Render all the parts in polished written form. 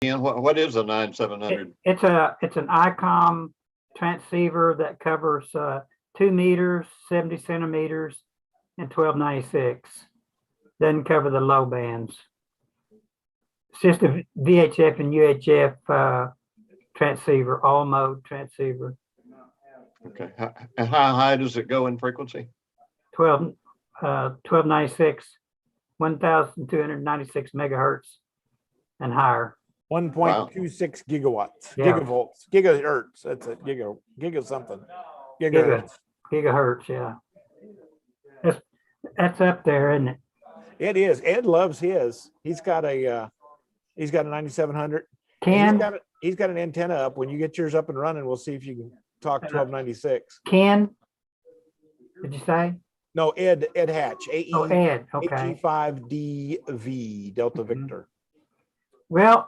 Ken, what is a 9700? It's an ICOM transceiver that covers 2 meters, 70 centimeters, and 1296. Doesn't cover the low bands. It's just a VHF and UHF transceiver, all mode transceiver. Okay. And how high does it go in frequency? 1296, 1296 megahertz and higher. 1.26 gigawatts, Yeah. gigavolts, gigahertz. That's it. Giga something. Gigahertz. Gigahertz, yeah. That's up there, isn't it? It is. Ed loves his. He's got a 9700. Ken, He's got an antenna up. When you get yours up and running, we'll see if you can talk 1296. Ken, did you say? No, Ed Hatch. AE, Oh, Ed, okay. AG5DV, Delta Victor. Well,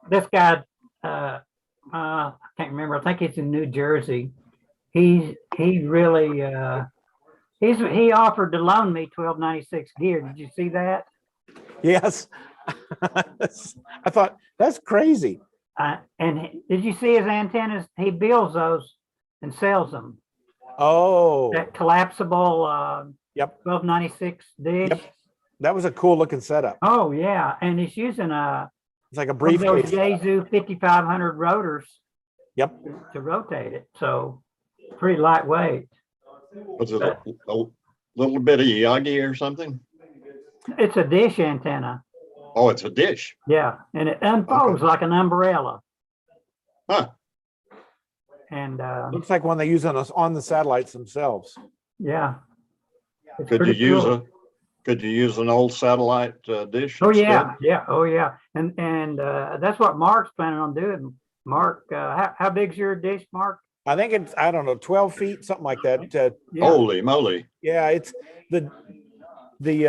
this guy, I can't remember. I think he's in New Jersey. He really he offered to loan me 1296 gear. Did you see that? Yes. I thought that's crazy. Did you see his antennas? He builds those and sells them. Oh, That collapsible yep. 1296 dish. Yep. That was a cool looking setup. Oh yeah, and he's using It's like a one of those briefcase. Yaesu 5500 rotors. Yep. To rotate it, so pretty lightweight. Was it a little bit of Yagi or something? It's a dish antenna. Oh, it's a dish. Yeah, and it unfolds like an umbrella. Huh. And Looks like one they use on the satellites themselves. yeah. It's Could you pretty use cool. could you use an old satellite dish? Oh instead? yeah. Oh yeah. And that's what Mark's planning on doing. Mark, how big's your dish, Mark? I think it's, I don't know, 12 feet, something like that. Yeah. Holy moly. Yeah, it's the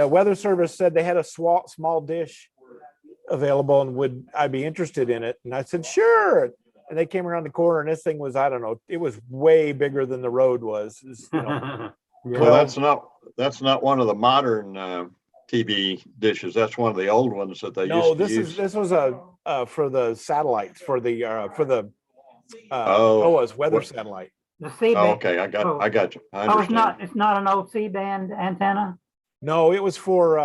Weather Service said they had a small dish available and I'd be interested in it. And I said, sure. And they came around the corner and this thing was, I don't know, it was way bigger than the road was. It's, you know, Yeah. Well, that's not one of the modern TV dishes. That's one of the old ones that they no, used to use. this was for the satellites, for the Oh. NOAA's weather satellite. The C-band. Oh, okay, I got you. I Oh, understand. it's not an old C-band antenna? No, it was for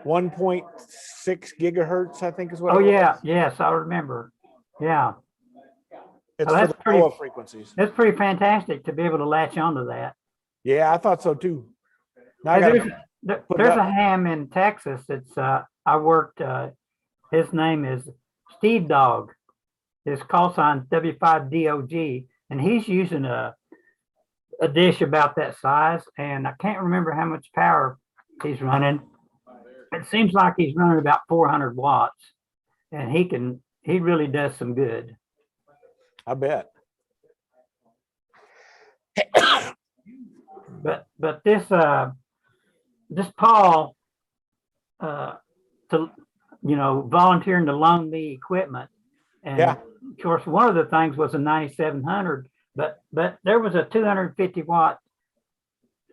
1.6 gigahertz, I think is what. Oh it was. yeah, yes, I remember. Yeah. It's Oh, for that's the pretty- NOAA frequencies. It's pretty fantastic to be able to latch onto that. Yeah, I thought so too. Now I Hey, gotta, put it there's up. a ham in Texas. It's I worked. His name is Steve Dog. His call sign W5DOG, and he's using a dish about that size. And I can't remember how much power he's running. It seems like he's running about 400 watts, and he really does some good. I bet. But this Paul volunteering to loan me equipment, and Yeah. of course one of the things was a 9700, but there was a 250 watt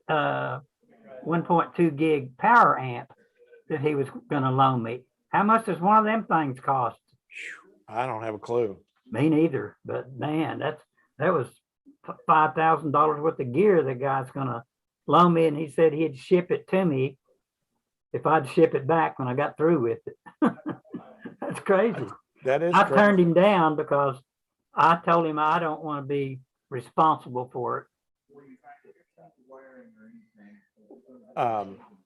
1.2 gig power amp that he was going to loan me. How much does one of them things cost? I don't have a clue. Me neither, but man, that was $5,000 worth of gear the guy's gonna loan me, and he said he'd ship it to me if I'd ship it back when I got through with it. That's crazy. That is I crazy. turned him down because I told him I don't want to be responsible for it.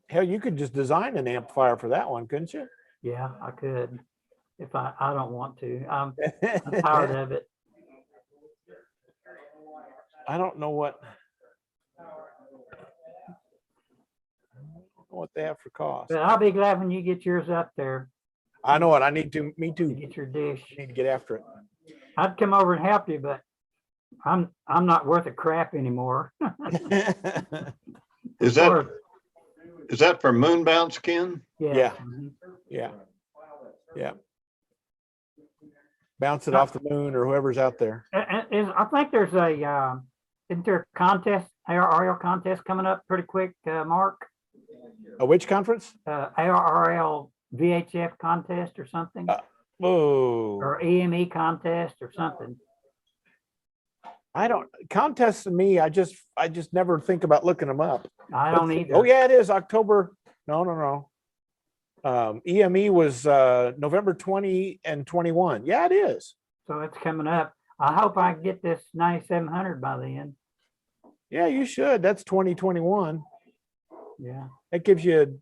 Hell, you could just design an amplifier for that one, couldn't you? Yeah, I could. If I don't want to. I'm tired of it. I don't know what they have for cost. But I'll be glad when you get yours up there. I know what I need to. Me too. Get your dish. Need to get after it. I'd come over and help you, but I'm not worth a crap anymore. Is that for moon bounce, Ken? Yeah. Yeah. Yeah. Bounce it off the moon or whoever's out there. I think there's isn't there a contest, aerial contest coming up pretty quick, Mark? A which conference? ARRL VHF contest or something, Oh, or EME contest or something. I don't, contests to me, I just never think about looking them up. I don't Let's see. either. Oh, yeah, it is October. No. EME was November 20 and 21. Yeah, it is. So it's coming up. I hope I can get this 9700 by then. Yeah, you should. That's 2021. Yeah. That gives you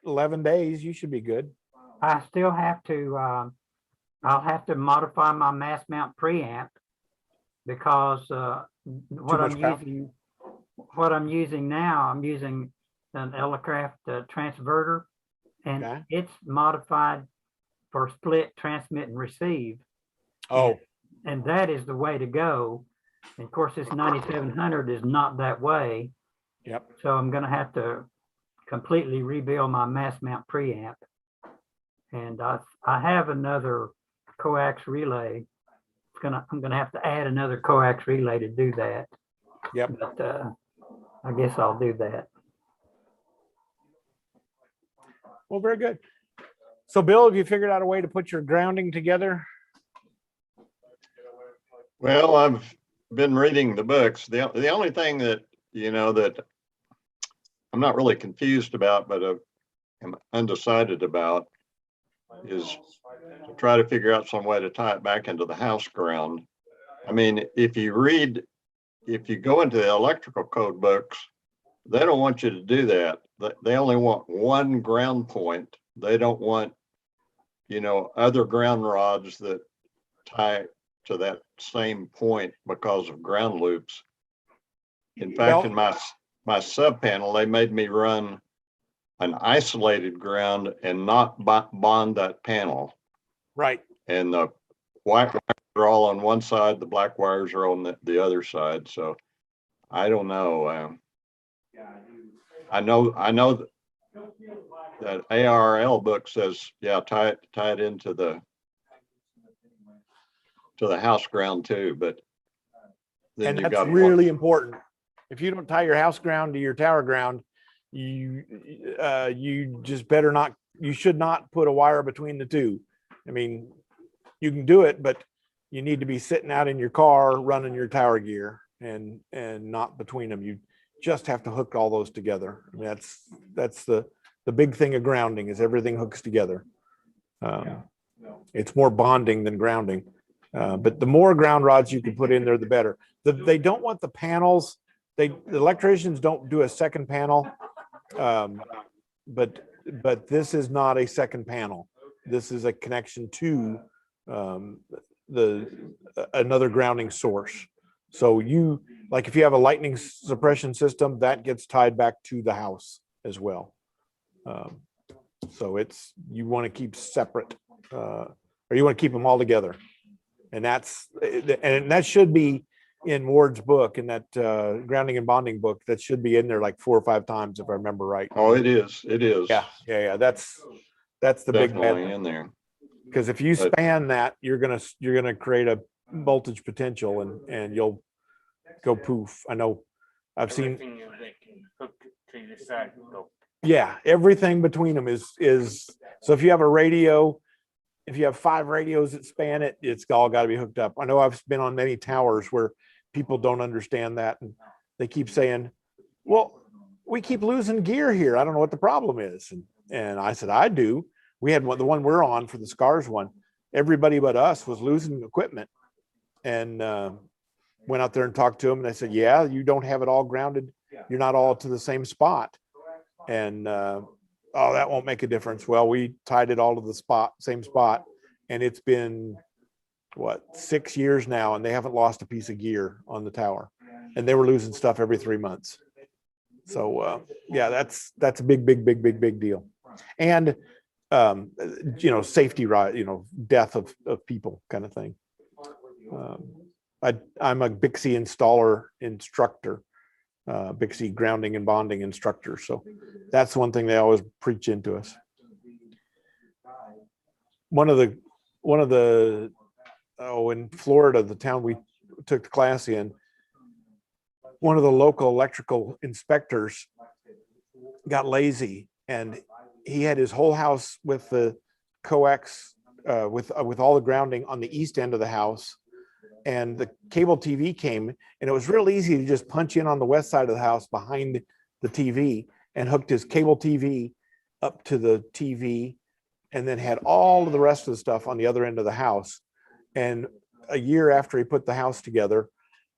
11 days. You should be good. I still have to, I'll have to modify my mass mount preamp because what much power? I'm using now, I'm using an Elecraft transverter, and Okay. it's modified for split, transmit, and receive. Oh, And that is the way to go. And of course, this 9700 is not that way. yep. So I'm going to have to completely rebuild my mass mount preamp. And I have another coax relay. I'm gonna have to add another coax relay to do that. Yep. But I guess I'll do that. Well, very good. So, Bill, have you figured out a way to put your grounding together? Well, I've been reading the books. The only thing that, that I'm not really confused about, but I'm undecided about is to try to figure out some way to tie it back into the house ground. I mean, if you go into the electrical code books, they don't want you to do that. They only want one ground point. They don't want, other ground rods that tie to that same point because of ground loops. In fact, in my sub panel, they made me run an isolated ground and not bond that panel. Right. And the white wires are all on one side, the black wires are on the other side. So I don't know. I know that ARL book says, yeah, tie it into the house ground too, but then And you that's got really important. If you don't tie your house ground to your tower ground, you just better not, you should not put a wire between the two. I mean, you can do it, but you need to be sitting out in your car running your tower gear and not between them. You just have to hook all those together. I mean, that's the big thing of grounding is everything hooks together. It's more bonding than grounding. But the more ground rods you can put in there, the better. They don't want the panels. The electricians don't do a second panel, but this is not a second panel. This is a connection to another grounding source. So if you have a lightning suppression system, that gets tied back to the house as well. So you want to keep separate, or you want to keep them all together. And that should be in Ward's book, in that grounding and bonding book. That should be in there like 4 or 5 times, if I remember right. Oh, it is. It is. Yeah. That's the big Definitely bad in there. because if you span that, you're gonna create a voltage potential and you'll go poof. I know I've seen. Everything that can hook to your side will go. Yeah, everything between them is so if you have a radio, if you have 5 radios that span it, it's all got to be hooked up. I know I've been on many towers where people don't understand that, and they keep saying, well, we keep losing gear here. I don't know what the problem is. And I said, I do. We had the one we're on for the SCARS one. Everybody but us was losing equipment, and went out there and talked to them, and they said, yeah, you don't have it all grounded. You're not all to the same spot. And oh, that won't make a difference. Well, we tied it all to the same spot, and it's been 6 years now, and they haven't lost a piece of gear on the tower, and they were losing stuff every 3 months. So yeah, that's a big deal. And safety, death of people kind of thing. I'm a Bixie installer instructor. Bixie grounding and bonding instructor. So that's one thing they always preach into us. One of the in Florida, the town we took the class in, one of the local electrical inspectors got lazy, and he had his whole house with the coax, with all the grounding on the east end of the house. And the cable TV came, and it was real easy to just punch in on the west side of the house behind the TV, and hooked his cable TV up to the TV, and then had all of the rest of the stuff on the other end of the house. And a year after he put the house together,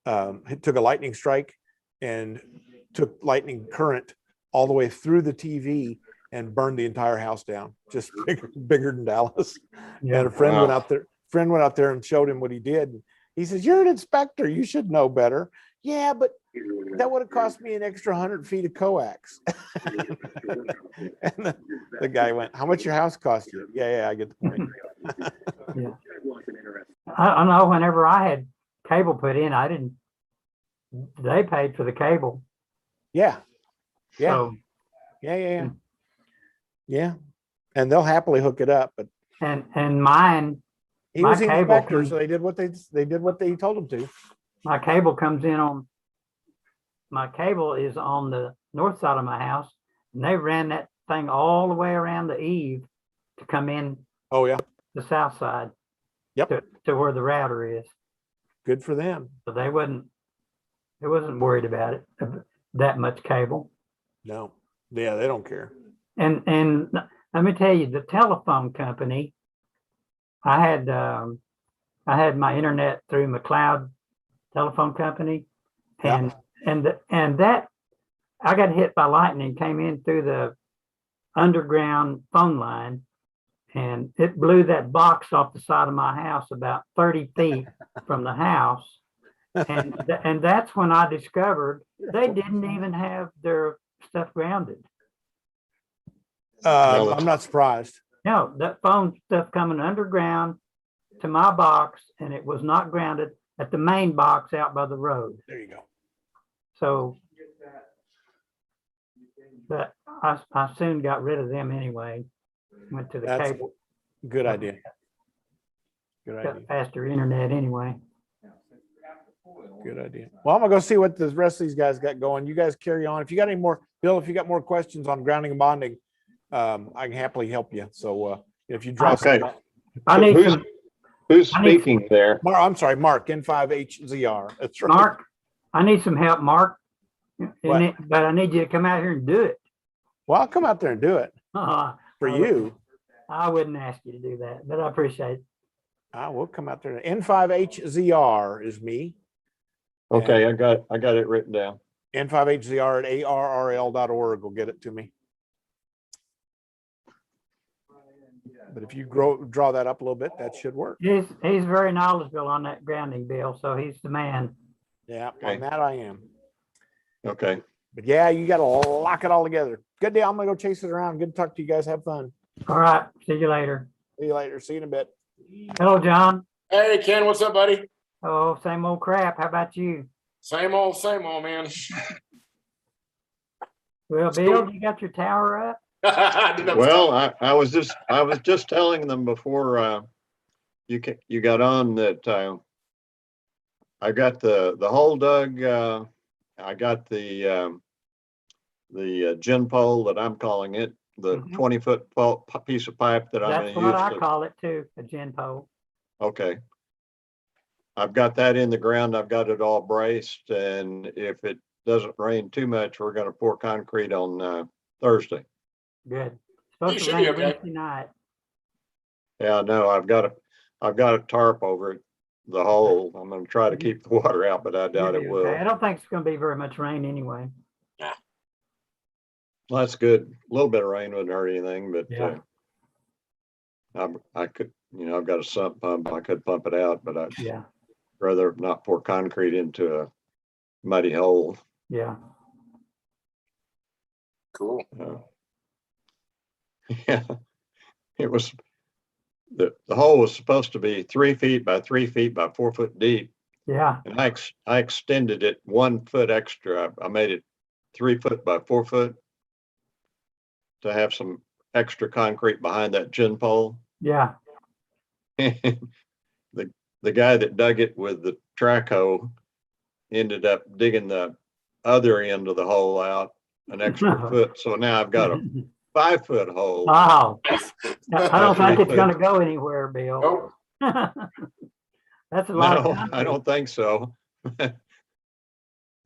he took a lightning strike and took lightning current all the way through the TV and burned the entire house down, just bigger than Dallas. Yeah. And a friend Wow. went out there and showed him what he did. He says, "You're an inspector, you should know better." "Yeah, but that would have cost me an extra 100 feet of coax." And the guy went, "How much your house cost you?" Yeah, I get the point. Yeah. I know whenever I had cable put in, they paid for the cable. Yeah, So, yeah. And they'll happily hook it up, but and mine, he my was the cable inspector, comes- so they did what they told him to. my cable comes in on, my cable is on the north side of my house, and they ran that thing all the way around the eave to come in Oh yeah, the south side. Yep. To where the router is. good for them. So they wasn't worried about it, that much cable. No, yeah, they don't care. And let me tell you, the telephone company, I had my internet through McLeod Telephone Company, and that I got hit by lightning, came in through the underground phone line, and it blew that box off the side of my house about 30 feet from the house. And that's when I discovered they didn't even have their stuff grounded. I'm not surprised. No, that phone stuff coming underground to my box, and it was not grounded at the main box out by the road. There you go. So, but I soon got rid of them anyway. Went to the That's cable, good idea. Good idea. got faster internet anyway. Good idea. Well, I'm gonna go see what the rest of these guys got going. You guys carry on. If you got any more, Bill, if you got more questions on grounding and bonding, I can happily help you. So if you drop, Okay. I need Who's some, who's I need- speaking there? I'm sorry, Mark, N5HZR. That's right. Mark, I need some help, Mark. What? But I need you to come out here and do it. Well, I'll come out there and do it for I you. I wouldn't ask you to do that, but I appreciate it. I will come out there. N5HZR is me. Okay, I got it written down. N5HZR at arrl.org will get it to me. But if you draw that up a little bit, that should work. He's very knowledgeable on that grounding, Bill, so he's the man. Yeah, Okay. on that I am. Okay. But yeah, you got to lock it all together. Good deal. I'm gonna go chase it around. Good to talk to you guys. Have fun. All right, see you later. See you later. See you in a bit. Hello, John. Hey, Ken, what's up, buddy? Oh, same old crap. How about you? Same old, man. Well, Bill, you got your tower up? Well, I was just telling them before you got on that I got the hole dug. I got the gin pole that I'm calling it, the Mhm. 20-foot piece of pipe that I'm That's going to what use. I call it too, a gin pole. Okay. I've got that in the ground. I've got it all braced, and if it doesn't rain too much, we're going to pour concrete on Thursday. Good. You Supposed to should be rain okay. Wednesday night. Yeah, no, I've got a tarp over it, the hole. I'm going to try to keep the water out, but I doubt You'll it be will. okay. I don't think it's going to be very much rain anyway. Well, that's good. A little bit of rain wouldn't hurt anything, but Yeah. I could, I've got a sump pump. I could pump it out, but I'd Yeah, rather not pour concrete into a muddy hole. yeah. Cool. Yeah, it was, the hole was supposed to be 3 feet by 3 feet by 4 foot deep. Yeah, And I extended it 1 foot extra. I made it 3 foot by 4 foot to have some extra concrete behind that gin pole. yeah. The guy that dug it with the track hoe ended up digging the other end of the hole out an extra foot. So now I've got a 5-foot hole. Wow. I don't think it's 3 gonna go anywhere, Bill. Nope. That's a lot of No, I concrete. don't think so.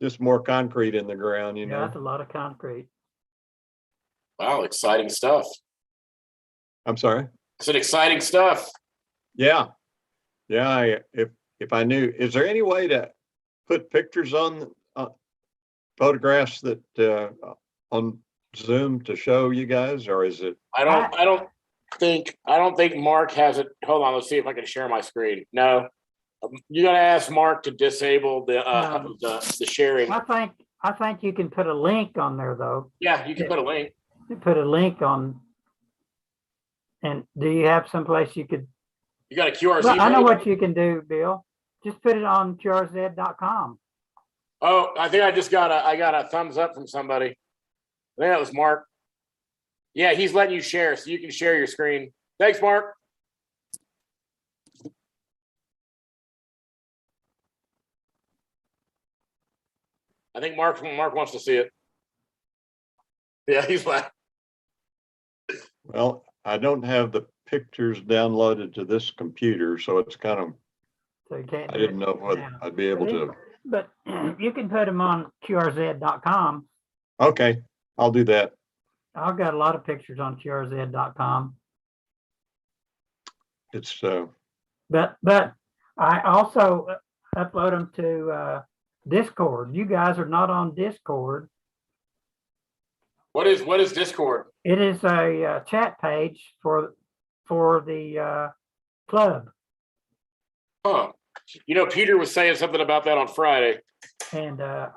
Just more concrete in the ground, you Yeah, that's a know. lot of concrete. Wow, exciting stuff. I'm sorry. It's an exciting stuff. Yeah. Yeah. If I knew, is there any way to put pictures on photographs that on Zoom to show you guys, or is it? I don't think Mark has it. Hold on, let's see if I can share my screen. No. You gotta ask Mark to disable the sharing. I think you can put a link on there though. Yeah, you can put a link. You put a link on. And do you have someplace you could? You got a QRZ. Well, I know page? what you can do, Bill. Just put it on qrz.com. Oh, I think I got a thumbs up from somebody. I think that was Mark. Yeah, he's letting you share, so you can share your screen. Thanks, Mark. I think Mark wants to see it. Yeah, he's laughing. Well, I don't have the pictures downloaded to this computer, so it's kind of, So you can't. I do it didn't know whether now. I'd be able to. But you can put them on qrz.com. Okay, I'll do that. I've got a lot of pictures on qrz.com. It's But I also upload them to Discord. You guys are not on Discord. What is Discord? It is a chat page for the club. Huh. You know, Peter was saying something about that on Friday. And there's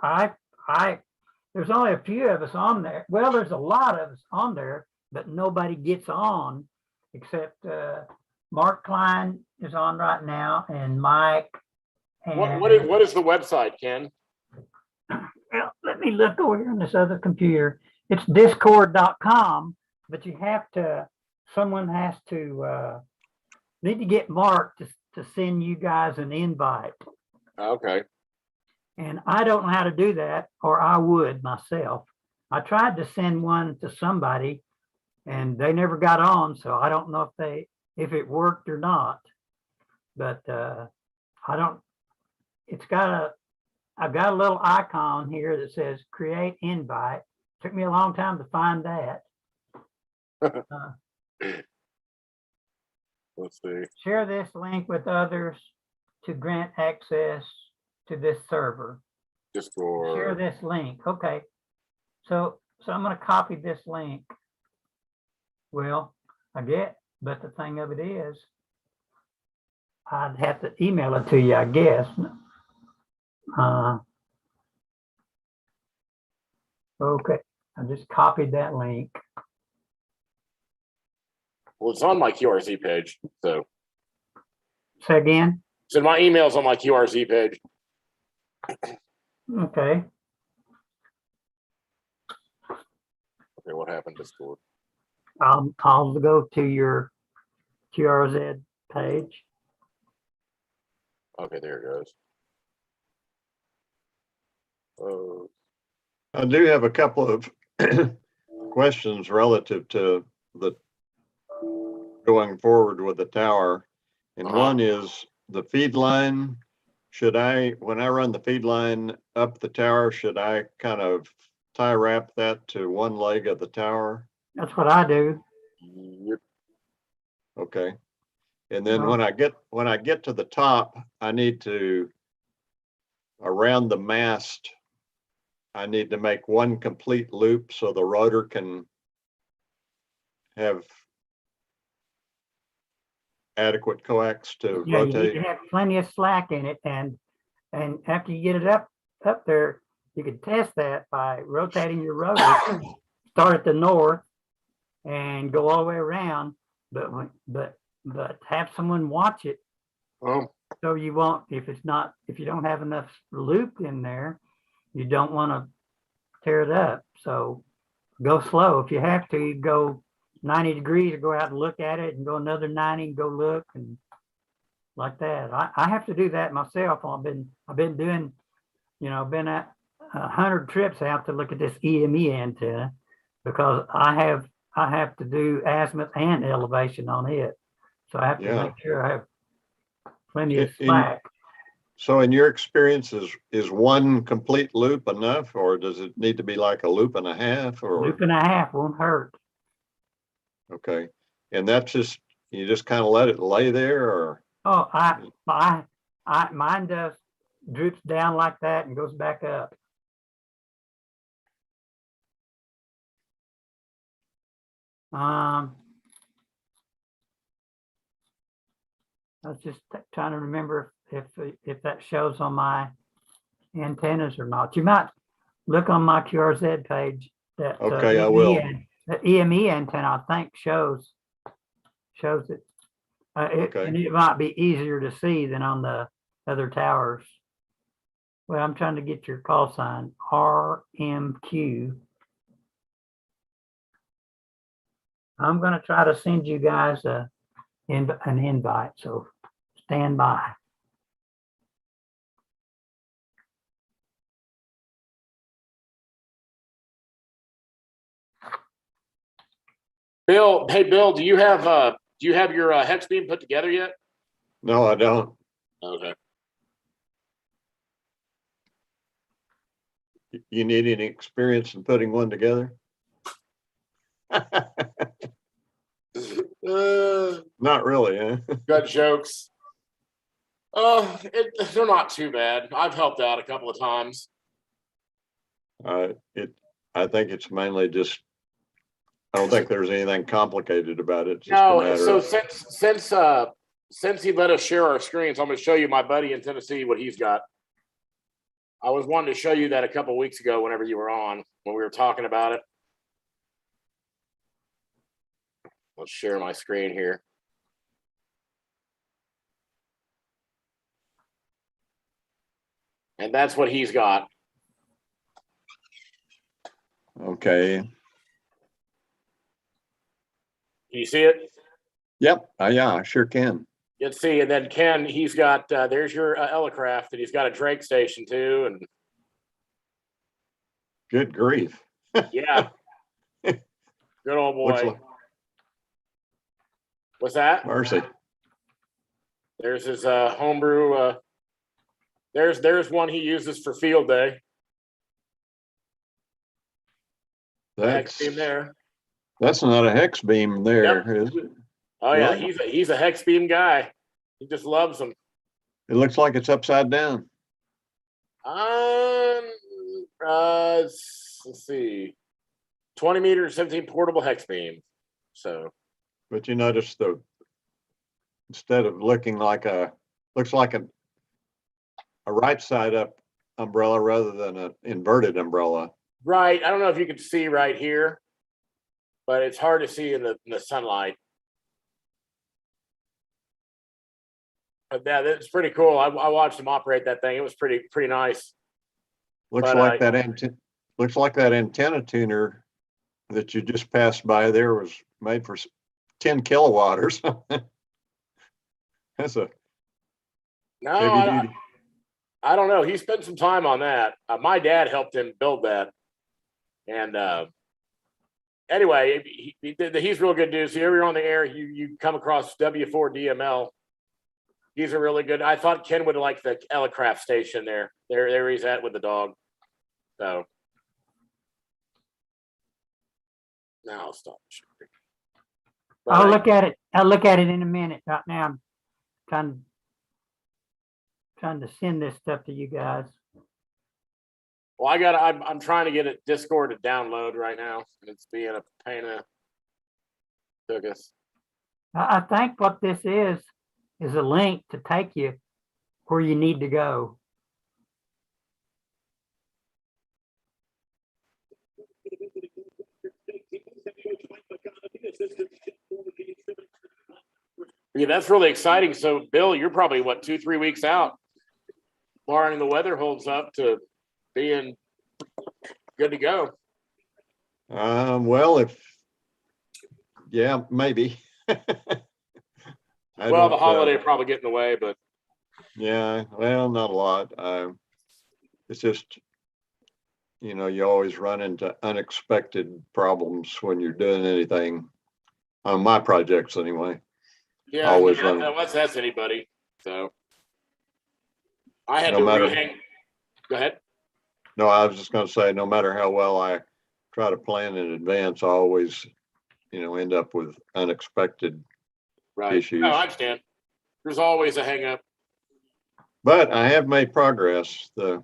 only a few of us on there. Well, there's a lot of us on there, but nobody gets on except Mark Klein is on right now, and Mike. And What is the website, Ken? well, let me look over here on this other computer. It's discord.com, but you have to, someone has to need to get Mark to send you guys an invite. Okay. And I don't know how to do that, or I would myself. I tried to send one to somebody and they never got on, so I don't know if it worked or not. But I don't, I've got a little icon here that says create invite. Took me a long time to find that. Let's see. Share this link with others to grant access to this server. Discord. Share this link. Okay. So I'm going to copy this link. Well, but the thing of it is, I'd have to email it to you, I guess. Okay. I just copied that link. Well, it's on my QRZ page. So Say again. my email's on my QRZ page. Okay. Okay, what happened to Discord? I'll go to your QRZ page. Okay, there it goes. Oh, I do have a couple of questions relative to the going forward with the tower. And one is the feed line. When I run the feed line up the tower, should I kind of tie wrap that to one leg of the tower? That's what I do. yep. Okay. And then Well- when I get to the top, I need to, around the mast, I need to make one complete loop so the rotor can have adequate coax to Yeah, you need rotate. to have plenty of slack in it, and after you get it up there, you can test that by rotating your rotor. Start at the north and go all the way around, but have someone watch it Oh, so you won't, if you don't have enough loop in there, you don't want to tear it up. So go slow. If you have to, you go 90 degrees, or go out and look at it, and go another 90 and go look, and like that. I have to do that myself. I've been doing, been 100 trips out to look at this EME antenna because I have to do azimuth and elevation on it. So I have to Yeah. make sure I have plenty of In- slack. So in your experience, is one complete loop enough, or does it need to be like a loop and a half, or? Loop and a half won't hurt. Okay, and that's just, you just kind of let it lay there, or? Oh, mine does droops down like that and goes back up. I was just trying to remember if that shows on my antennas or not. You might look on my QRZ page. That Okay, I will. The EME antenna, I think, shows it. Okay. And it might be easier to see than on the other towers. Well, I'm trying to get your call sign, RMQ. I'm going to try to send you guys an invite, so stand by. Bill, hey, Bill, do you have your hex beam put together yet? No, I don't. Okay. You need any experience in putting one together? Not really, huh? Good jokes. They're not too bad. I've helped out a couple of times. I think it's mainly just, I don't think there's anything complicated about it. It's just a No, matter so of, since he let us share our screens, I'm going to show you my buddy in Tennessee what he's got. I was wanting to show you that a couple of weeks ago whenever you were on, when we were talking about it. Let's share my screen here. And that's what he's got. okay. Can you see it? Yep, yeah, I sure can. Let's see. And then Ken, he's got, there's your Ellicraft, and he's got a Drake station too. And Good grief. yeah, good old Looks boy. like What's that? mercy. There's his homebrew. There's one he uses for field day. Hex beam there. That's not a hex beam there, Yep. is it? Oh yeah, Really? he's a hex beam guy. He just loves them. It looks like it's upside down. Let's see, 20 meters, 17 portable hex beam. So, But you notice instead of looking like looks like a right side up umbrella rather than an inverted umbrella. right. I don't know if you can see right here, but it's hard to see in the sunlight. But yeah, that's pretty cool. I watched him operate that thing. It was pretty nice. Looks But, like that antenna tuner that you just passed by there was made for 10 kilowatt or something. That's a No, heavy duty. I don't know. He spent some time on that. My dad helped him build that. And anyway, he's real good dude. So you're on the air, you come across W4DML. He's a really good. I thought Ken would like the Ellicraft station there. There he's at with the dog. So now I'll stop. But I'll look at it. I'll look at it in a minute. Right now, I'm trying to send this stuff to you guys. Well, I'm trying to get it Discord to download right now. It's being a pain in the tuchus. I think what this is a link to take you where you need to go. Yeah, that's really exciting. So, Bill, you're probably 2-3 weeks out, barring the weather holds up, to being good to go. Well, yeah, maybe. Well, the holiday probably get in the way, but yeah, well, not a lot. It's just you know, you always run into unexpected problems when you're doing anything on my projects anyway. Yeah, Always yeah, running. that's anybody. So I had No to matter- rehang. Go ahead. No, I was just gonna say, no matter how well I try to plan in advance, I always, you know, end up with unexpected Right. issues. No, I understand. There's always a hang up. But I have made progress. The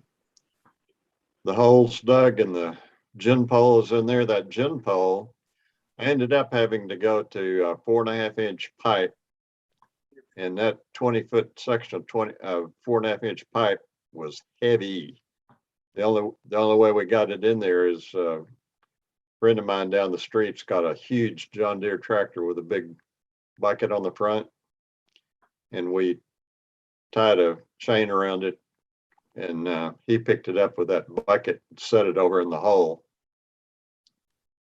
holes dug and the gin pole is in there. That gin pole, I ended up having to go to a 4.5 inch pipe. And that 20-foot section of 4.5 inch pipe was heavy. The only way we got it in there is a friend of mine down the street's got a huge John Deere tractor with a big bucket on the front. And we tied a chain around it, and he picked it up with that bucket, set it over in the hole.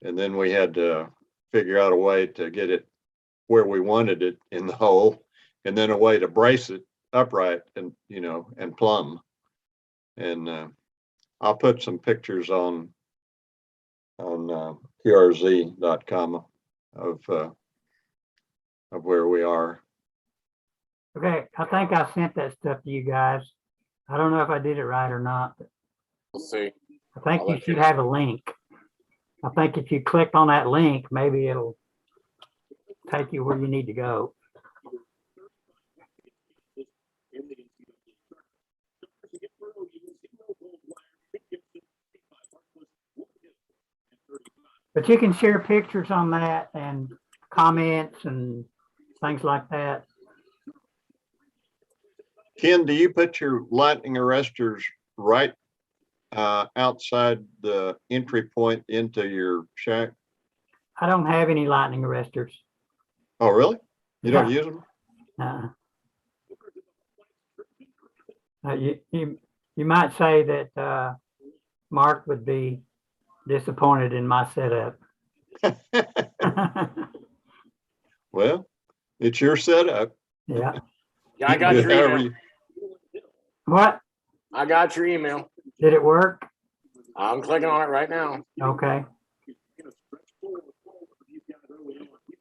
And then we had to figure out a way to get it where we wanted it in the hole, and then a way to brace it upright and, you know, and plumb. And I'll put some pictures on QRZ.com of where we are. Okay, I think I sent that stuff to you guys. I don't know if I did it right or not, but We'll see. I think I'll you let should you- have a link. I think if you click on that link, maybe it'll take you where you need to go. But you can share pictures on that and comments and things like that. Ken, do you put your lightning arresters right outside the entry point into your shack? I don't have any lightning arresters. Oh, really? You don't Yeah. use them? You might say that Mark would be disappointed in my setup. Well, it's your setup. Yeah. Yeah, I You got can do your it however email. What? I got your email. Did it work? I'm clicking on it right now. Okay.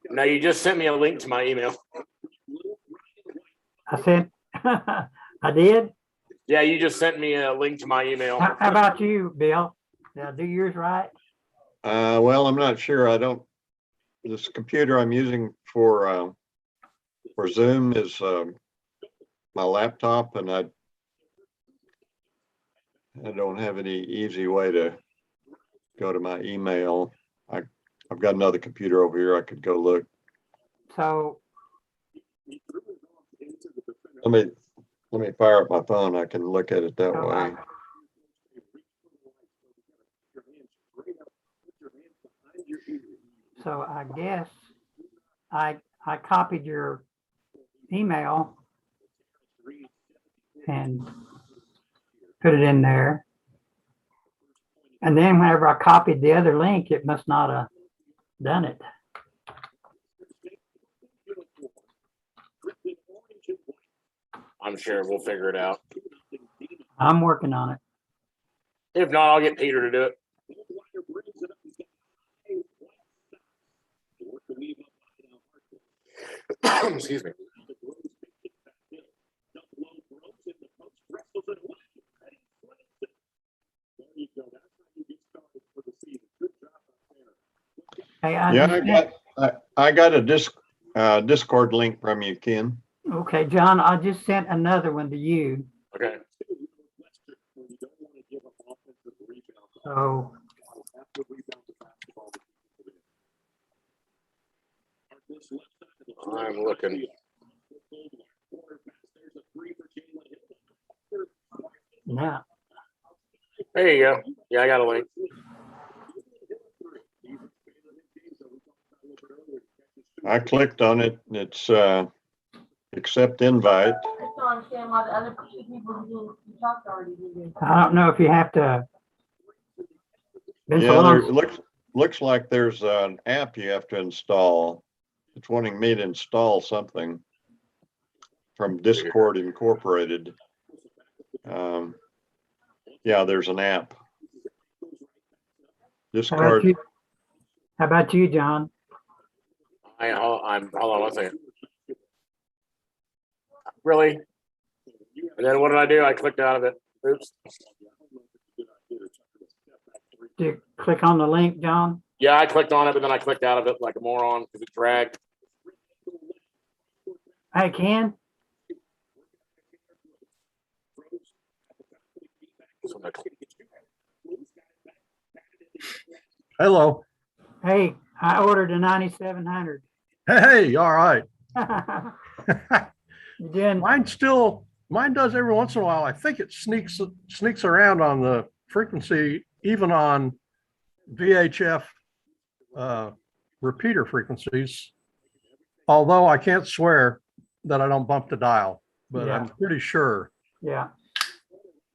Now you just sent me a link to my email. I sent, I did. Yeah, you just sent me a link to my email. How about you, Bill? Did I do yours right? Well, I'm not sure. This computer I'm using for Zoom is my laptop, and I don't have any easy way to go to my email. I've got another computer over here. I could go look. So, Let me fire up my phone. I can look at it that Oh, way. I guess I copied your email and put it in there. And then whenever I copied the other link, it must not have done it. I'm sure we'll figure it out. I'm working on it. If not, I'll get Peter to do it. Excuse me. Hey, Yeah, I got a Discord link from you, Ken. Okay, John, I just sent another one to you. Okay. So I'm looking. yeah, There you go. Yeah, I got a link. I clicked on it. It's accept invite. I just don't understand why the other two people who you talked already did. I don't know if you have to. Been so Yeah, long. it looks like there's an app you have to install. It's wanting me to install something from Discord Incorporated. Yeah, there's an app. discard. How about you, John? I'm hold on one second. Really? And then what did I do? I clicked out of it. Oops. Did you click on the link, John? Yeah, I clicked on it, but then I clicked out of it like a moron because it dragged. Hey, Ken? Hello. Hey, I ordered a 9700. Hey, all right. You doing? Mine does every once in a while. I think it sneaks around on the frequency, even on VHF repeater frequencies. Although I can't swear that I don't bump the dial, but Yeah. I'm pretty sure. Yeah.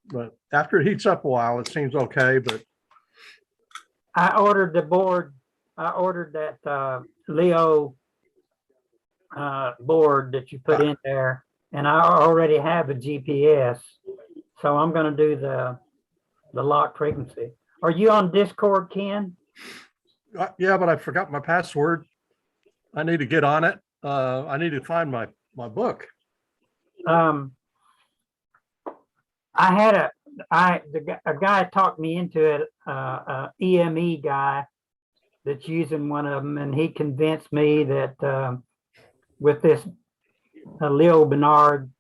But after it heats up a while, it seems okay. But I ordered the board. I ordered that Leo board that you put in there, and I already have a GPS, so I'm going to do the lock frequency. Are you on Discord, Ken? yeah, but I forgot my password. I need to get on it. I need to find my book. I had a guy talked me into it, EME guy that's using one of them, and he convinced me that with this Leo Bernard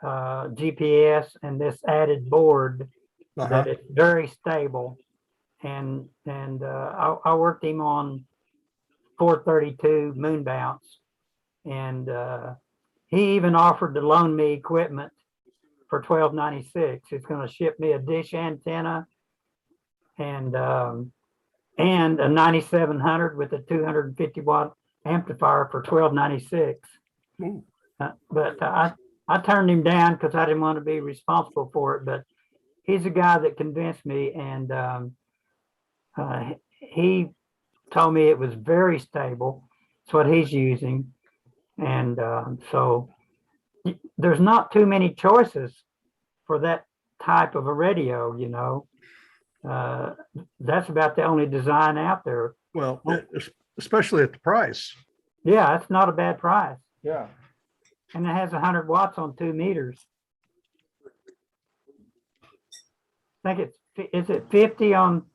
GPS and this added board, that it's very stable. And I worked him on 432 moon bounce, and he even offered to loan me equipment for $12.96. It's going to ship me a dish antenna and a 9700 with a 250 watt amplifier for $12.96. But I turned him down because I didn't want to be responsible for it. But he's a guy that convinced me, and he told me it was very stable. It's what he's using, and so there's not too many choices for that type of a radio, you know. That's about the only design out there. Well, especially at the price. Yeah, it's not a bad price. Yeah. And it has 100 watts on 2 meters. I think is it 50 on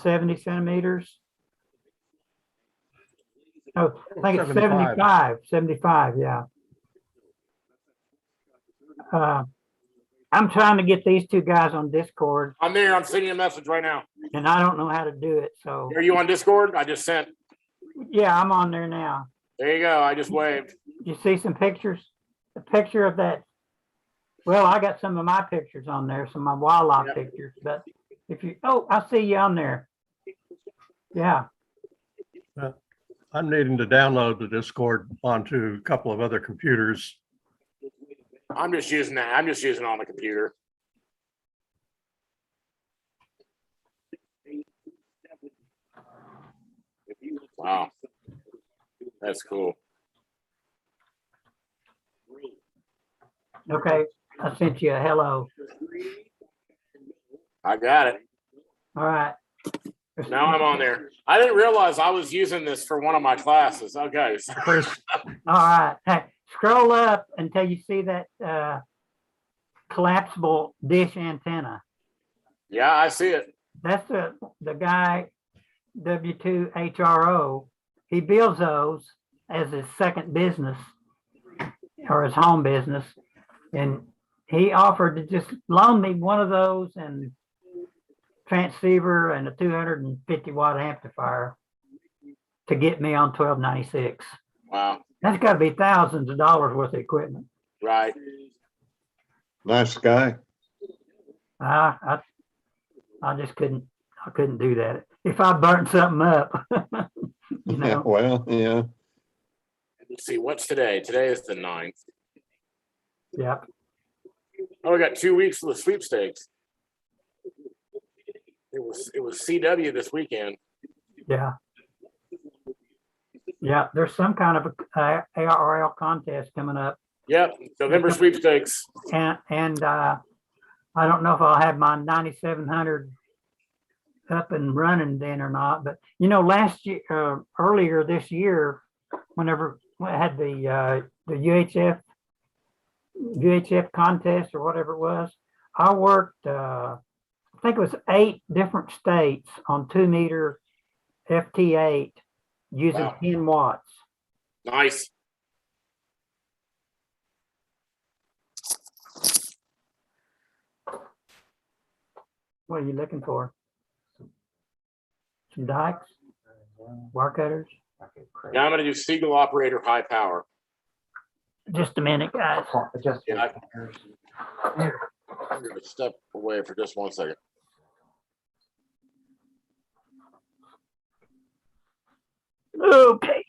70 centimeters? Oh, I think it's 75, yeah. I'm trying to get these two guys on Discord, I'm there. I'm sending you a message right now. and I don't know how to do it. So Are you on Discord? I just sent. yeah, I'm on there now. There you go. I just waved. You see some pictures? A picture of that. Well, I got some of my pictures on there, some of my wildlife Yep. pictures. But if you, I see you on there. Yeah. I'm needing to download the Discord onto a couple of other computers. I'm just using that. I'm just using it on the computer. Wow. That's cool. Okay. I sent you a hello. I got it. All right. Now I'm on there. I didn't realize I was using this for one of my classes. Okay. Chris, All right. Hey, scroll up until you see that collapsible dish antenna. Yeah, I see it. That's the guy, W2HRO. He builds those as his second business or his home business. And he offered to just loan me one of those and transceiver and a 250 watt amplifier to get me on 1296. Wow. That's got to be thousands of dollars worth of equipment. Right. Nice guy. I just couldn't do that. If I burnt something up, you Yeah, know. well, yeah. Let's see. What's today? Today is the 9th. Yeah. Oh, we got 2 weeks of the sweepstakes. It was CW this weekend. Yeah. Yeah. There's some kind of a ARL contest coming up. Yep. November sweepstakes. And I don't know if I'll have my 9700 up and running then or not, but last year, earlier this year, whenever I had the UHF contest or whatever it was, I worked, I think it was 8 different states on 2-meter FT8 using Wow. 10 watts. Nice. What are you looking for? Some dikes, bar cutters? Now I'm gonna do Siegel operator high power. Just a minute, guys. Yeah, I'm gonna step away for just 1 second. Okay.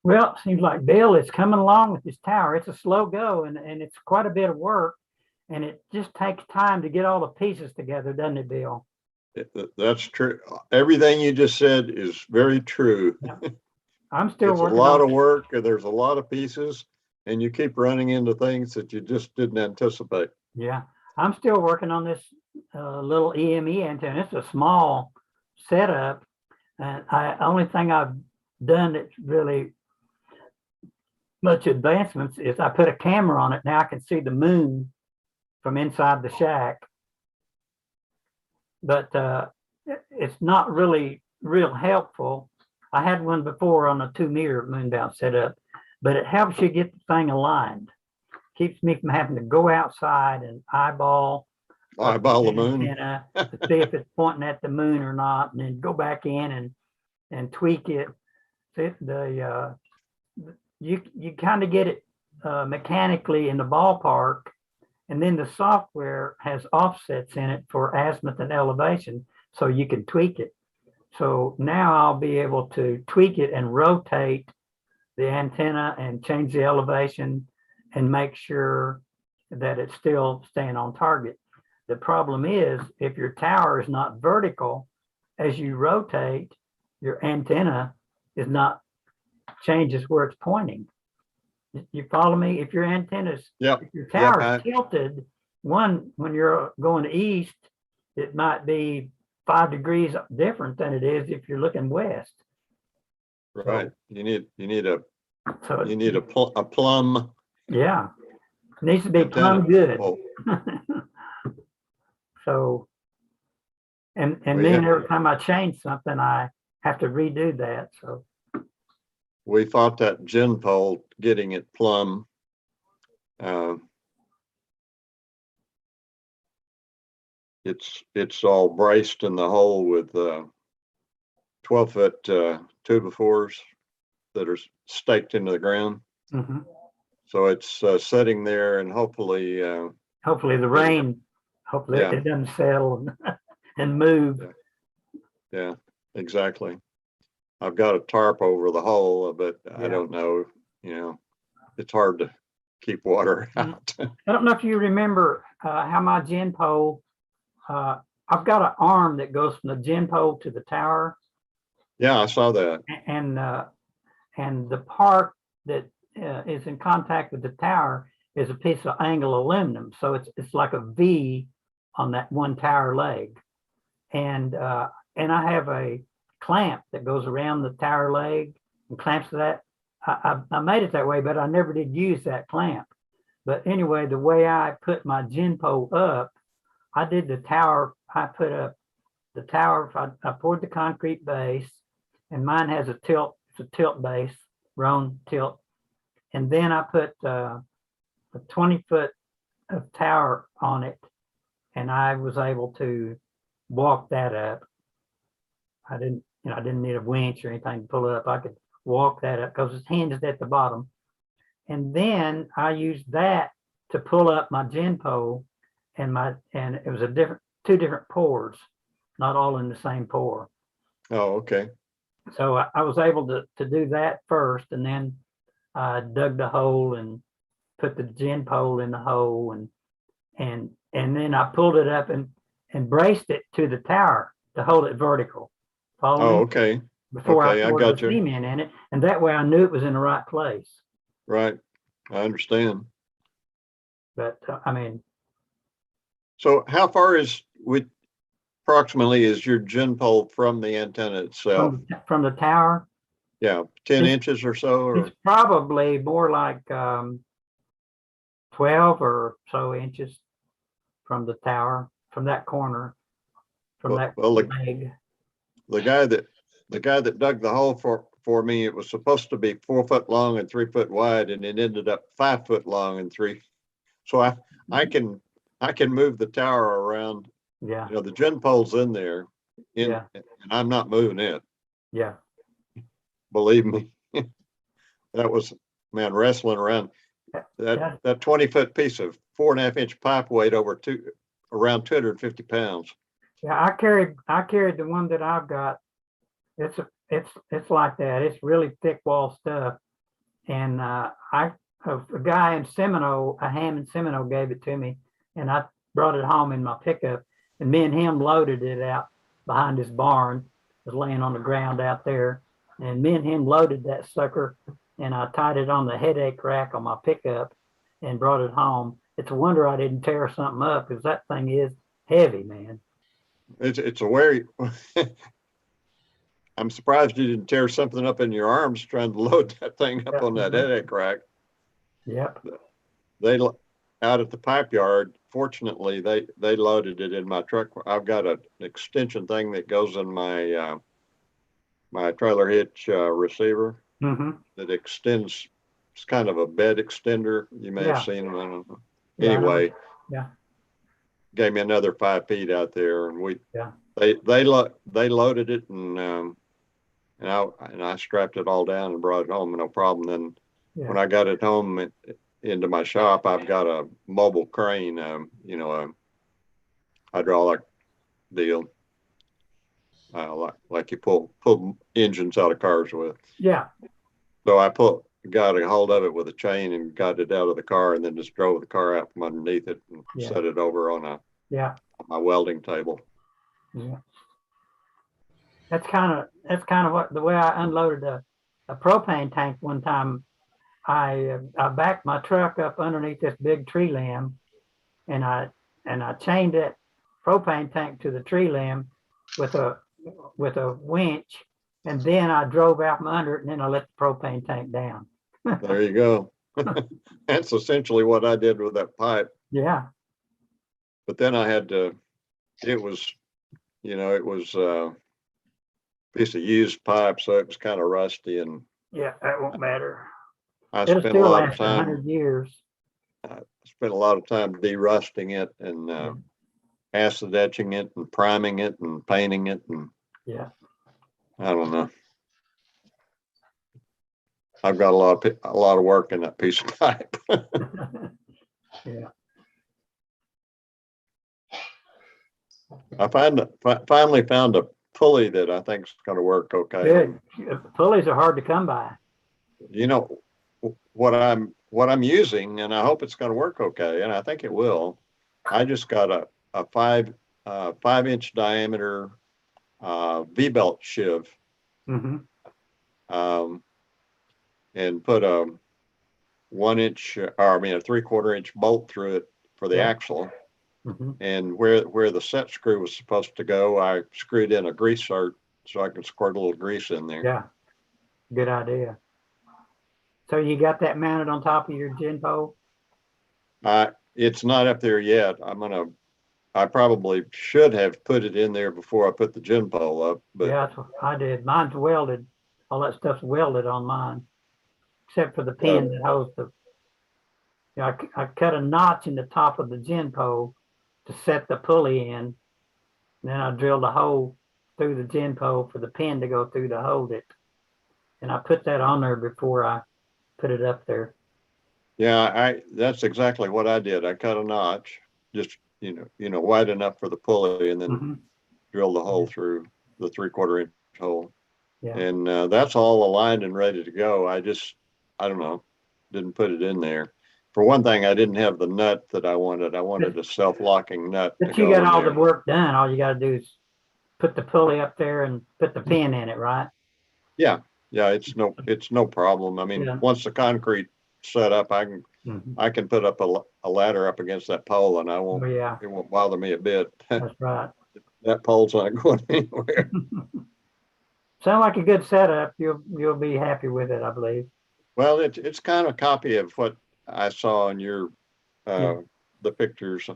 Well, it seems like Bill is coming along with this tower. It's a slow go and it's quite a bit of work. And it just takes time to get all the pieces together, doesn't it, Bill? That's true. Everything you just said is very true. I'm still It's a working lot on of work and there's a lot of pieces and you keep running into things that you just didn't anticipate. Yeah, I'm still working on this little EME antenna. It's a small setup. And only thing I've done that's really much advancements is I put a camera on it. Now I can see the moon from inside the shack. But it's not really real helpful. I had one before on a 2-meter moon bounce setup, but it helps you get the thing aligned. Keeps me from having to go outside and eyeball Eyeball the moon. antenna to see if it's pointing at the moon or not, and then go back in and tweak it. You kind of get it mechanically in the ballpark, and then the software has offsets in it for azimuth and elevation, so you can tweak it. So now I'll be able to tweak it and rotate the antenna and change the elevation and make sure that it's still staying on target. The problem is if your tower is not vertical, as you rotate, your antenna is not changes where it's pointing. You follow me? If your antenna's, Yep. if your tower Yep, is tilted, when you're going east, it might be 5 degrees different than it is if you're looking west. Right. You need So a plumb. yeah, it needs to be antenna. plumb good. Oh, So, and Well, then yeah. every time I change something, I have to redo that. So we fought that gin pole, getting it plumb. It's all braced in the hole with 12-foot 2x4s that are staked into the ground. mhm. So it's sitting there and hopefully, Hopefully the rain, hopefully Yeah. it doesn't settle and move. yeah, exactly. I've got a tarp over the hole, but I Yeah. don't know, it's hard to keep water Mm. out. I don't know if you remember how my gin pole, I've got an arm that goes from the gin pole to the tower, Yeah, I saw that. and the part that is in contact with the tower is a piece of angle aluminum. So it's like a V on that one tower leg. And I have a clamp that goes around the tower leg and clamps that. I made it that way, but I never did use that clamp. But anyway, the way I put my gin pole up, I did the tower, I put up the tower, I poured the concrete base, and mine has a tilt, it's a tilt base, round tilt. And then I put a 20-foot of tower on it, and I was able to walk that up. I didn't need a winch or anything to pull it up. I could walk that up because it's hinged at the bottom. And then I used that to pull up my gin pole, and it was two different pours, not all in the same pour. Oh, okay. So I was able to do that first, and then I dug the hole and put the gin pole in the hole, and then I pulled it up and braced it to the tower to hold it vertical. Follow Oh, me? okay. Before Okay, I I poured got the you. cement in it, and that way I knew it was in the right place. Right. I understand. But I mean, So how far is, with approximately is your gin pole from the antenna itself? From the tower, Yeah, 10 It's- inches or so, or, it's probably more like 12 or so inches from the tower, from that corner, from that well, leg. the guy that dug the hole for me, it was supposed to be 4 foot long and 3 foot wide, and it ended up 5 foot long and 3. So I can move the tower around. Yeah, You know, the gin pole's in there, Yeah. and I'm not moving it. yeah, Believe me. That was, man, wrestling around. Yeah. That 20-foot piece of 4.5 inch pipe weighed around 250 pounds. yeah. I carried the one that I've got. It's like that. It's really thick wall stuff. And a guy in Seminole, a ham in Seminole, gave it to me, and I brought it home in my pickup. And me and him loaded it out behind his barn. It was laying on the ground out there, and me and him loaded that sucker, and I tied it on the headache rack on my pickup, and brought it home. It's a wonder I didn't tear something up, because that thing is heavy, man. It's a very, I'm surprised you didn't tear something up in your arms trying to load that thing up on that headache rack. Yep. They out at the pipe yard, fortunately, they loaded it in my truck. I've got an extension thing that goes in my my trailer hitch receiver Mm-hmm. that extends. It's kind of a bed extender. You may Yeah. have seen them. I don't know. Yeah, I know. Anyway, Yeah. gave me another 5 feet out there, and Yeah. they loaded it, and I strapped it all down and brought it home, no problem. Then when Yeah. I got it home into my shop, I've got a mobile crane, you know, a hydraulic deal, like you pull engines out of cars with. Yeah. So I got a hold of it with a chain and got it out of the car, and then just drove the car out from underneath it and Yeah. set it over on Yeah. my welding table. Yeah. That's kind of what the way I unloaded a propane tank one time. I backed my truck up underneath this big tree limb, and I chained that propane tank to the tree limb with a winch, and then I drove out from under it, and then I let the propane tank down. There you go. That's essentially what I did with that pipe. Yeah. But then I had to, it was a piece of used pipe, so it was kind of rusty, and Yeah. That won't matter. I It'll spent a still lot of last time 100 years. derusting it and acid etching it and priming it and painting it, and Yeah. I don't know. I've got a lot of work in that piece of pipe. Yeah. I finally found a pulley that I think is going to work okay. Good. Pulleys are hard to come by. You know what I'm using, and I hope it's going to work okay, and I think it will. I just got a 5-inch diameter V-belt shiv, Mm-hmm. and put a 1-inch, or I mean a 3/4 inch bolt through it for the Yeah. axle. Mm-hmm. And where the set screw was supposed to go, I screwed in a grease zerk so I can squirt a little grease in there. Yeah. Good idea. So you got that mounted on top of your gin pole? It's not up there yet. I probably should have put it in there before I put the gin pole up, but Yeah, that's what I did. Mine's welded. All that stuff's welded on mine, except for the pin that holds the. I cut a notch in the top of the gin pole to set the pulley in. Then I drilled a hole through the gin pole for the pin to go through to hold it. And I put that on there before I put it up there. yeah, that's exactly what I did. I cut a notch, just wide enough for the pulley, and then Mm-hmm. drilled the hole through the 3/4 inch hole. Yeah. And that's all aligned and ready to go. I don't know, didn't put it in there. For one thing, I didn't have the nut that I wanted. I wanted a self-locking nut to But you go got in all there. the work done. All you got to do is put the pulley up there and put the pin in it, right? Yeah, it's no problem. I mean, Yeah. once the concrete set up, I can Mhm. I can put up a ladder up against that pole and Oh, yeah, it won't bother me a bit. that's right. That pole's not going anywhere. Sound like a good setup. You'll be happy with it, I believe. Well, it's kind of a copy of what I saw in your, Yeah. the pictures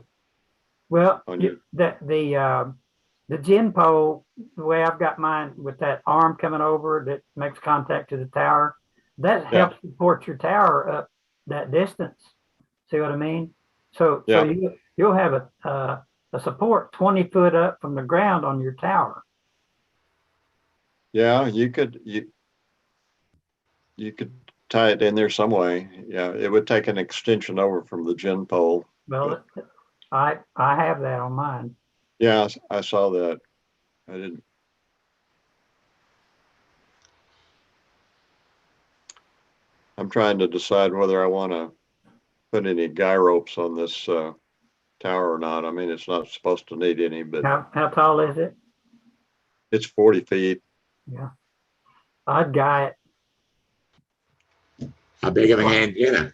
Well, on your, the gin pole, the way I've got mine with that arm coming over that makes contact to the tower, that Yeah. helps support your tower up that distance. See what I mean? So Yeah. you'll have a support 20 foot up from the ground on your tower. yeah, you could tie it in there some way. Yeah, it would take an extension over from the gin pole. Well, I have that on mine. Yeah, I saw that. I didn't. I'm trying to decide whether I want to put any guy ropes on this tower or not. I mean, it's not supposed to need any, but How tall is it? it's 40 feet. Yeah. I'd guy it. How big of an antenna?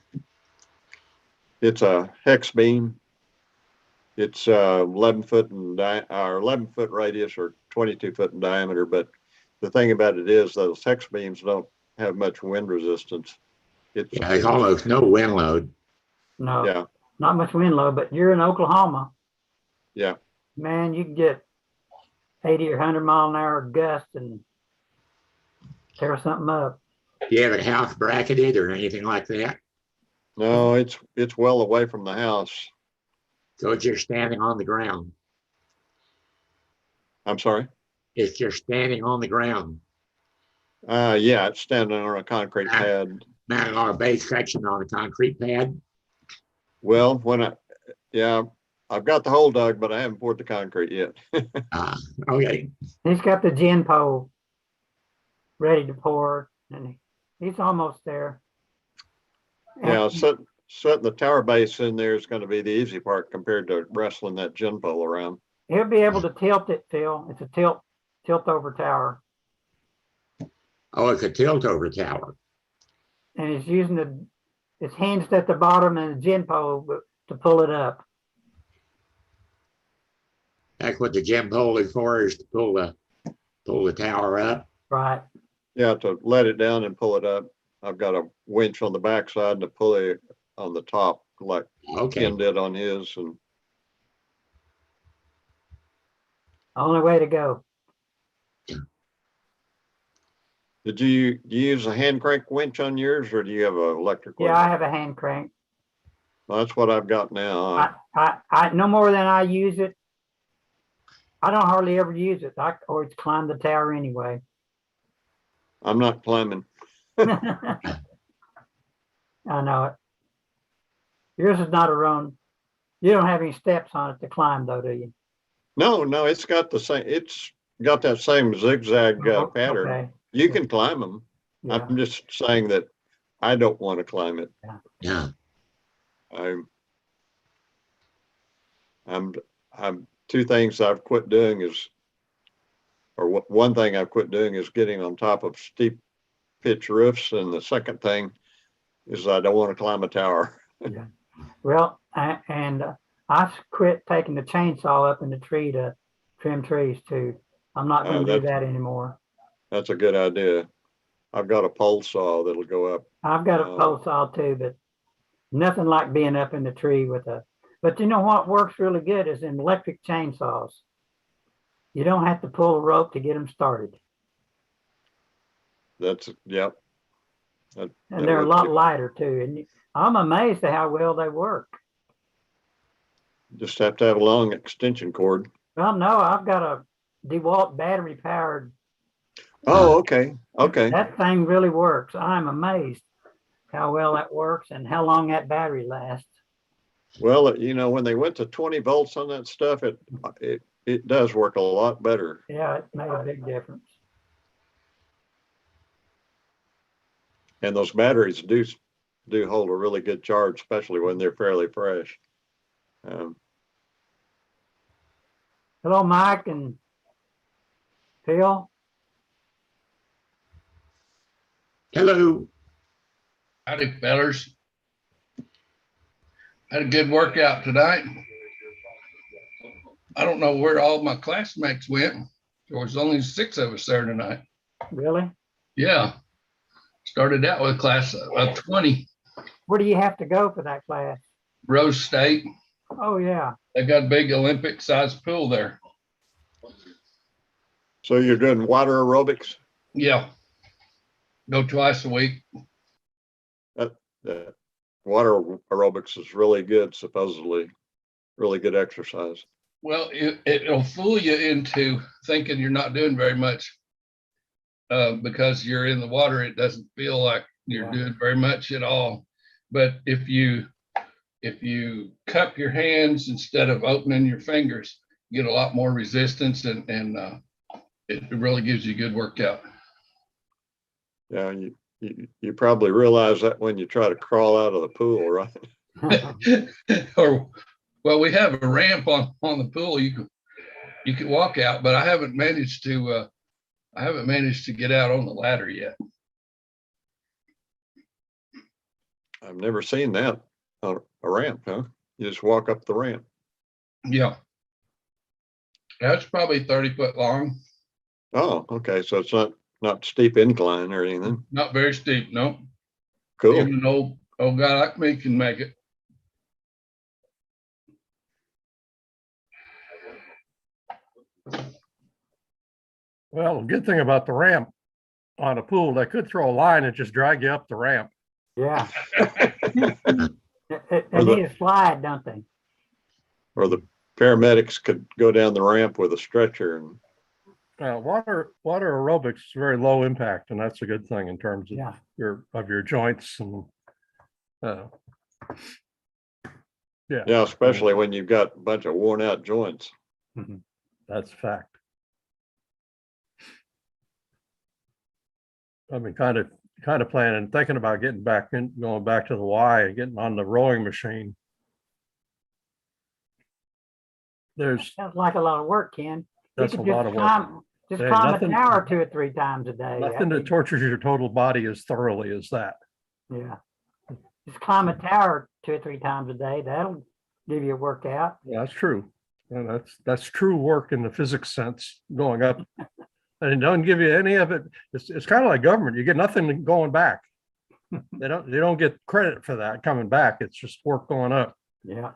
It's a hex beam. It's 11 foot or 11 foot radius or 22 foot in diameter. But the thing about it is those hex beams don't have much wind resistance. Yeah, there's almost no wind load. No, Yeah, not much wind load, but you're in Oklahoma. yeah. Man, you can get 80 or 100 mile an hour gust and tear something up. Do you have a house bracketed or anything like that? No, it's well away from the house. So it's just standing on the ground. I'm sorry. It's just standing on the ground, Yeah, it's standing on a concrete pad. mounted on a base section on a concrete pad. Well, yeah, I've got the hole dug, but I haven't poured the concrete yet. Okay. He's got the gin pole ready to pour, and he's almost there. Yeah, setting the tower base in there is going to be the easy part compared to wrestling that gin pole around. He'll be able to tilt it, Phil. It's a tilt over tower, Oh, it's a tilt over tower. and he's using it's hinged at the bottom and the gin pole to pull it up. That's what the gym pole is for, is to pull the tower up. Right. Yeah, to let it down and pull it up. I've got a winch on the backside and a pulley on the top, like Okay. Ken did on his. And Only way to go. did you use a hand crank winch on yours, or do you have an electric one? Yeah, I have a hand crank. Well, that's what I've got now. I no more than I use it. I don't hardly ever use it. I always climb the tower anyway. I'm not climbing. I know it. Yours is not a run. You don't have any steps on it to climb though, do you? No, it's got the same. It's got that same zigzag pattern. Okay. You can climb them. Yeah. I'm just saying that I don't want to climb it. Yeah. I'm two things I've quit doing is, or one thing I've quit doing is getting on top of steep pitch roofs, and the second thing is I don't want to climb a tower. Yeah. Well, I quit taking the chainsaw up in the tree to trim trees too. I'm not going to do that anymore. That's a good idea. I've got a pole saw that'll go up. I've got a pole saw too, but nothing like being up in the tree with but you know what works really good is in electric chainsaws. You don't have to pull a rope to get them started. Yep. And they're a lot lighter too. And I'm amazed at how well they work. Just have to have a long extension cord. Well, no, I've got a DeWalt battery powered. Oh, okay. Okay. That thing really works. I'm amazed how well that works and how long that battery lasts. Well, when they went to 20 volts on that stuff, it does work a lot better. Yeah, it made a big difference. And those batteries do hold a really good charge, especially when they're fairly fresh. Hello, Mike and Phil. Hello. Howdy, fellers. Had a good workout tonight. I don't know where all my classmates went. There was only 6 of us there tonight. Really? Yeah. Started out with a class of 20, Where do you have to go for that class? Rose State. Oh, yeah. They got a big Olympic sized pool there. So you're doing water aerobics? Yeah. Go twice a week. Water aerobics is really good, supposedly, really good exercise. Well, it'll fool you into thinking you're not doing very much because you're in the water. It doesn't feel like you're doing very much at all. But if you cup your hands instead of opening your fingers, you get a lot more resistance, and it really gives you a good workout. Yeah, you probably realize that when you try to crawl out of the pool, right? Or, well, we have a ramp on the pool. You can walk out, but I haven't managed to get out on the ladder yet. I've never seen that, a ramp, huh? You just walk up the ramp. Yeah. That's probably 30 foot long. Oh, okay. So it's not steep incline or anything. Not very steep, no. Cool. Even an old guy like me can make it. Well, the good thing about the ramp on a pool, they could throw a line and just drag you up the ramp. Yeah. They need a slide, don't they? Or the paramedics could go down the ramp with a stretcher. And Water aerobics is very low impact, and that's a good thing in terms of Yeah. your joints and yeah, especially when you've got a bunch of worn out joints. That's a fact. I've been kind of planning, thinking about going back to the Y and getting on the rowing machine. There's Sounds like a lot of work, Ken. That's You a could lot of work. Just Hey, climb nothing- a tower 2 or 3 times a day. Nothing that tortures your total body as thoroughly as that. Yeah. Just climb a tower 2 or 3 times a day. That'll give you a workout. Yeah, that's true. And that's true work in the physics sense, going up. And it doesn't give you any of it. It's kind of like government. You get nothing going back. They don't get credit for that coming back. It's just work going up. Yeah.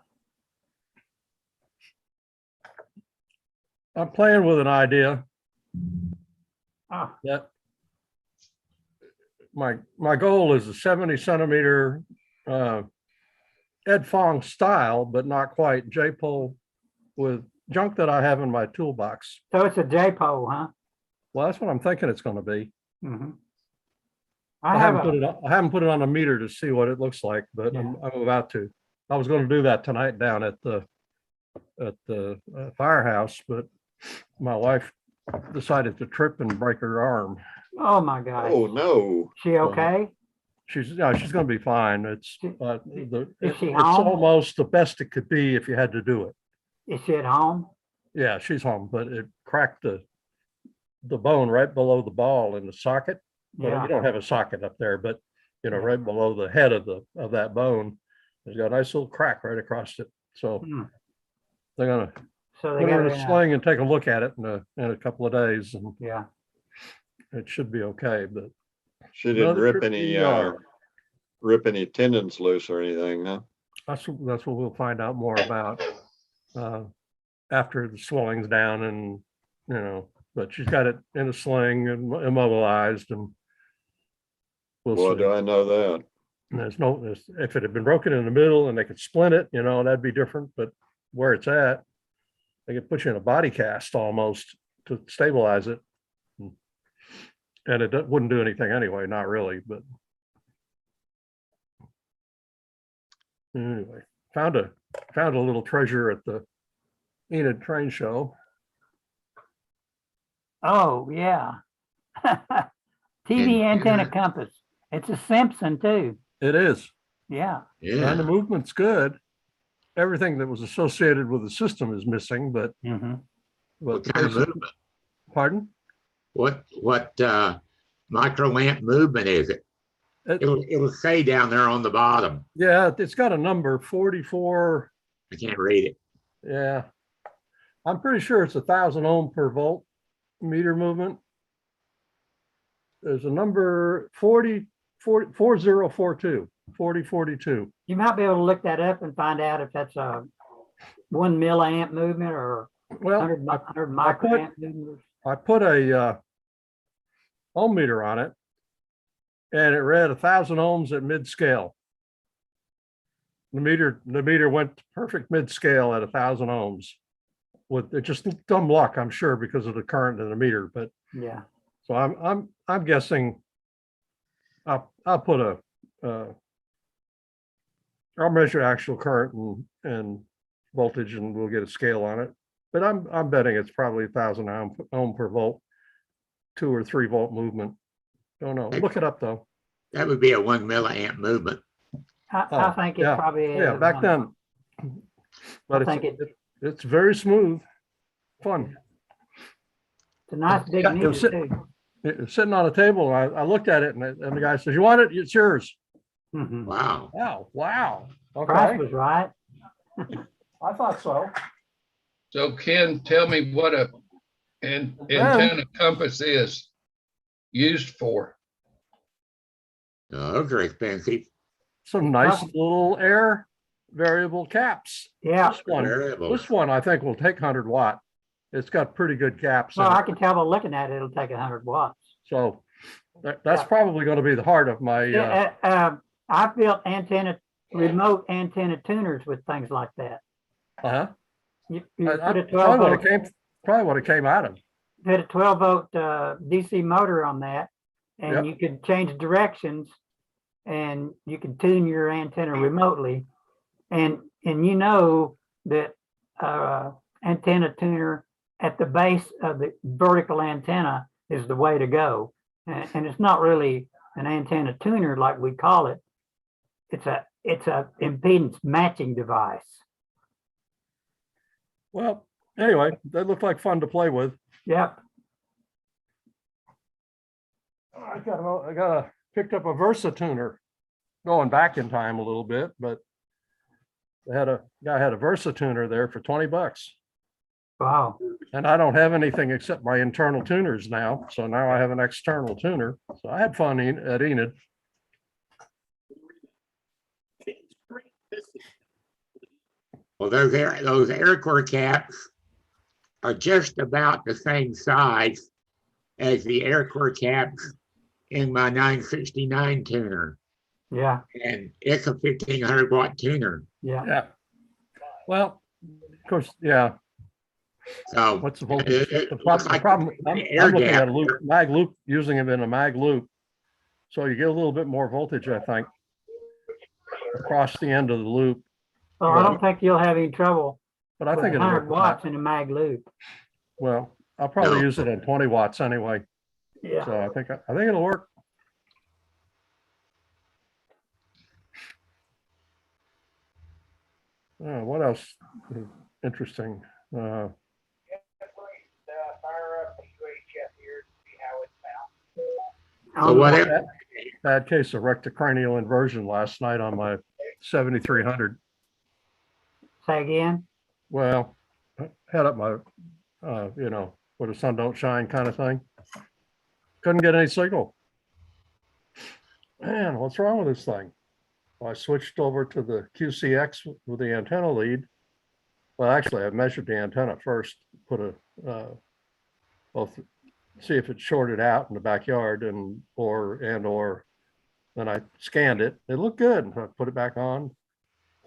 I'm playing with an idea Oh, that my goal is a 70 centimeter Ed Fong style, but not quite J-pole with junk that I have in my toolbox. so it's a J-pole, huh? Well, that's what I'm thinking it's going to be. Mm-hmm. I haven't put it on a meter to see what it looks like, but Yeah. I'm about to. I was going to do that tonight down at the firehouse, but my wife decided to trip and break her arm. Oh my God. Oh, no. She okay? She's going to be fine. It's Is she it's home? almost the best it could be if you had to do it. Is she at home? Yeah, she's home, but it cracked the bone right below the ball in the socket. Well, Yeah. you don't have a socket up there, but right below the head of that bone, there's got a nice little crack right across it. So they're gonna So put they got her her in a sling and take a look at it in a couple of days, and Yeah. it should be okay. But She didn't another rip trip to any ER. tendons loose or anything, huh? That's what we'll find out more about after the swelling's down, and but she's got it in a sling and immobilized, and we'll Boy, see. do I know that. And if it had been broken in the middle and they could splint it, that'd be different. But where it's at, they could put you in a body cast almost to stabilize it, and it wouldn't do anything anyway. Not really, but anyway, found a little treasure at the Enid train show. Oh, yeah. TV antenna compass. It's a Simpson too. It is, Yeah. and the Yeah. movement's good. Everything that was associated with the system is missing, but What kind of movement? Pardon? What micro amp movement is it? It'll say down there on the bottom. Yeah, it's got a number 44. I can't read it. Yeah. I'm pretty sure it's 1,000 ohm per volt meter movement. There's a number 4042. You might be able to look that up and find out if that's a 1 milliamp movement or Well, 100 microamp movement. I put a ohm meter on it and it read 1,000 ohms at mid scale. The meter went perfect mid scale at 1,000 ohms. With it, just dumb luck, I'm sure, because of the current in the meter. But Yeah. so I'm guessing I'll put I'll measure actual current and voltage and we'll get a scale on it. But I'm betting it's probably 1,000 ohm per volt, 2 or 3 volt movement. Don't know. Look it up though. That would be a 1 milliamp movement. I think it yeah. probably is. Yeah, back then. But it's very smooth, fun. It's a nice big Yeah, it meter was sit- too. It was sitting on a table. I looked at it and the guy says, "You want it? It's yours." Mhm. Wow. Wow. Price Okay. was right. I thought so. So Ken, tell me what an antenna compass is used for. Those are expensive. Some nice little air variable caps. Yeah. Variables. This one I think will take 100 watt. It's got pretty good caps. Well, in I it. can tell by looking at it, it'll take 100 watts. So that's Yeah. probably going to be the heart of my. I've built remote antenna tuners with things like that. You put a 12 volt, Probably what it came out of. put a 12 volt DC motor on that, and Yep. you could change directions, and you can tune your antenna remotely, and you know that antenna tuner at the base of the vertical antenna is the way to go, and it's not really an antenna tuner like we call it. It's a impedance matching device. Well, anyway, they look like fun to play with. Yep. I picked up a Versa tuner, going back in time a little bit, but a guy had a Versa tuner there for $20. Wow. And I don't have anything except my internal tuners now. So now I have an external tuner. So I had fun at Enid. Well, those air core caps are just about the same size as the air core caps in my 969 tuner. Yeah. And it's a 1,500 watt tuner. Yeah. Yeah. Well, of course, yeah. So What's the voltage? it The looks problem, like I'm air looking gap. at a loop, mag loop, using it in a mag loop. So you get a little bit more voltage, I think, across the end of the loop. Well, I don't think you'll have any trouble But I with think it'll 100 work. watts in a mag loop. Well, I'll probably No. use it at 20 watts anyway. Yeah. So I think it'll work. What else is interesting? So what? Bad case of rectocranial inversion last night on my 7300. Say again? Well, had up my, where the sun don't shine kind of thing. Couldn't get any signal. Man, what's wrong with this thing? I switched over to the QCX with the antenna lead. Well, actually, I measured the antenna first, put both, see if it shorted out in the backyard or then I scanned it. It looked good. I put it back on.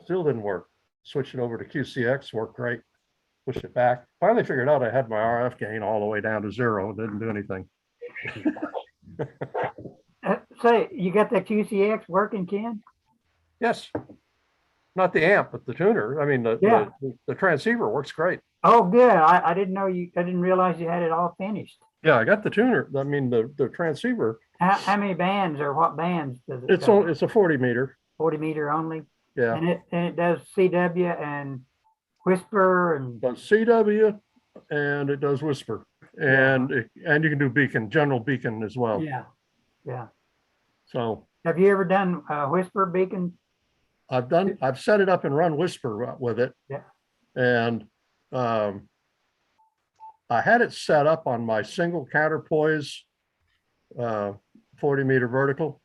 Still didn't work. Switched it over to QCX, worked great. Pushed it back. Finally figured out I had my RF gain all the way down to 0. It didn't do anything. Say, you got the QCX working, Ken? Yes. Not the amp, but the tuner. I mean, the transceiver works great. Oh, good. I didn't know I didn't realize you had it all finished. Yeah, I got the tuner. I mean, the transceiver. How many bands or what bands does it cover? It's a 40 meter. 40 meter only? Yeah. And it does CW and whisper and Does CW and it does whisper. And you can do beacon, general beacon as well. yeah. So Have you ever done whisper beacon? I've set it up and run Whisper with it. Yeah. And I had it set up on my single counterpoise 40-meter vertical.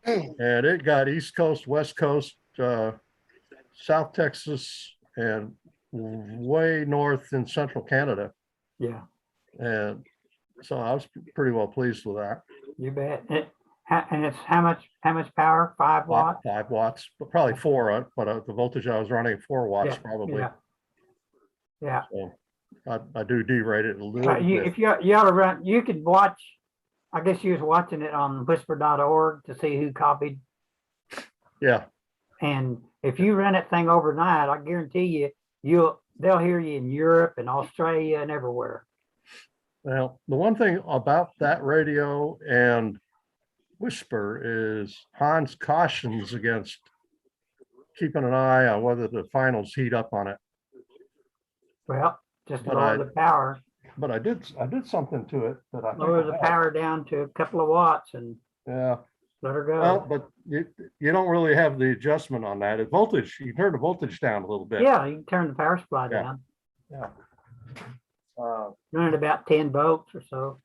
And it got East Coast, West Coast, South Texas, and way north in central Canada. Yeah, And so I was pretty well pleased with that. you bet. And it's how much power? 5 watts? 5 watts, but probably 4, but the voltage I was running 4 watts Yeah, probably. Yeah. Yeah. So I do derate it a little bit. If you ought to run, you could watch, I guess you was watching it on whisper.org to see who copied. Yeah, And if you run that thing overnight, I guarantee you, they'll hear you in Europe and Australia and everywhere. well, the one thing about that radio and Whisper is Hans cautions against keeping an eye on whether the finals heat up on it. Well, just But lower the power, But I did something to it that I think lower will the help. power down to a couple of watts and Yeah, let her go. well, but you don't really have the adjustment on that. At voltage, you turn the voltage down a little bit. Yeah, you can turn the power supply Yeah. down, Yeah. running about 10 volts or so.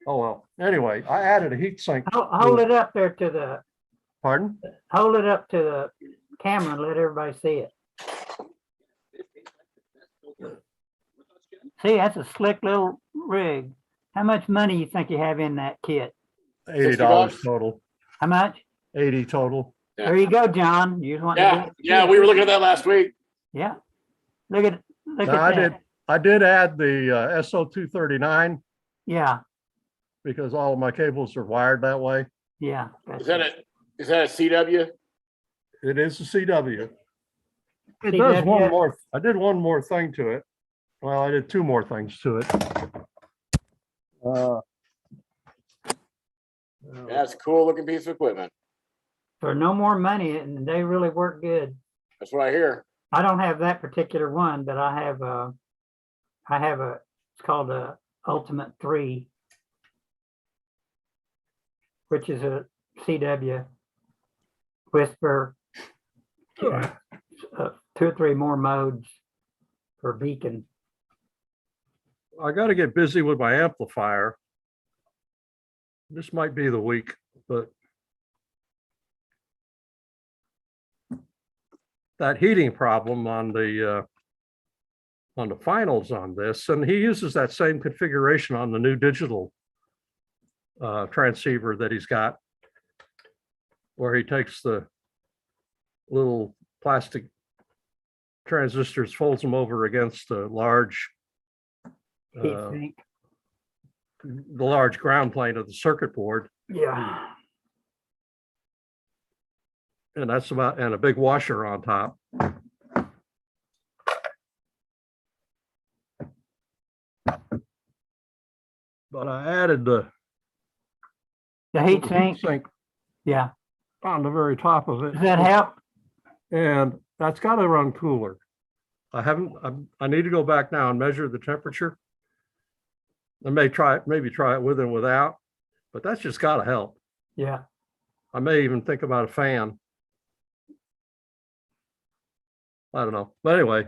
Oh, well, anyway, I added a heat sink. Hold it up there to the, Pardon? hold it up to the camera and let everybody see it. See, that's a slick little rig. How much money you think you have in that kit? $80 total, How much? 80 total. Yeah. There you go, John. You just want to Yeah, we were looking at that last week. Yeah. Look at No, that. I did add the SO239 Yeah, because all of my cables are wired that way. yeah. Is that a CW? It is a CW. It See, does that- one that- more. I did one more thing to it. Well, I did 2 more things to it. That's a cool looking piece of equipment. For no more money, and they really work good. That's what I hear. I don't have that particular one, but I have it's called a Ultimate 3, which is a CW Whisper, 2 or 3 more modes for beacon. I got to get busy with my amplifier. This might be the week, but that heating problem on the finals on this, and he uses that same configuration on the new digital transceiver that he's got, where he takes the little plastic transistors, folds them over against the large Heat sink. the large ground plane of the circuit board, Yeah. and that's about, and a big washer on top. But I added the The heat heat sink. Yeah. on the very top of it. Does that help? And that's got to run cooler. I need to go back now and measure the temperature. I may maybe try it with and without, but that's just got to help. Yeah. I may even think about a fan. I don't know. But anyway,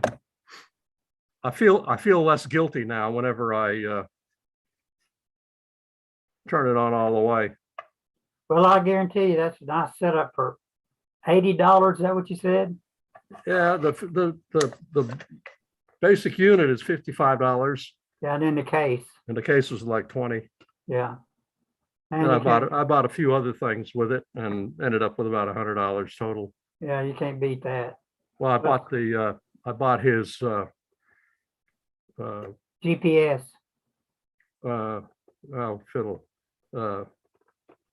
I feel less guilty now whenever I turn it on all the way. Well, I guarantee you that's a nice setup for $80. Is that what you said? Yeah, the basic unit is $55, Yeah, and in the case. and the case was like 20. Yeah. And I bought a few other things with it and ended up with about $100 total. Yeah, you can't beat that. Well, I bought his GPS. fiddle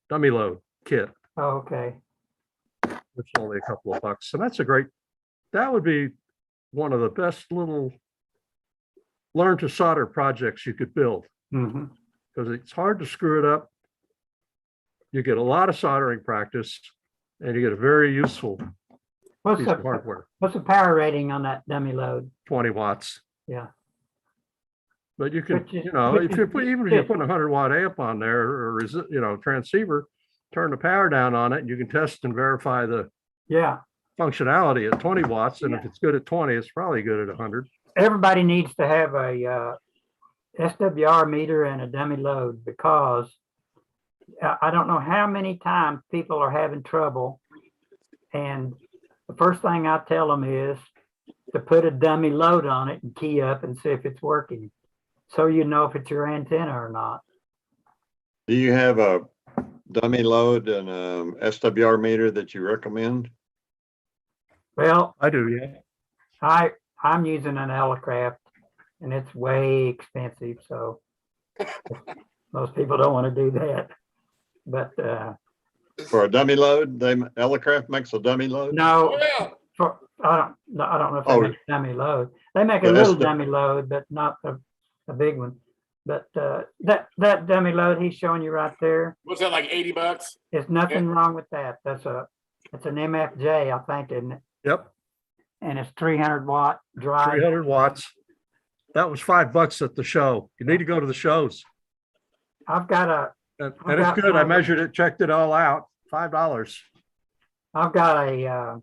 dummy load kit, Oh, okay. which is only a couple of bucks. And that would be one of the best little learn to solder projects you could build, Mm-hmm. because it's hard to screw it up. You get a lot of soldering practice and you get a very useful What's piece of the hardware. power rating on that dummy load? 20 watts. Yeah. But you can, Which is- you know, which if you is- put, even if you put a 100-watt amp on there or is it, you know, transceiver, turn the power down on it and you can test and verify the Yeah, functionality at 20 watts. And if Yeah. it's good at 20, it's probably good at 100. everybody needs to have a SWR meter and a dummy load because I don't know how many times people are having trouble. And the first thing I tell them is to put a dummy load on it and key up and see if it's working. So you know if it's your antenna or not. Do you have a dummy load and SWR meter that you recommend? Well, I do, yeah. I'm using an Elecraft and it's way expensive, so most people don't want to do that. But For a dummy load, Elecraft makes a dummy load? no, Oh, yeah. I don't know if they Oh. make a dummy load. They make a The little SW dummy load, but not a big one. But that dummy load he's showing you right there, What's that, like 80 bucks? there's nothing wrong with that. It's an MFJ, I think, isn't it? Yep. And it's 300-watt drive. 300 watts. That was $5 at the show. You need to go to the shows. I've got a And I've it's got good. I one. measured it, checked it all out. $5. I've got a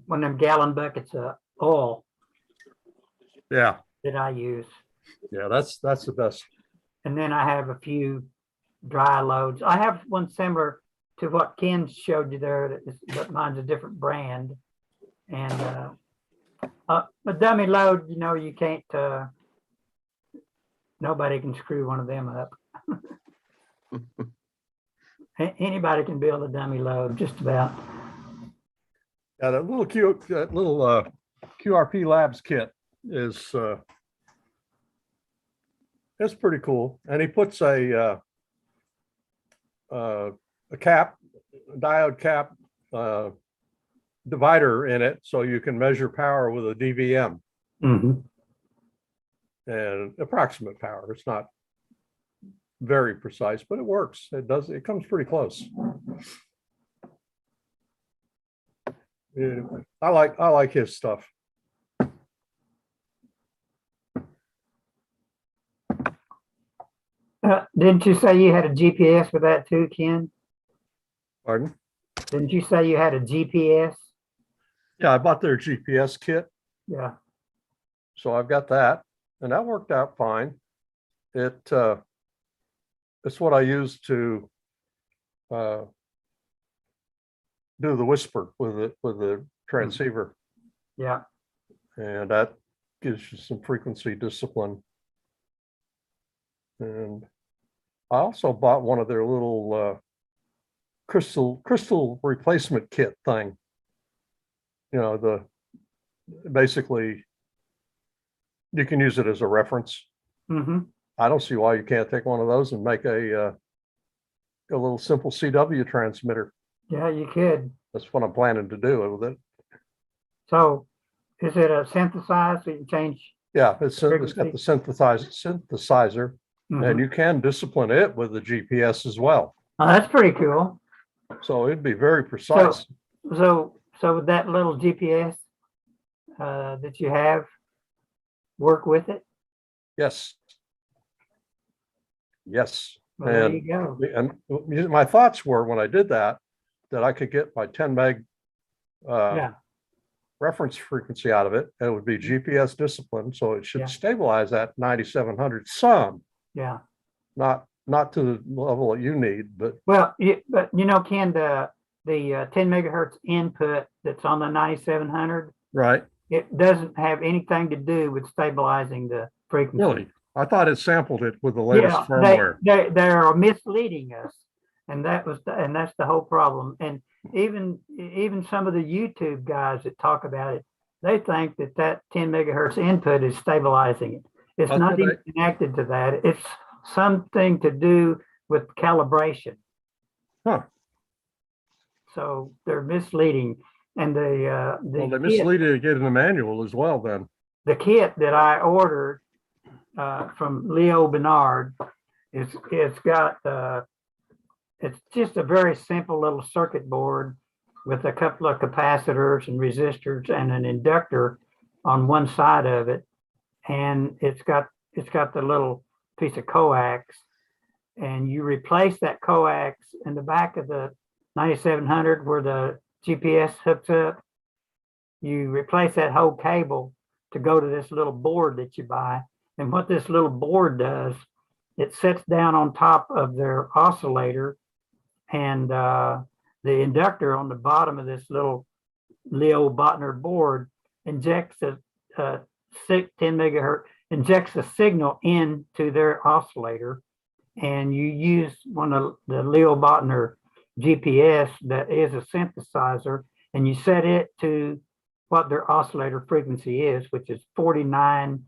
one of them gallon buckets of oil Yeah. that I use. Yeah, that's the best. And then I have a few dry loads. I have one similar to what Ken showed you there, but mine's a different brand. And a dummy load, you know, you can't, nobody can screw one of them up. Anybody can build a dummy load, just about. Yeah, that little QRP Labs kit is it's pretty cool. And he puts a cap, a diode cap divider in it so you can measure power with a DVM Mhm. and approximate power. It's not very precise, but it works. It comes pretty close. Anyway, I like his stuff. Didn't you say you had a GPS with that too, Ken? Pardon? Didn't you say you had a GPS? Yeah, I bought their GPS kit, Yeah. so I've got that, and that worked out fine. It's what I use to do the whisper with the transceiver, Yeah. and that gives you some frequency discipline. And I also bought one of their little crystal replacement kit thing. You know, basically you can use it as a reference. Mm-hmm. I don't see why you can't take one of those and make a little simple CW transmitter. Yeah, you could. That's what I'm planning to do with it. So is it a synthesizer so you can change? Yeah, it's got the synthesizer, Mhm. and you can discipline it with the GPS as well. Oh, that's pretty cool. So it'd be very precise. So would that little GPS that you have work with it? Yes. Yes. Well, there you go. And my thoughts were when I did that I could get my 10 meg Yeah. reference frequency out of it. And it would be GPS discipline. So it should Yeah. stabilize at 9,700 some, Yeah. not to the level that you need, but Well, but you know, Ken, the 10 megahertz input that's on the 9700, right. it doesn't have anything to do with stabilizing the frequency. Really? I thought it sampled it with the latest Yeah, firmware. they are misleading us, and that's the whole problem. And even some of the YouTube guys that talk about it, they think that 10 megahertz input is stabilizing it. It's That's not what even connected to that. It's something to do with calibration. Huh. So they're misleading. And Well, they kit, mislead you to get in the manual as well then. the kit that I ordered from Leo Bernard, it's got it's just a very simple little circuit board with a couple of capacitors and resistors and an inductor on one side of it, and it's it's got the little piece of coax, and you replace that coax in the back of the 9700 where the GPS hooks up. You replace that whole cable to go to this little board that you buy. And what this little board does, it sits down on top of their oscillator, and the inductor on the bottom of this little Leo Botner board injects a 10 megahertz, injects a signal into their oscillator, and you use one of the Leo Botner GPS that is a synthesizer, and you set it to what their oscillator frequency is, which is 49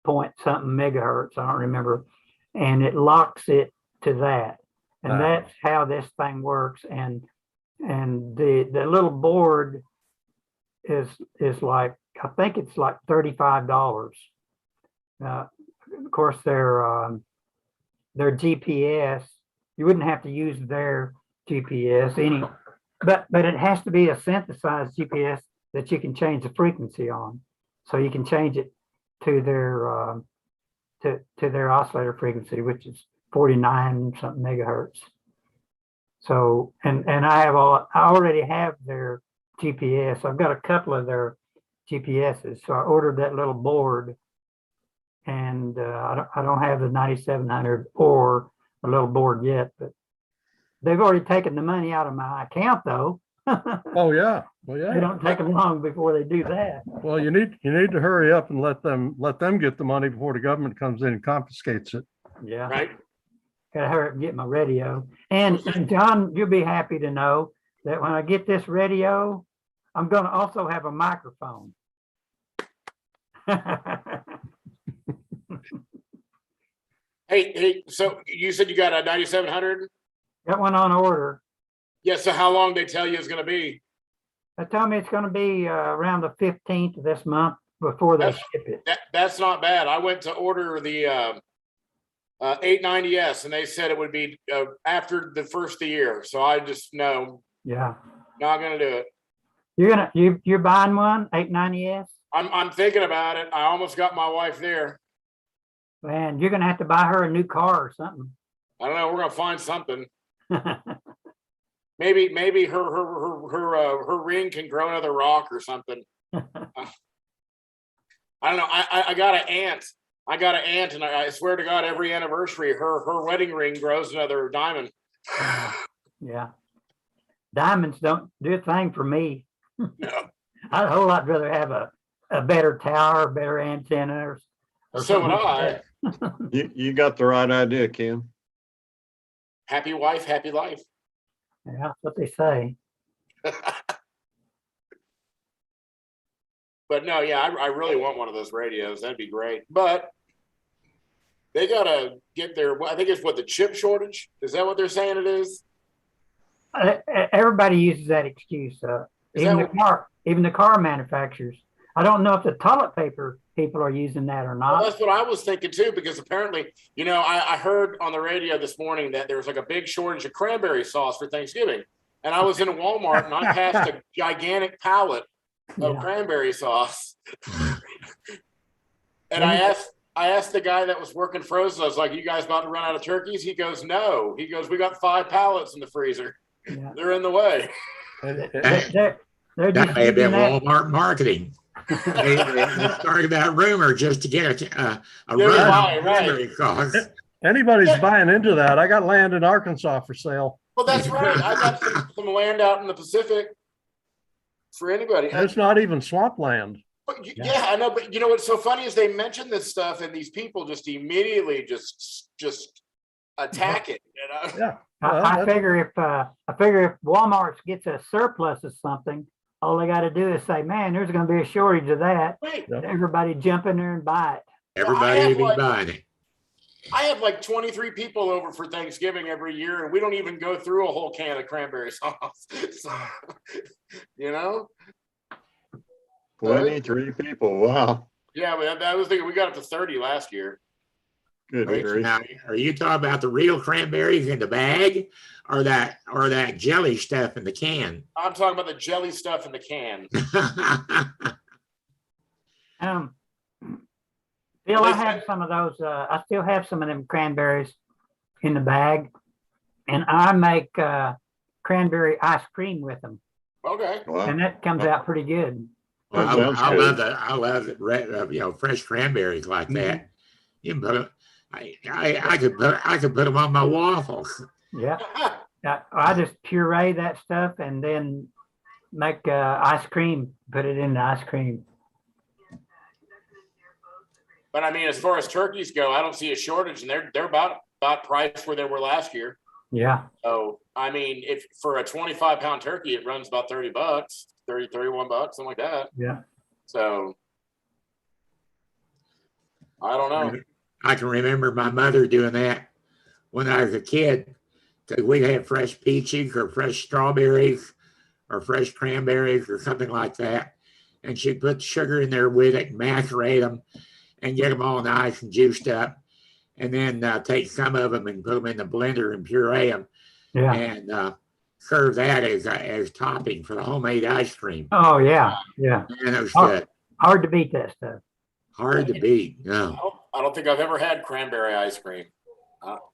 point something megahertz. I don't remember. And it locks it to that. And that's how this thing works. And the little board is like, I think it's like $35. Of course, their GPS, you wouldn't have to use their GPS but it has to be a synthesized GPS that you can change the frequency on. So you can change it to their to their oscillator frequency, which is 49 something megahertz. So and I already have their GPS. I've got a couple of their GPSs. So I ordered that little board, and I don't have the 9700 or a little board yet, but they've already taken the money out of my account though. Oh, yeah. Well, They yeah. don't take them long before they do that. Well, you need to hurry up and let them get the money before the government comes in and confiscates it. Yeah. Right? Gotta hurry up and get my radio. And John, you'll be happy to know that when I get this radio, I'm gonna also have a microphone. Hey, so you said you got a 9700? Got one on order. Yeah, so how long they tell you it's gonna be? They tell me it's gonna be around the 15th of this month before they ship it. That's not bad. I went to order the 890S, and they said it would be after the first of the year. So I just know Yeah. not gonna do it. You're buying one, 890S? I'm thinking about it. I almost got my wife there. Man, you're gonna have to buy her a new car or something. I don't know. We're gonna find something. Maybe her ring can grow another rock or something. I don't know. I got an aunt. And I swear to God, every anniversary, her wedding ring grows another diamond. Yeah. Diamonds don't do a thing for me. No. I'd a whole lot rather have a better tower, better antenna, or So would something like I. that. You got the right idea, Ken. Happy wife, happy life. Yeah, that's what they say. But no, yeah, I really want one of those radios. That'd be great. But they gotta get their. I think it's what, the chip shortage. Is that what they're saying it is? Everybody uses that excuse. Is Even that even the car manufacturers. I don't know if the toilet paper people are using that or Well, not. that's what I was thinking too, because apparently, I heard on the radio this morning that there was like a big shortage of cranberry sauce for Thanksgiving. And I was in a Walmart and I passed a gigantic pallet of Yeah. cranberry sauce. And I asked the guy that was working frozen, I was like, "You guys about to run out of turkeys?" He goes, "No." He goes, "We got 5 pallets in the freezer. Yeah. They're in the way." That They're just may have been using that. Walmart marketing. They started that rumor just to get a They're run right, on right. cranberry sauce. Anybody's buying into that. I got land in Arkansas for sale. Well, that's right. I got some land out in the Pacific for anybody. And it's not even swampland. Yeah, I know, but you know what's so funny is they mention this stuff and these people just immediately just attack it. Yeah. I figure if Walmart gets a surplus of something, all they got to do is say, "Man, there's going to be a shortage of that." Right. Yep. Everybody jump in there and buy it. Everybody have would be like- buying it. I have like 23 people over for Thanksgiving every year, and we don't even go through a whole can of cranberry sauce. So, you know? 23 people. Wow. Yeah, but I was thinking we got up to 30 last year. Good Right, grief. now, are you talking about the real cranberries in the bag or that jelly stuff in the can? I'm talking about the jelly stuff in the can. Bill, I At least- have some of those, I still have some of them cranberries in the bag. And I make, cranberry ice cream with them, Okay. Well, and that comes out pretty good. That I, sounds I good. love the, I love the red, fresh cranberries like that. You can put 'em- I could put them on my waffles. Yeah, I just puree that stuff and then make, ice cream, put it in the ice cream. But I mean, as far as turkeys go, I don't see a shortage, and they're about priced where they were last year. Yeah, So I mean, if for a 25-pound turkey, it runs about $30, 30, 31 bucks, something like that. yeah. So I don't know. I can remember my mother doing that when I was a kid, because we'd have fresh peaches or fresh strawberries or fresh cranberries or something like that. And she'd put sugar in there with it and macerate them and get them all nice and juiced up. And then take some of them and put them in the blender and puree them Yeah. and serve that as topping for the homemade ice cream. Oh, yeah, yeah. And it was Oh. good. Hard to beat that stuff. Hard to beat. No. I don't think I've ever had cranberry ice cream.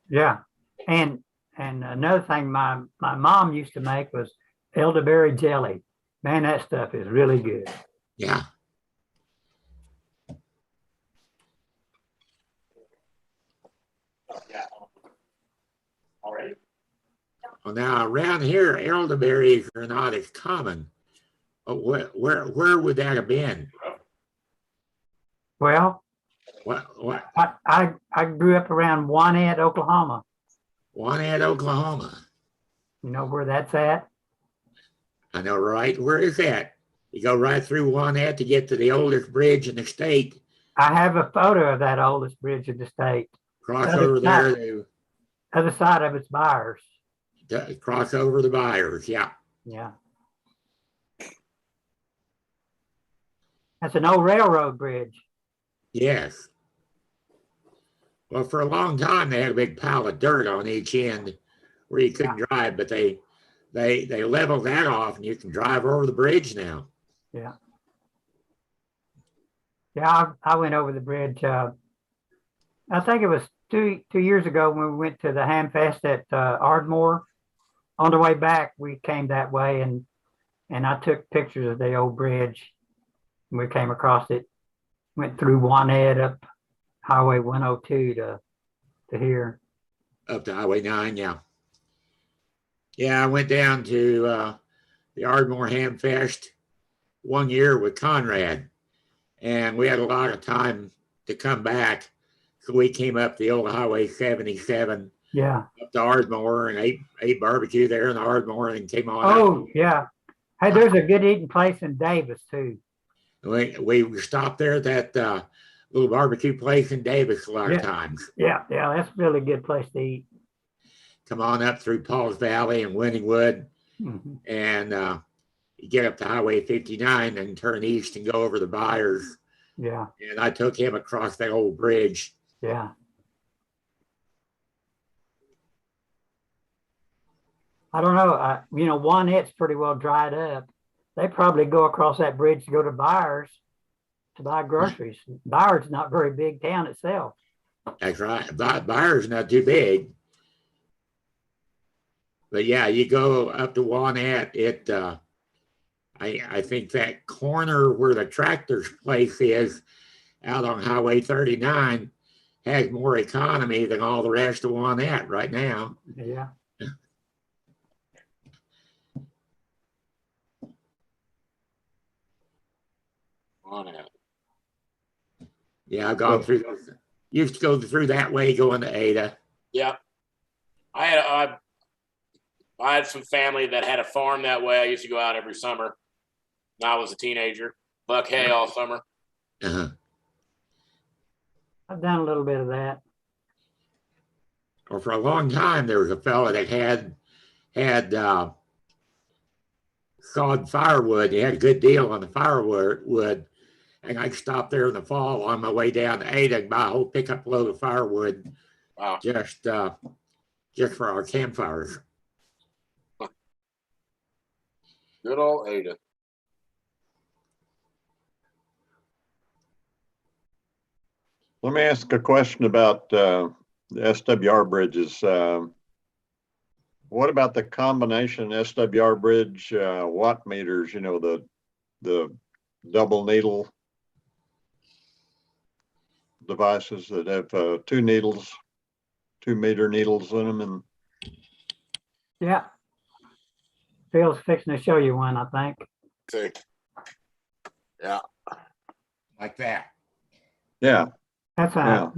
Yeah. And another thing my mom used to make was elderberry jelly. Man, that stuff is really good. Yeah. Yeah. All right. Well, now around here, elderberries are not as common. But where would that have been? Well, What I grew up around Wanette, Oklahoma. Wanette, Oklahoma. You know where that's at? I know, right? Where is that? You go right through Wanette to get to the oldest bridge in the state. I have a photo of that oldest bridge of the state. Cross Other over side. there Other side of it's Byers. to cross over the Byers. Yeah. Yeah. That's an old railroad bridge. Yes. Well, for a long time, they had a big pile of dirt on each end where you couldn't drive, but they leveled that off and you can drive over the bridge now. Yeah. Yeah, I went over the bridge. I think it was two years ago when we went to the Ham Fest at Ardmore. On the way back, we came that way and I took pictures of the old bridge. And we came across it, went through Wanette up Highway 102 to here. Up to Highway 9, yeah. Yeah, I went down to the Ardmore Ham Fest one year with Conrad, and we had a lot of time to come back. So we came up the old Highway 77 Yeah. up to Ardmore and ate barbecue there in Ardmore and came on Oh, yeah. Hey, there's a good eating place in Davis too. up. We stopped there at that little barbecue place in Davis a lot of times. Yeah, that's a really good place to eat. Come on up through Pauls Valley and Winningwood, Mhm. and you get up to Highway 59 and turn east and go over the Byers. Yeah, And I took him across that old bridge. yeah. I don't know. Wanette's pretty well dried up. They probably go across that bridge to go to Byers to buy groceries. Byers is not a very big town itself. That's right. Byers not too big. But yeah, you go up to Wanette, I think that corner where the tractor's place is out on Highway 39 has more economy than all the rest of Wanette right now. Yeah. On it. Yeah, I've gone through those. Used to go through that way going to Ada. Yeah. I had some family that had a farm that way. I used to go out every summer when I was a teenager, buck hay all summer. Uh-huh. I've done a little bit of that. Or for a long time, there was a fella that had sawed firewood. He had a good deal on the firewood. And I'd stop there in the fall on my way down to Ada and buy a whole pickup load of firewood Wow. just for our campfires. Good old Ada. Let me ask a question about the SWR bridges. What about the combination SWR bridge watt meters? You know, the double needle devices that have 2 needles, 2-meter needles in them, and Yeah. Phil's fixing to show you one, I think. See. Yeah. like that. yeah, That's yeah. a,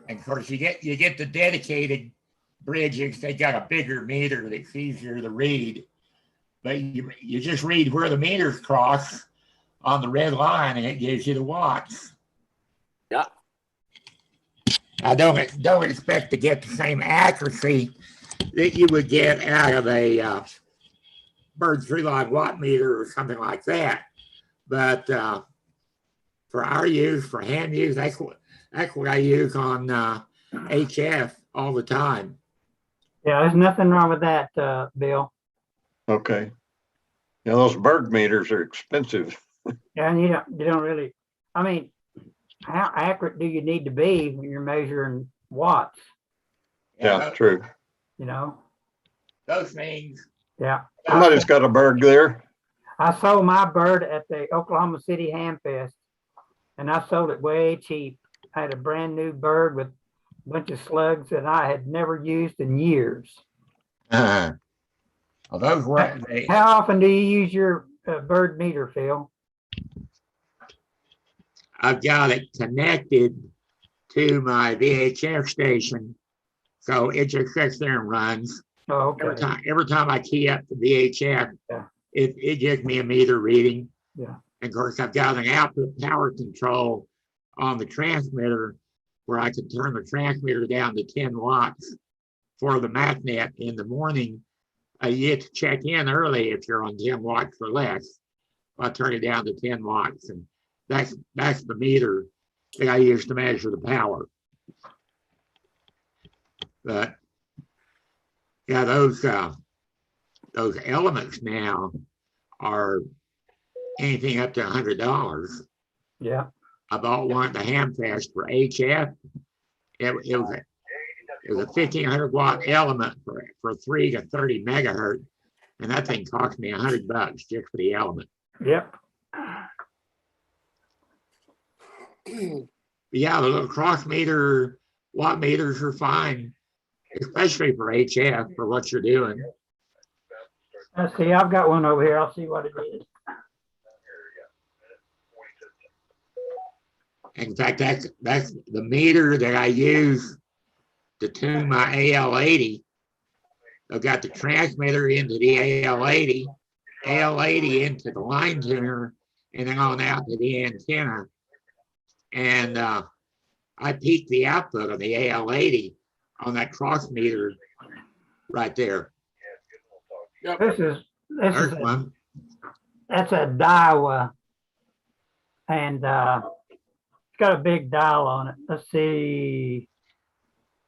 And of course, you get the dedicated bridges. They got a bigger meter that's easier to read. But you just read where the meters cross on the red line, and it gives you the watts. Yeah. I don't expect to get the same accuracy that you would get out of a bird 3-line watt meter or something like that. But for our use, for hand use, that's what I use on HF all the time. yeah, there's nothing wrong with that, Bill. Okay. Yeah, those bird meters are expensive. Yeah, and you don't really, I mean, how accurate do you need to be when you're measuring watts, Yeah, true. you know? Those things. Yeah. Somebody's got a bird there. I sold my bird at the Oklahoma City Ham Fest, and I sold it way cheap. I had a brand new bird with a bunch of slugs that I had never used in years. Well, those were they. How often do you use your bird meter, Phil? I've got it connected to my VHF station, so it just sits there and runs. Oh, okay. Every time I key up the VHF, Yeah. it gives me a meter reading. Yeah. And of course, I've got an output power control on the transmitter where I can turn the transmitter down to 10 watts for the MACnet in the morning. You get to check in early if you're on 10 watts or less. I turn it down to 10 watts, and that's the meter that I use to measure the power. But yeah, those elements now are anything up to $100. Yeah. I bought one at the Hamfest for HF. It was a 1,500 watt element for 3 to 30 megahertz, and that thing cost me $100 just for the element. Yep. Yeah, the little cross meter watt meters are fine, especially for HF for what you're doing. Let's see, I've got one over here. I'll see what it is. In fact, that's the meter that I use to tune my AL80. I've got the transmitter into the AL80, AL80 into the line tuner, and then on out to the antenna. And I peak the output of the AL80 on that cross meter right there. This is There's one. that's a Daiwa, and it's got a big dial on it. Let's see,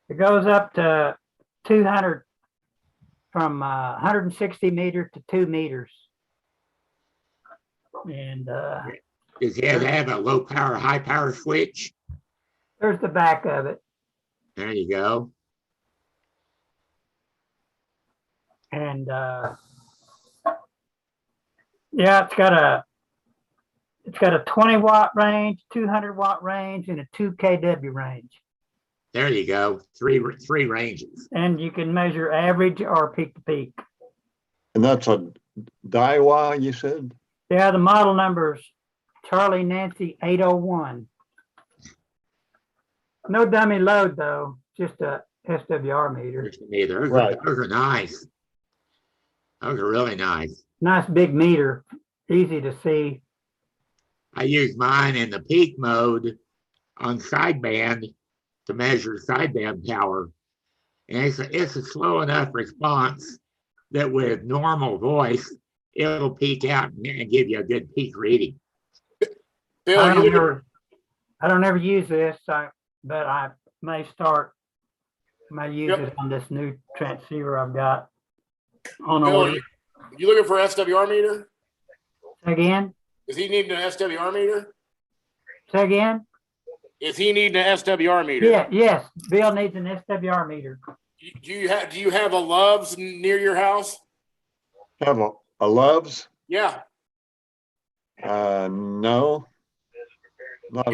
it goes up to 200 from 160 meters to 2 meters, and Does it have a low power, high power switch? there's the back of it. There you go. And yeah, it's got a 20 watt range, 200 watt range, and a 2 kW range. There you go. Three ranges. And you can measure average or peak to peak. And that's a Daiwa, you said? Yeah, the model number's Charlie Nancy 801. No dummy load though, just a SWR meter. Right. Those are nice. Those are really nice. Nice big meter, easy to see. I use mine in the peak mode on sideband to measure sideband power. And it's a slow enough response that with normal voice, it'll peak out and give you a good peak reading. Bill, I don't ever use this, but I may use it on this new transceiver I've got on Bill, order. you looking for SWR meter? Say again? Is he needing an SWR meter? Say again? Is he needing an SWR meter? Yeah, yes, Bill needs an SWR meter. Do you have a Love's near your house? Have a Love's? Yeah. No. Not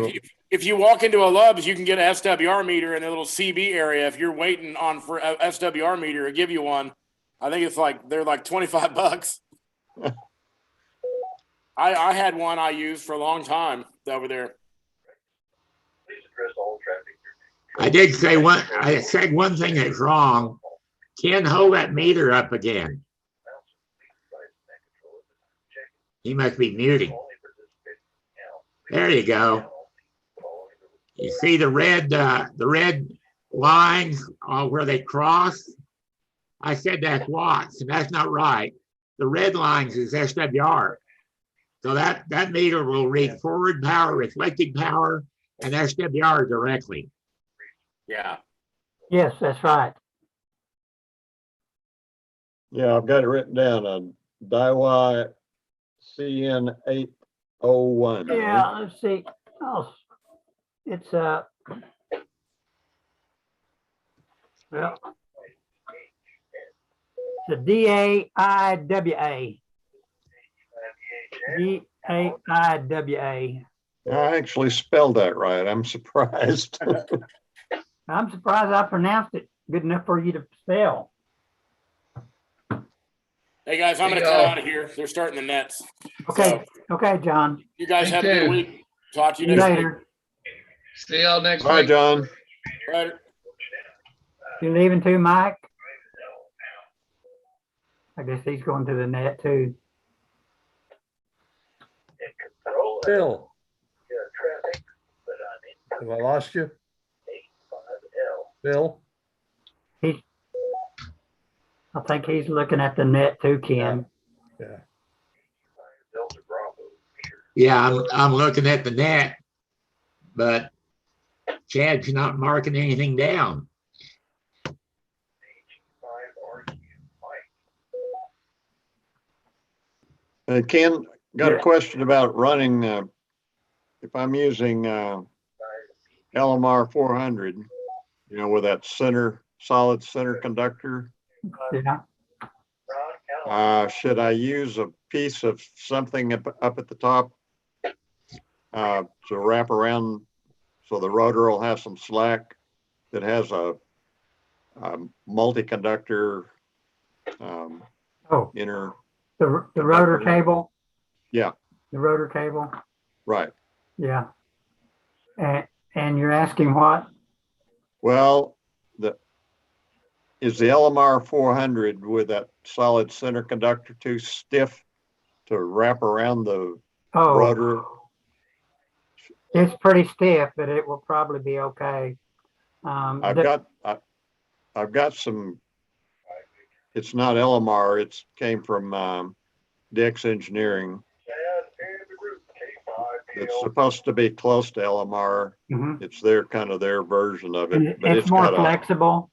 If you walk into a Love's, you can get an SWR meter in a little CB area. If you're waiting on for a SWR meter to give you one, I think they're like $25. I had one I used for a long time over there. I did say one, I said one thing that's wrong. Ken, hold that meter up again. He must be muting. There you go. You see the red lines where they cross? I said that's watts, and that's not right. The red lines is SWR. So that meter will read forward power, reflected power, and SWR directly. Yeah. Yes, that's right. Yeah, I've got it written down on Daiwa CN 801. Yeah, let's see. Oh, it's well, the DAIWA. DAIWA. I actually spelled that right. I'm surprised. I'm surprised I pronounced it good enough for you to spell. Hey guys, I'm gonna cut out of here. They're starting the nets. Okay, okay, John. You guys Me have a good too. week. Talk to See you you next week. later. See y'all next Bye, week. John. Later. You leaving too, Mike? I guess he's going to the net too. Bill. Have I lost you? Bill? I think he's looking at the net too, Ken. Yeah. Yeah, I'm looking at the net, but Chad's not marking anything down. Ken, got a Yeah. question about running, if I'm using LMR 400, with that solid center conductor, Yeah. should I use a piece of something up at the top to wrap around so the rotor will have some slack that has a multi-conductor Oh, inner, the rotor conductor. cable. Yeah. The rotor cable. right. Yeah. And you're asking what? Well, is the LMR 400 with that solid center conductor too stiff to wrap around the Oh, rotor? it's pretty stiff, but it will probably be okay. I've got some, it's not LMR, it came from Dix Engineering. It's supposed to be close to LMR. Mhm. It's their version of And it, but it's more got flexible.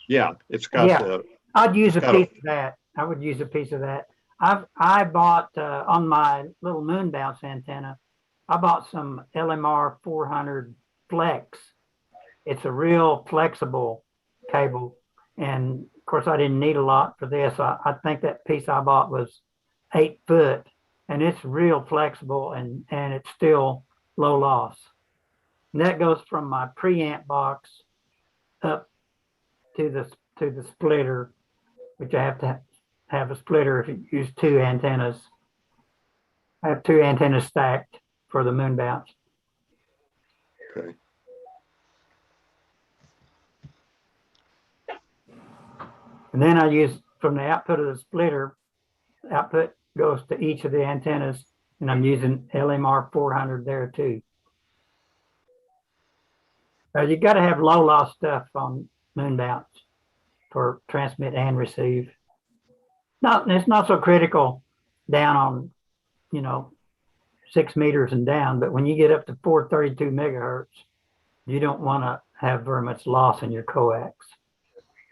it's got Yeah. the, I'd use a got a- piece of that. I would use a piece of that. I bought on my little moon bounce antenna, I bought some LMR 400 Flex. It's a real flexible cable. And of course, I didn't need a lot for this. I think that piece I bought was 8 foot, and it's real flexible and it's still low loss. And that goes from my preamp box up to the splitter, which I have to have a splitter if you use 2 antennas. I have 2 antennas stacked for the moon bounce. okay. And then I use from the output of the splitter, output goes to each of the antennas, and I'm using LMR 400 there too. You got to have low loss stuff on moon bounce for transmit and receive. It's not so critical down on, 6 meters and down, but when you get up to 432 megahertz, you don't want to have very much loss in your coax.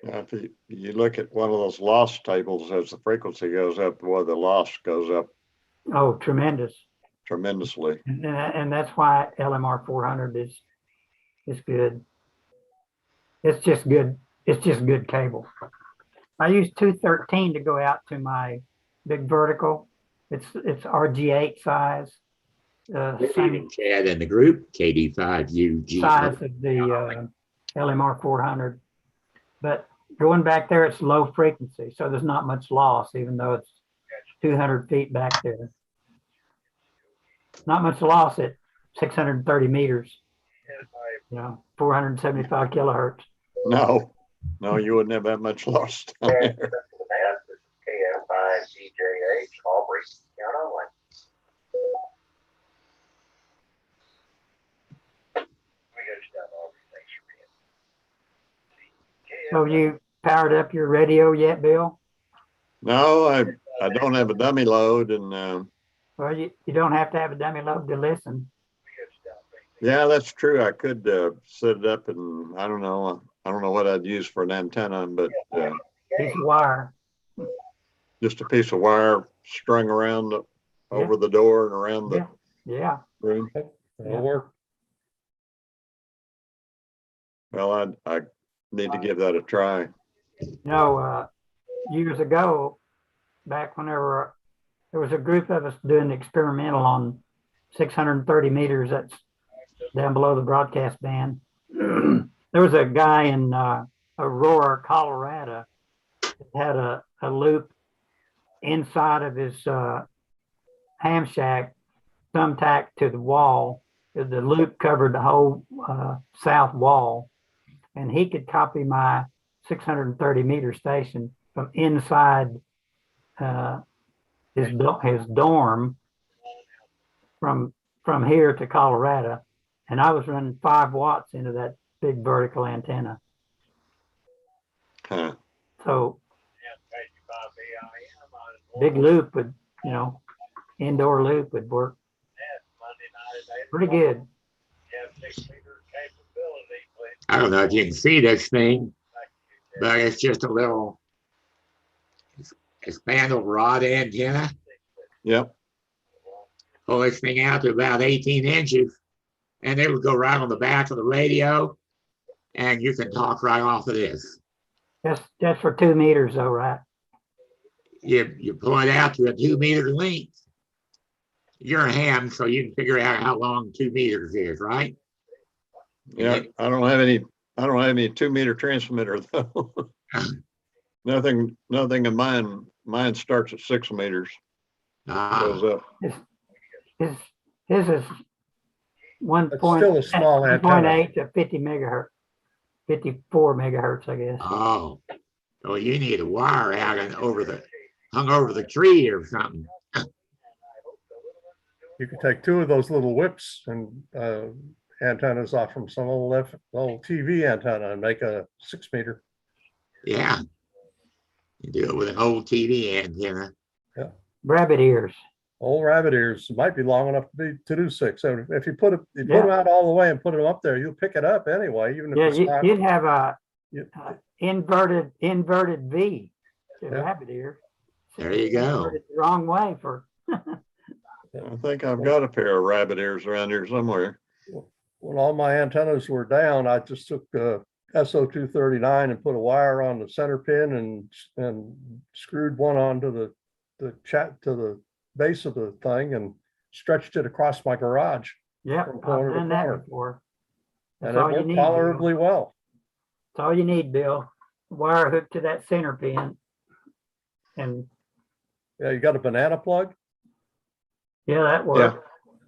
Now, if you look at one of those loss tables, as the frequency goes up, the loss goes up Oh, tremendous. tremendously. And that's why LMR 400 is It's good. It's just good. It's just good cable. I use 213 to go out to my big vertical. It's RG8 size. Same Chad in the group, KD5UG. size of the LMR 400. But going back there, it's low frequency, so there's not much loss, even though it's 200 feet back there. Not much loss at 630 meters. 475 kilohertz. No, no, you wouldn't have that much loss down there. So you powered up your radio yet, Bill? No, I don't have a dummy load, and Well, you don't have to have a dummy load to listen. yeah, that's true. I could set it up, and I don't know what I'd use for an antenna, but Piece of wire. just a piece of wire strung around over the door and around the Yeah. room. It'll work. Well, I need to give that a try. Years ago, back whenever there was a group of us doing experimental on 630 meters, that's down below the broadcast band. There was a guy in Aurora, Colorado, that had a loop inside of his ham shack, thumbtacked to the wall. The loop covered the whole south wall, and he could copy my 630 meter station from inside his dorm from here to Colorado, and I was running 5 watts into that big vertical antenna. Huh. So big loop would, indoor loop would work pretty good. I don't know if you can see this thing, but it's just a little expandable rod antenna. Yep. Pull this thing out to about 18 inches, and it would go right on the back of the radio, and you can talk right off of this. Just for 2 meters though, right? You pull it out to a 2 meter length. You're a ham, so you can figure out how long 2 meters is, right? Yeah, I don't have any 2 meter transmitter though. Nothing in mine. Mine starts at 6 meters. Goes up. His is 1.8 still a small antenna. to 50 megahertz, 54 megahertz, I guess. Oh, so you need a wire out and hung over the tree or something. You could take 2 of those little whips and antennas off from some old TV antenna and make a 6 meter. Yeah. You do it with an old TV antenna. Rabbit ears. Old rabbit ears might be long enough to do 6. So if you put them out all the way and put them up there, you'll pick it up anyway, even if it's not. You'd have a You- inverted V to rabbit ear. There you go. Inverted the wrong way for. I think I've got a pair of rabbit ears around here somewhere. When all my antennas were down, I just took SO239 and put a wire on the center pin and screwed one onto the base of the thing and stretched it across my garage. Yep, From I've corner to done that corner. before. And That's it all you worked need, Bill. tolerably well. That's all you need, Bill. Wire hooked to that center pin. And Yeah, you got a banana plug? yeah, that worked.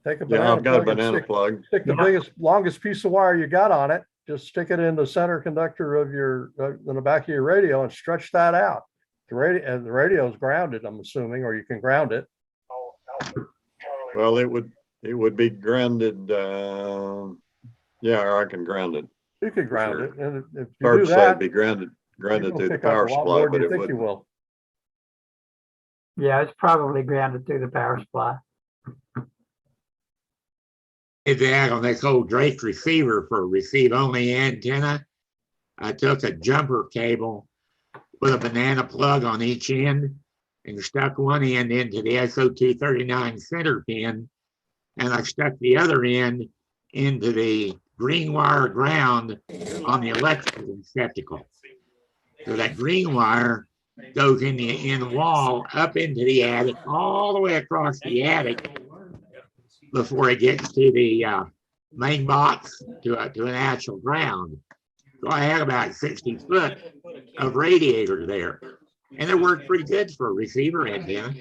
Take a Yeah, banana I've got a plug and banana plug. stick the Yeah. longest piece of wire you got on it. Just stick it in the center conductor of in the back of your radio and stretch that out. The radio is grounded, I'm assuming, or you can ground it. Well, it would be grounded. Yeah, or I can ground it. You could ground Sure. it, and if you Hard do to say it'd that, be grounded you're through gonna the pick up power a lot supply, more but than you it think you would. will. Yeah, it's probably grounded through the power supply. Did that on this old Drake receiver for receive-only antenna. I took a jumper cable with a banana plug on each end and stuck one end into the SO239 center pin, and I stuck the other end into the green wire ground on the electrical receptacle. So that green wire goes in the wall up into the attic, all the way across the attic before it gets to the main box to an actual ground. So I had about 60 foot of radiators there, and it worked pretty good for a receiver antenna.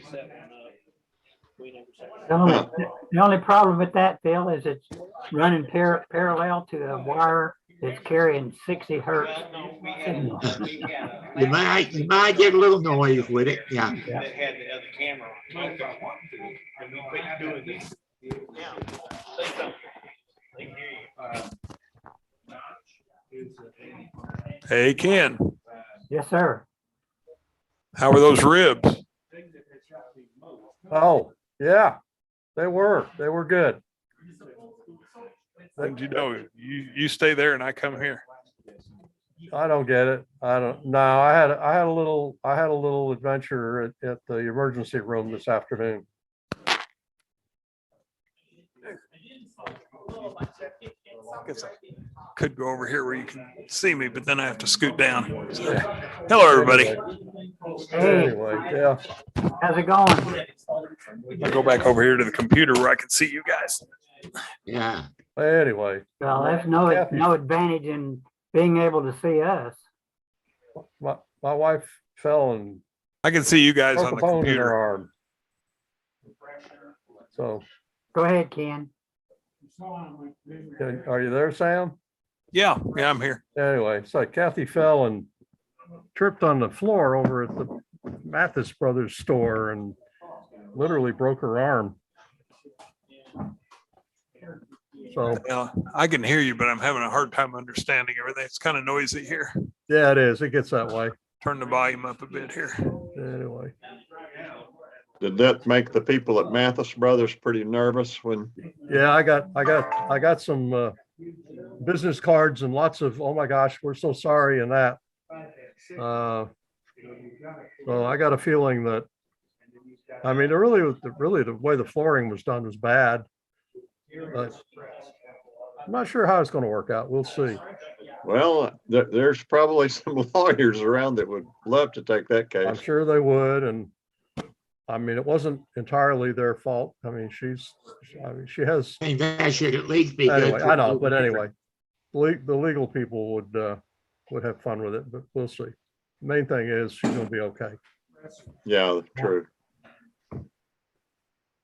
The only problem with that, Phil, is it's running parallel to a wire that's carrying 60 hertz signal. You might get a little noise with it, yeah. Hey, Ken, Yes, sir. how were those ribs? Oh, yeah, they were good. And you know, you stay there and I come here. I don't get it. I don't know. I had a little adventure at the emergency room this afternoon. Guess I could go over here where you can see me, but then I have to scoot down. So, hello, everybody. Hey, Anyway, yeah. how's it going? I'll go back over here to the computer where I can see you guys. Yeah. Anyway, Well, there's no advantage in being able to see us. my wife fell and I can see you guys broke on a the bone in her computer. arm. So, Go ahead, Ken. are you there, Sam? Yeah, I'm here. Anyway, so Kathy fell and tripped on the floor over at the Mathis Brothers store and literally broke her arm. So, I can hear you, but I'm having a hard time understanding everything. It's kind of noisy here. yeah, it is. It gets that way. Turn the volume up a bit here. Anyway, Did that make the people at Mathis Brothers pretty nervous when? yeah, I got some business cards and lots of, oh my gosh, we're so sorry and that. So I got a feeling that, I mean, really the way the flooring was done was bad. But I'm not sure how it's going to work out. We'll see. Well, there's probably some lawyers around that would love to take that I'm case. sure they would. And I mean, it wasn't entirely their fault. I mean, she has. I think that should at least be good. Anyway, I know, but anyway, the legal people would have fun with it, but we'll see. Main thing is she's going to be okay. Yeah, true.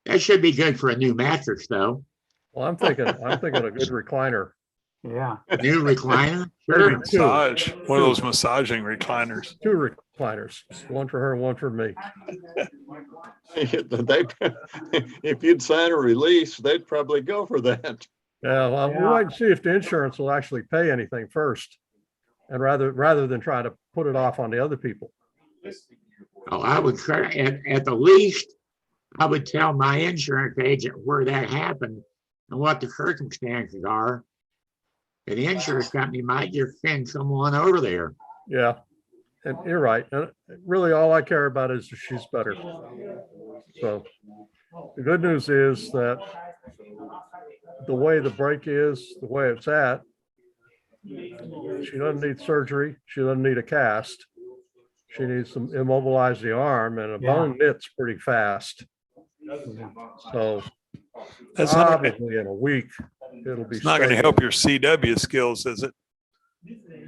That should be good for a new mattress, though. Well, I'm thinking a good recliner. Yeah. New recliner? Maybe Sure. two. Massage, one of those massaging recliners. Two recliners, one for her, one for me. If you'd sign a release, they'd probably go for that. Yeah, well, we'll wait and see if the insurance will actually pay anything first, and rather than try to put it off on the other people. Oh, I would try, at the least, I would tell my insurance agent where that happened and what the circumstances are. And the insurance company might just send someone over there. Yeah, and you're right. And really, all I care about is if she's better. So the good news is that the way the break is, the way it's at, she doesn't need surgery. She doesn't need a cast. She needs to immobilize the arm, and a bone knits pretty fast. So That's not, probably in a week, it'll be. it's not going to help your CW skills, is it?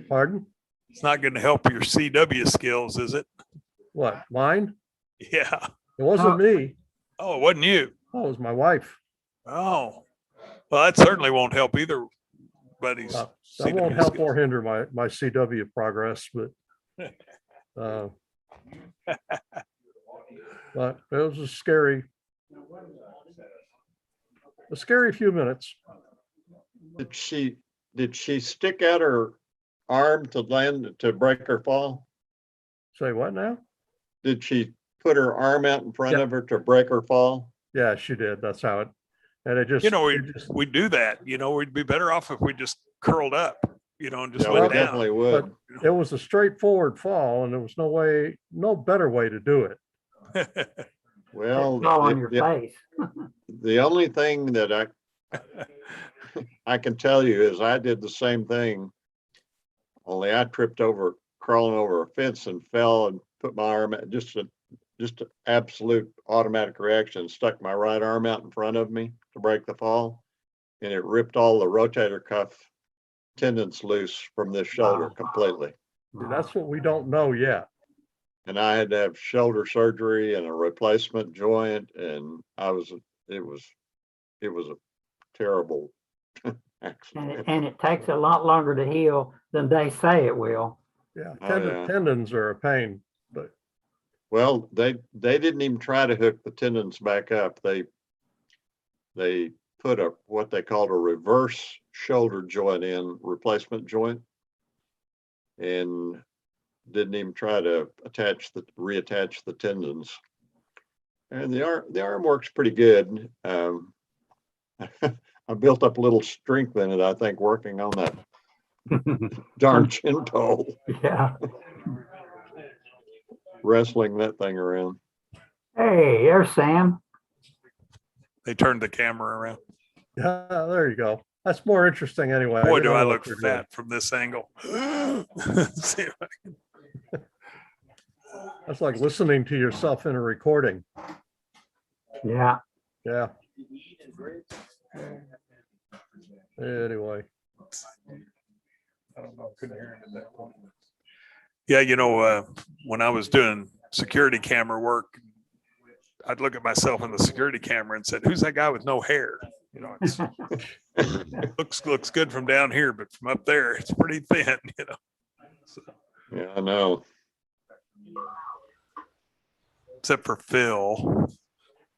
Pardon? It's not going to help your CW skills, is it? What, mine? Yeah. It wasn't me. Oh, it wasn't you. Oh, it was my wife. Oh, well, that certainly won't help either. Buddies. That won't help or hinder my CW progress, but but it was a scary few minutes. Did she stick out her arm to land to break her fall? Say what now? Did she put her arm out in front of her to break her fall? Yeah, she did. That's how it. And it just, we do that. We'd be better off if we just curled up, and just Yeah, went we down. definitely would. But it was a straightforward fall, and there was no better way to do it. Well, Fall on your face. the only thing that I can tell you is I did the same thing. Only I tripped over, crawling over a fence and fell and put my arm out, just an absolute automatic reaction, stuck my right arm out in front of me to break the fall. And it ripped all the rotator cuff tendons loose from this shoulder completely. That's what we don't know yet. And I had to have shoulder surgery and a replacement joint. And it was a terrible accident. And it takes a lot longer to heal than they say it will. Yeah, Oh, yeah. tendons are a pain, but Well, they didn't even try to hook the tendons back up. They put what they called a reverse shoulder joint in, replacement joint, and didn't even try to reattach the tendons. And the arm works pretty good. I built up a little strength in it, I think, working on that darn chin pole, Yeah. wrestling that thing around. Hey, there's Sam. They turned the camera around. yeah, there you go. That's more interesting anyway. Boy, You do know I what look you're doing. fat from this angle. See if I can- That's like listening to yourself in a recording. Yeah. Yeah. Anyway, I don't know, couldn't hear it at that point. Yeah, when I was doing security camera work, I'd look at myself in the security camera and said, "Who's that guy with no hair?" It's looks good from down here, but from up there, it's pretty thin. So, Yeah, I know. except for Phil.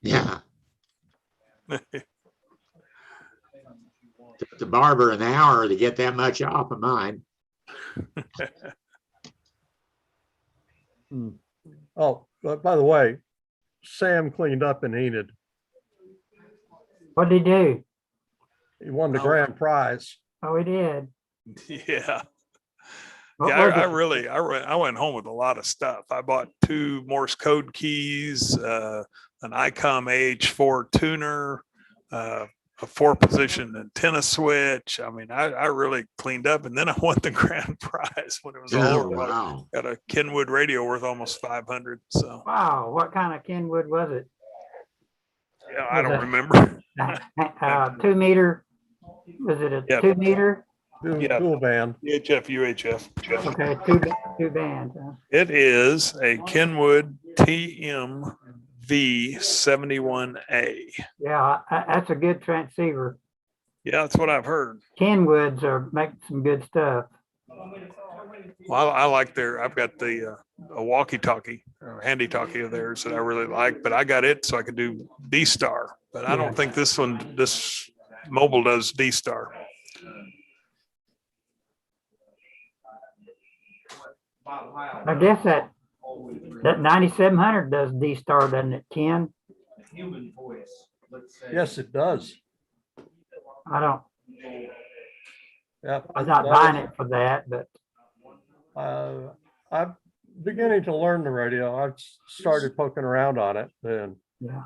Yeah. Took the barber an hour to get that much off of mine. oh, but by the way, Sam cleaned up in Enid. What'd he do? He won the grand prize. Oh, he did. Yeah. What Yeah, was I it? I went home with a lot of stuff. I bought 2 Morse code keys, an ICOM AH4 tuner, a 4-position antenna switch. I mean, I really cleaned up, and then I won the grand prize when it was all Oh, over. wow. Got a Kenwood radio worth almost 500. So Wow, what kind of Kenwood was it? yeah, I Was don't it- remember. 2 meter? Was it a Yeah. 2 meter? Yeah. Dual band. UHF, UHF. Okay, two bands. Huh? It is a Kenwood TMV 71A. Yeah, that's a good transceiver. Yeah, that's what I've heard. Kenwoods are making some good stuff. Well, I like I've got a walkie-talkie or handy-talkie of theirs that I really like, but I got it so I could do D-Star. But I don't think this mobile does D-Star. I guess that 9700 does D-Star, doesn't it, Ken? Yes, it does. I don't, Yeah. I'm not buying it for that, but I'm beginning to learn the radio. I've started poking around on it, and yeah.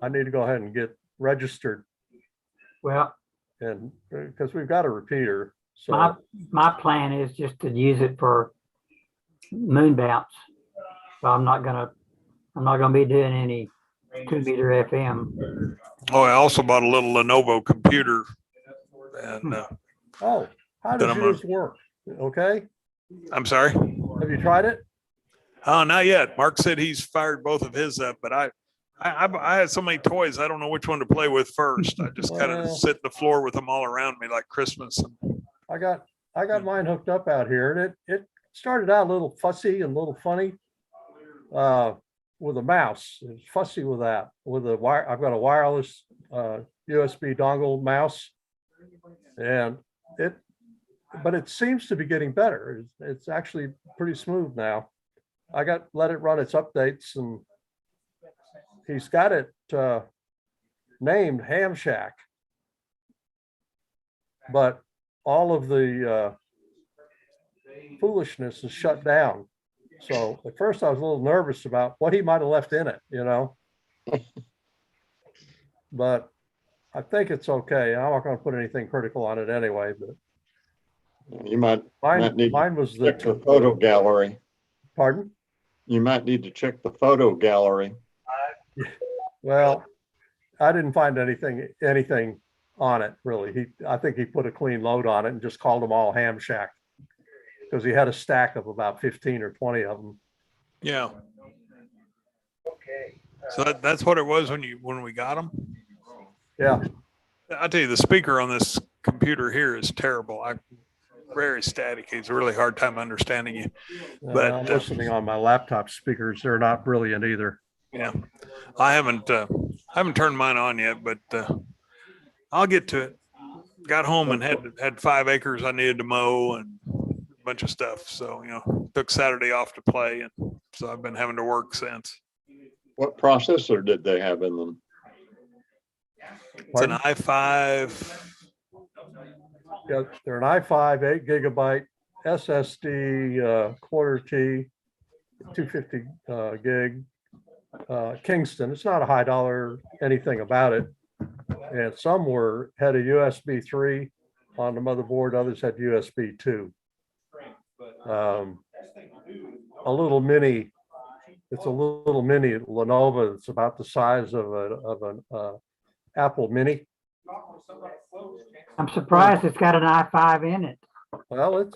I need to go ahead and get registered, Well, and because we've got a repeater. So my plan is just to use it for moon bounce. So I'm not gonna be doing any 2 meter FM. Oh, I also bought a little Lenovo computer. And how Then does I'm yours work? Okay, I'm sorry. have you tried it? Oh, not yet. Mark said he's fired both of his up, but I had so many toys. I don't know which one to play with first. I just kind of Well- sit the floor with them all around me like Christmas. I got mine hooked up out here, and it started out a little fussy and a little funny with a mouse. It's fussy with that. With a wire, I've got a wireless USB dongle mouse, and but it seems to be getting better. It's actually pretty smooth now. I let it run its updates, and he's got it named Ham Shack, but all of the foolishness is shut down. So at first I was a little nervous about what he might have left in it, but I think it's okay. I'm not gonna put anything critical on it anyway, but You might need to mine was check the photo gallery. pardon? You might need to check the photo gallery. Well, I didn't find anything on it really. I think he put a clean load on it and just called them all ham shack. Because he had a stack of about 15 or 20 of them. Yeah. So that's what it was when we got them. Yeah, I tell you, the speaker on this computer here is terrible. I'm very static. It's a really hard time understanding you. But I'm listening on my laptop speakers. They're not brilliant either. Yeah, I haven't turned mine on yet, but I'll get to it. Got home and had 5 acres I needed to mow and a bunch of stuff. So, took Saturday off to play. And so I've been having to work since. What processor did they have in them? It's an i5. Yeah, they're an i5 8 gigabyte SSD quarter T 250 gig Kingston. It's not a high dollar anything about it. And some had a USB 3 on the motherboard. Others had USB 2. A little mini. It's a little mini Lenovo. It's about the size of an Apple Mini. I'm surprised it's got an i5 in it. Well,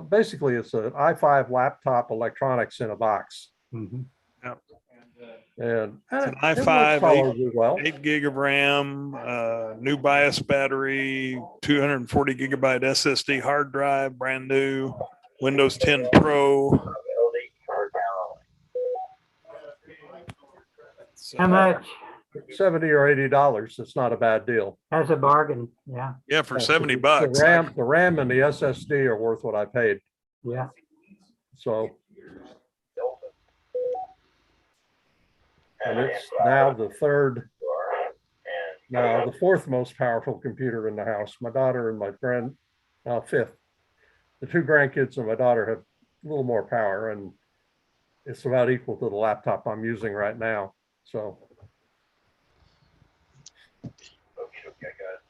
basically it's an i5 laptop electronics in a box. Mhm. Yep. And It's an it works i5, tolerably well. 8 gig of RAM, new BIOS battery, 240 gigabyte SSD hard drive, brand new, Windows 10 Pro. How much? $70 or $80. It's not a bad deal. That's a bargain. Yeah. Yeah, for The $70. RAM and the SSD are worth what I paid. Yeah. So. And it's now the fourth most powerful computer in the house. My daughter and my fifth. The 2 grandkids and my daughter have a little more power, and it's about equal to the laptop I'm using right now. So.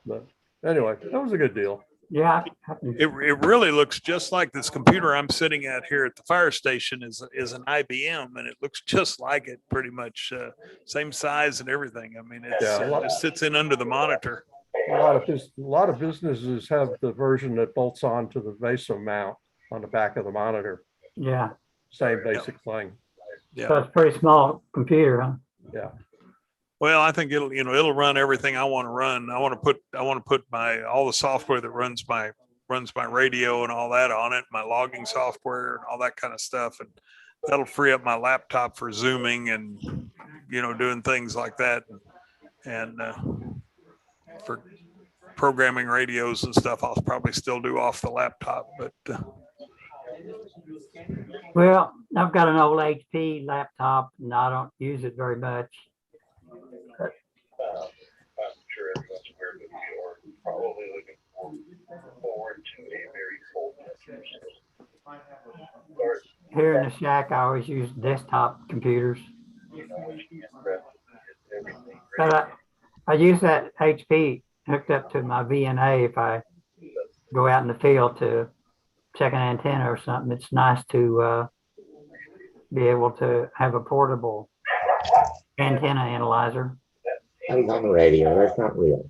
But anyway, that was a good deal. Yeah. It really looks just like this computer I'm sitting at here at the fire station is an IBM, and it looks just like it, pretty much same size and everything. I mean, it just sits in under the monitor. A lot of businesses have the version that bolts onto the VESA mount on the back of the monitor. Yeah. Same basic thing. Yeah. So it's a pretty small computer, huh? Yeah. Well, I think it'll run everything I want to run. I want to put all the software that runs my radio and all that on it, my logging software and all that kind of stuff, and that'll free up my laptop for Zooming and doing things like that, and for programming radios and stuff. I'll probably still do off the laptop, but. Well, I've got an old HP laptop and I don't use it very much. I'm sure everyone's aware, but we are probably looking forward to a very cold winter. Here in the shack, I always use desktop computers. But I use that HP hooked up to my VNA if I go out in the field to check an antenna or something. It's nice to be able to have a portable antenna analyzer. I was on the radio. That's not real.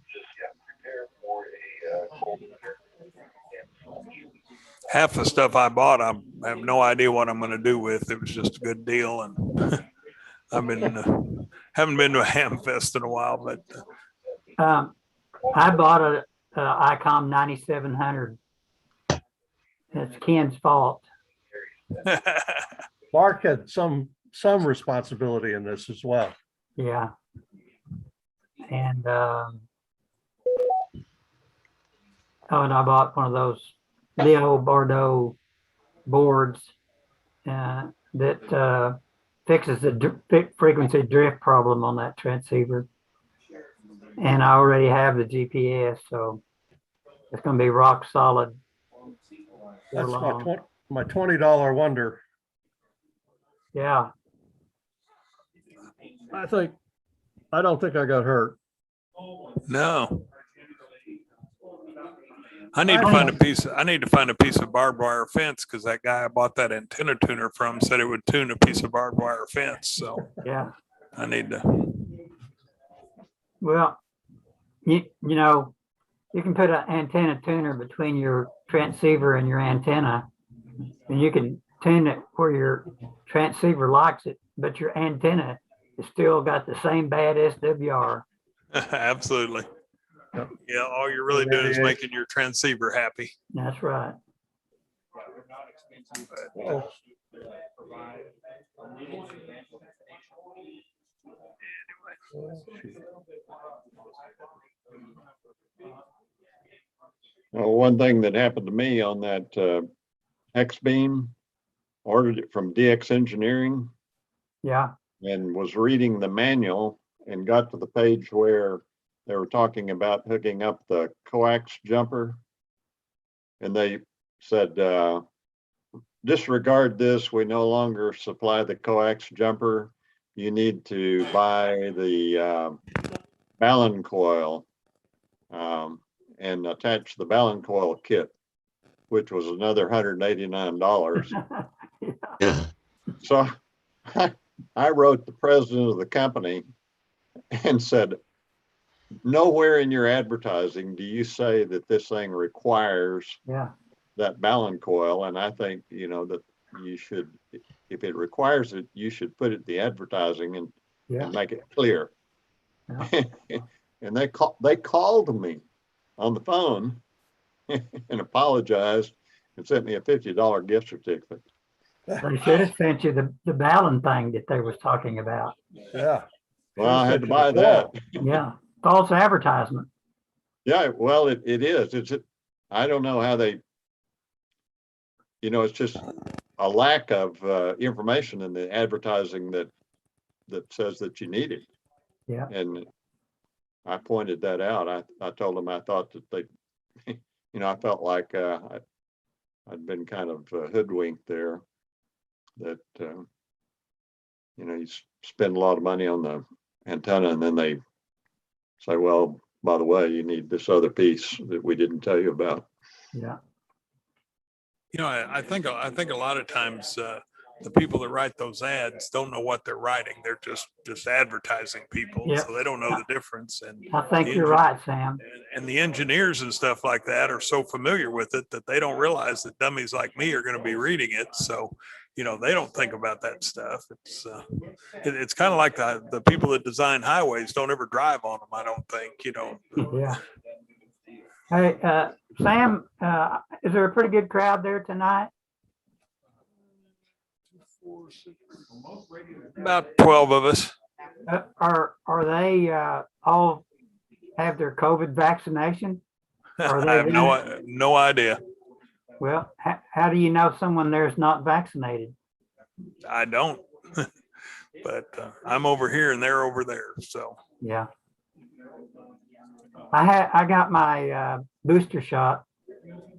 Half the stuff I bought, I have no idea what I'm going to do with. It was just a good deal, and I've been haven't been to a ham fest in a while. But I bought a ICOM 9700. It's Ken's fault. Mark had some responsibility in this as well. Yeah. And and I bought one of those Leo Bordeaux boards that fixes the frequency drift problem on that transceiver. And I already have the GPS, so it's going to be rock solid. That's my $20 wonder. Yeah. I don't think I got hurt. No. I need to find a piece. I need to find a piece of barbed wire fence because that guy I bought that antenna tuner from said it would tune a piece of barbed wire fence. So Yeah. I need to. Well, you know, you can put an antenna tuner between your transceiver and your antenna, and you can tune it where your transceiver likes it, but your antenna has still got the same bad SWR. Absolutely. Yeah, all you're really doing is making your transceiver happy. That's right. Well, one thing that happened to me on that X beam, ordered it from DX Engineering Yeah. and was reading the manual and got to the page where they were talking about hooking up the coax jumper. And they said, disregard this. We no longer supply the coax jumper. You need to buy the Ballon coil and attach the Ballon coil kit, which was another $189. Yeah. So I wrote the president of the company and said, nowhere in your advertising do you say that this thing requires Yeah. that Ballon coil. And I think, you know, that you should, if it requires it, you should put it in the advertising and make it clear. Yeah. And they called me on the phone and apologized and sent me a $50 gift certificate. They should have sent you the Ballon thing that they was talking about. Yeah. Well, I had to buy that. Yeah. False advertisement. Yeah, well, it is. I don't know how they, you know, it's just a lack of information in the advertising that says that you need it. Yeah. And I pointed that out. I told them I thought that they, you know, I felt like I'd been kind of hoodwinked there. That you know, you spend a lot of money on the antenna, and then they say, well, by the way, you need this other piece that we didn't tell you about. Yeah. You know, I think a lot of times the people that write those ads don't know what they're writing. They're just advertising people, Yeah. so they don't know the difference. And I think you're right, Sam. And the engineers and stuff like that are so familiar with it that they don't realize that dummies like me are going to be reading it. So, you know, they don't think about that stuff. It's kind of like the people that design highways don't ever drive on them. I don't think, you know. Yeah. Hey, Sam, is there a pretty good crowd there tonight? About 12 of us. Are they all have their COVID vaccination? I have no idea. Well, how do you know someone there's not vaccinated? I don't, but I'm over here and they're over there. So yeah, I got my booster shot,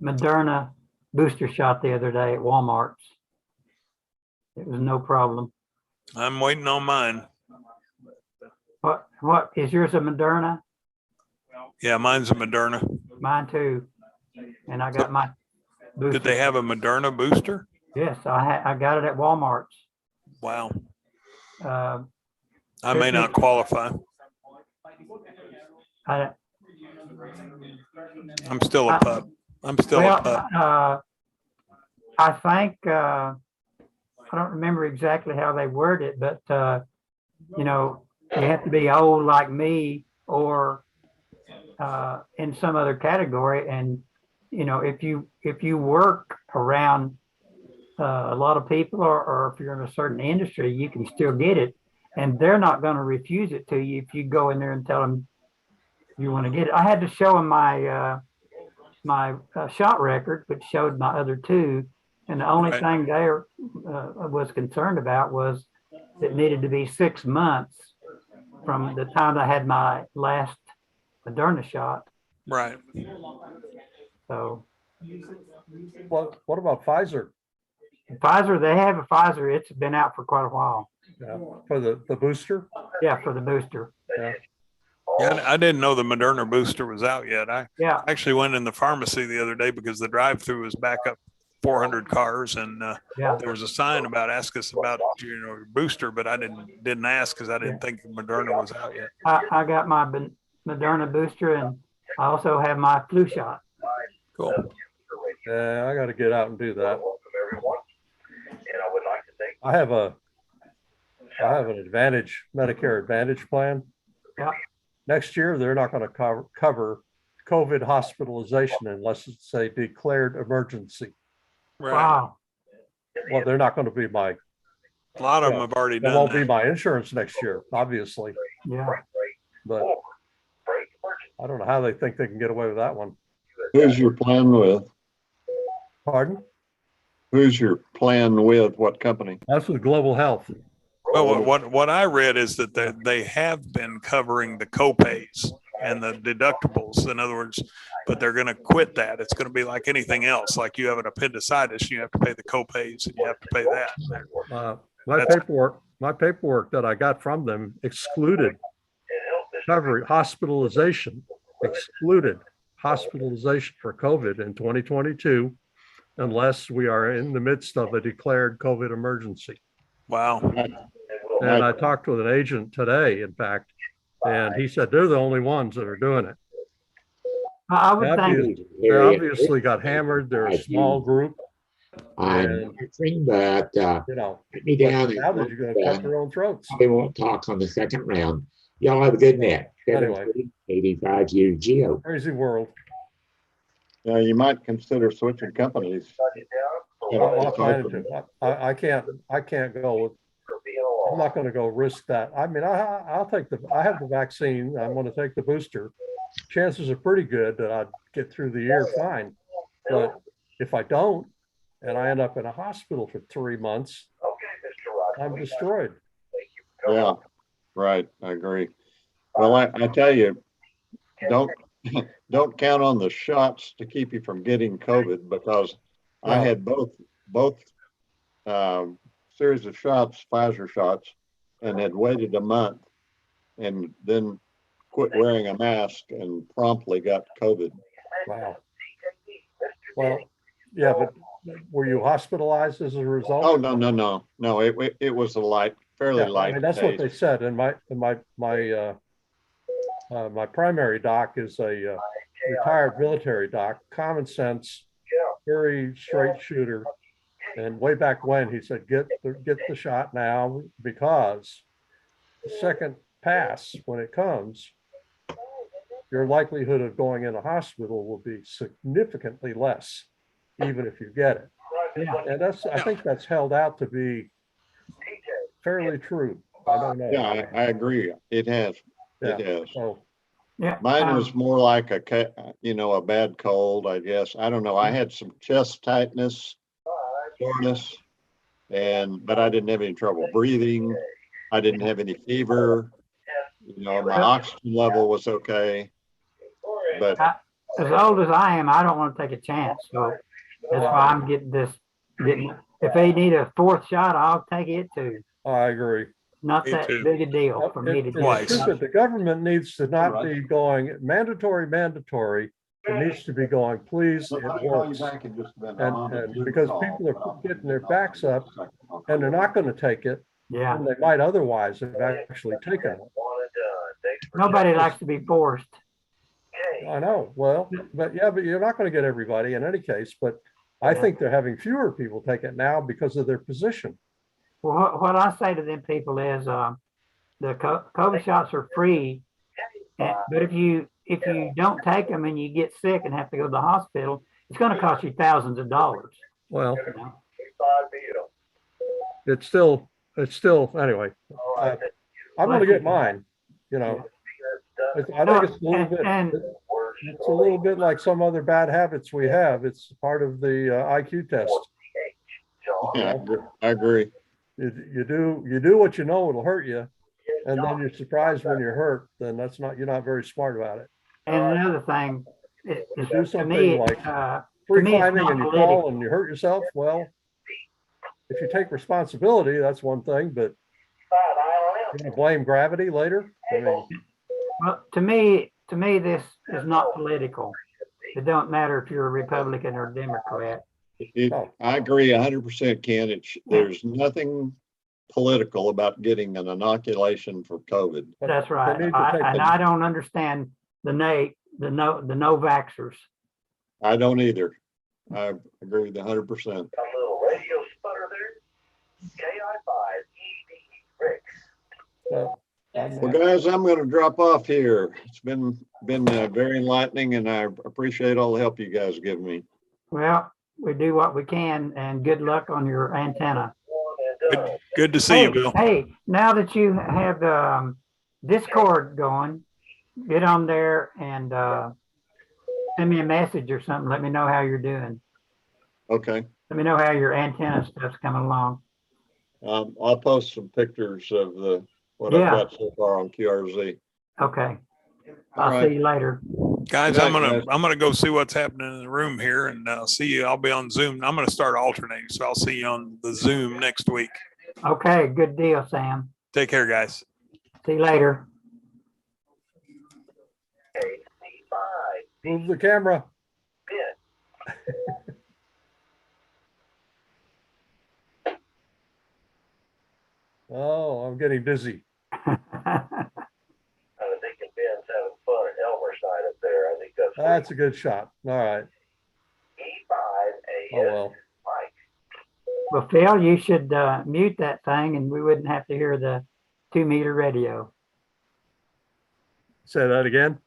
Moderna booster shot the other day at Walmart's. It was no problem. I'm waiting on mine. What is yours, a Moderna? Yeah, mine's a Moderna. Mine too. And I got my booster. Did they have a Moderna booster? Yes, I got it at Walmart's. Wow. I may not qualify. I'm still a pup. I'm still a pup. I think I don't remember exactly how they word it, but you know, you have to be old like me or in some other category. And you know, if you work around a lot of people, or if you're in a certain industry, you can still get it, and they're not going to refuse it to you if you go in there and tell them you want to get it. I had to show them my my shot record, which showed my other two, and the only thing they was concerned about was it needed to be 6 months from the time I had my last Moderna shot. Right. So. What about Pfizer? Pfizer, they have a Pfizer. It's been out for quite a while. Yeah, for the booster? Yeah, for the booster. Yeah. Yeah, I didn't know the Moderna booster was out yet. I Yeah, actually went in the pharmacy the other day because the drive-through was back up 400 cars, and yeah. there was a sign about ask us about your booster, but I didn't ask because I didn't think Moderna was out yet. I got my Moderna booster, and I also have my flu shot. Cool. Yeah, I got to get out and do that. Welcome, everyone. And I would like to thank I have an Advantage, Medicare Advantage plan. Yeah. Next year, they're not going to cover COVID hospitalization unless it's a declared emergency. Right. Wow. Well, they're not going to be my, A lot of them have already that done won't be that. my insurance next year, obviously, Yeah. but I don't know how they think they can get away with that one. Who's your plan with? Pardon? Who's your plan with? What company? That's with Global Health. Well, what I read is that they have been covering the copays and the deductibles. In other words, but they're going to quit that. It's going to be like anything else. Like you have an appendicitis, you have to pay the copays and you have to pay that. My paperwork that I got from them excluded hospitalization for COVID in 2022, unless we are in the midst of a declared COVID emergency. Wow. And I talked with an agent today, in fact, and he said they're the only ones that are doing it. I would think. They obviously got hammered. They're a small group. I'm watching, but You know, put me down. now that you're going to cut their own throats. We won't talk on the second round. Y'all have a good night. Anyway. 85 years Geo. Crazy world. Yeah, you might consider switching companies. I'm not planning to. I can't go. I'm not going to go risk that. I mean, I'll take I have the vaccine. I'm going to take the booster. Chances are pretty good that I'd get through the year fine. But if I don't, and I end up in a hospital for 3 months, I'm destroyed. Yeah, right. I agree. Well, I tell you, don't count on the shots to keep you from getting COVID, because I had both series of shots, Pfizer shots, and had waited a month and then quit wearing a mask and promptly got COVID. Wow. Well, yeah, but were you hospitalized as a result? Oh, no. It was fairly light. I mean, that's what they said. And my primary doc is a retired military doc, common sense, very straight shooter. And way back when he said, get the shot now, because the second pass, when it comes, your likelihood of going in a hospital will be significantly less, even if you get it. Yeah. And I think that's held out to be fairly true. I don't know. Yeah, I agree. It has. Yeah. It has. So, Yeah. Mine was more like a bad cold, I guess. I don't know. I had some chest tightness, soreness, but I didn't have any trouble breathing. I didn't have any fever. My oxygen level was okay. But As old as I am, I don't want to take a chance. So that's why I'm getting if they need a fourth shot, I'll take it too. I agree. Not Me that too. big a deal for me to do. Twice. The government needs to not be going mandatory. It needs to be going, please, it works. And because people are getting their backs up and they're not going to take it, Yeah. and they might otherwise have actually taken it. Nobody likes to be forced. I know. Well, but you're not going to get everybody in any case. But I think they're having fewer people take it now because of their position. Well, what I say to them people is, the COVID shots are free, but if you don't take them and you get sick and have to go to the hospital, it's going to cost you thousands of dollars. Well, it's still anyway. I'm going to get mine. I think it's a little bit. It's a little bit like some other bad habits we have. It's part of the IQ test. yeah, I agree. You do what you know it'll hurt you, and then you're surprised when you're hurt. Then you're not very smart about it. And another thing, You do something me, like free free climbing and you political. fall and you hurt yourself. Well, if you take responsibility, that's one thing, but you're going to blame gravity later. I mean, Well, to me, this is not political. It don't matter if you're a Republican or Democrat. I agree 100%, Ken. There's nothing political about getting an inoculation for COVID. That's right. need to take And the- I don't understand the no vaxxers. I don't either. I agree with 100%. Got a little radio sputter there. KI5 ED Ricks. Well, guys, I'm going to drop off here. It's been very enlightening, and I appreciate all the help you guys give me. Well, we do what we can, and good luck on your antenna. Good to see you, Bill. Hey, now that you have Discord going, get on there and send me a message or something. Let me know how you're doing. Okay. Let me know how your antenna stuff's coming along. I'll post some pictures of what Yeah. I've got so far on QRZ. Okay. All I'll right. see you later. Guys, Good I'm night, gonna go see what's happening in the room here, and see you. I'll be on Zoom. I'm gonna start alternating, so I'll see you on the Zoom next week. Okay, good deal, Sam. Take care, guys. See you later. KC5 Move the camera. Ben. Oh, I'm getting dizzy. I was thinking Ben's having fun at Elmer side up there. I think That's a good shot. All right. E5AS Oh, well. Mike. Well, Phil, you should mute that thing and we wouldn't have to hear the 2-meter radio. Say that again.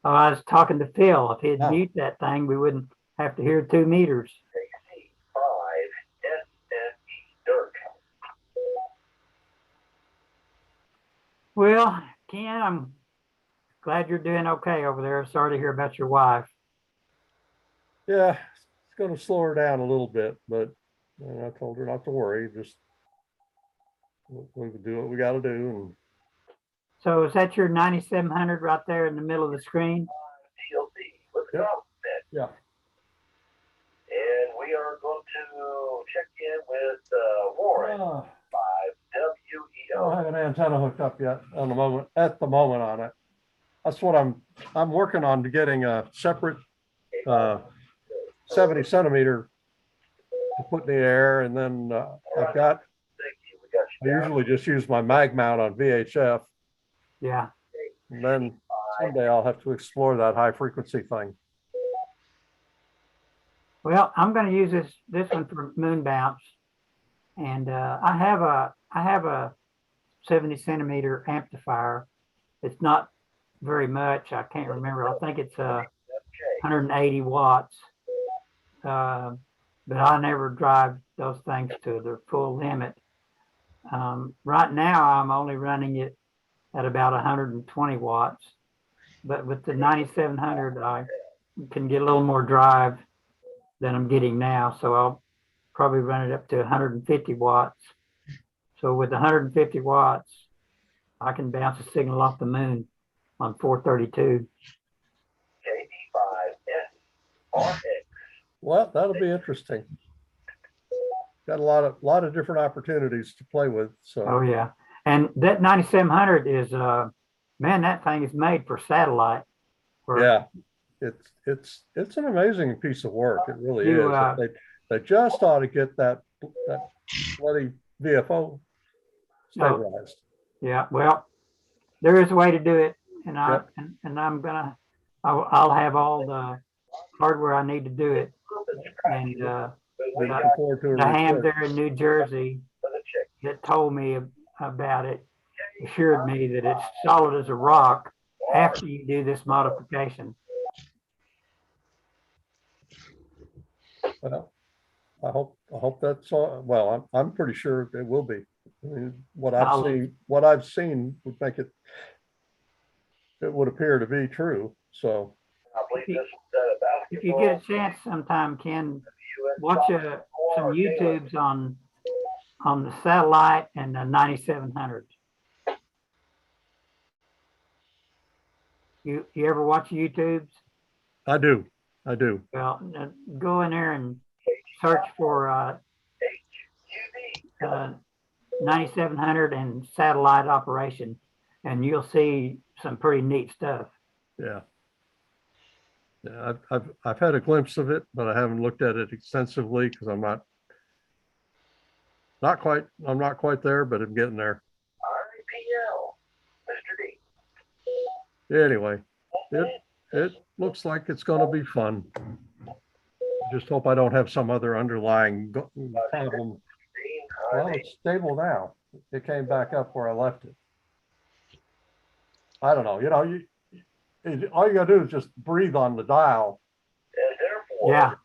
Oh, I was talking to Phil. If he'd Oh. mute that thing, we wouldn't have to hear 2 meters. KC5 SNE Dirk. Well, Ken, I'm glad you're doing okay over there. Sorry to hear about your wife. Yeah, it's going to slow her down a little bit, but I told her not to worry. Just we can do what we got to do. And So is that your 9700 right there in the middle of the screen? TLC. Let's Yep. go. Ben. yeah, And we are going to check in with Warren. I 5WEO. don't have an antenna hooked up yet at the moment on it. That's what I'm working on, to getting a separate 70 centimeter to put in the air, and then I've got. Thank you. We got I you. usually just use my mag mount on VHF, Yeah. and then someday I'll have to explore that high frequency thing. Well, I'm going to use this one for moon bounce, and I have a 70 centimeter amplifier. It's not very much. I can't remember. I think it's 180 watts. But I never drive those things to their full limit. Right now, I'm only running it at about 120 watts. But with the 9700, I can get a little more drive than I'm getting now. So I'll probably run it up to 150 watts. So with 150 watts, I can bounce a signal off the moon on 432. KD5SRX. Well, that'll be interesting. Got a lot of different opportunities to play with. So Oh yeah. And that 9700 is, man, that thing is made for satellite. For- yeah, it's an amazing piece of work. It really You, is. They just ought to get that bloody VFO stabilized. Yeah, well, there is a way to do it, and Yep. I'll have all the hardware I need to do it. And Looking forward to a the ham report. there in New Jersey that told me about it assured me that it's solid as a rock after you do this modification. Well, I hope that's all. Well, I'm pretty sure it will be. I mean, what I've seen would make it would appear to be true. So I believe this was about If you get a chance sometime, Ken, watch some YouTubes on the satellite and the 9700. You ever watch YouTubes? I do. Well, go in there and search for 9700 and satellite operation, and you'll see some pretty neat stuff. Yeah. Yeah, I've had a glimpse of it, but I haven't looked at it extensively because I'm not quite there, but I'm getting there. RPL, Mr. D. Anyway, it looks like it's going to be fun. Just hope I don't have some other underlying problem. Well, it's stable now. It came back up where I left it. I don't know. You know, all you gotta do is just breathe on the dial, Yeah.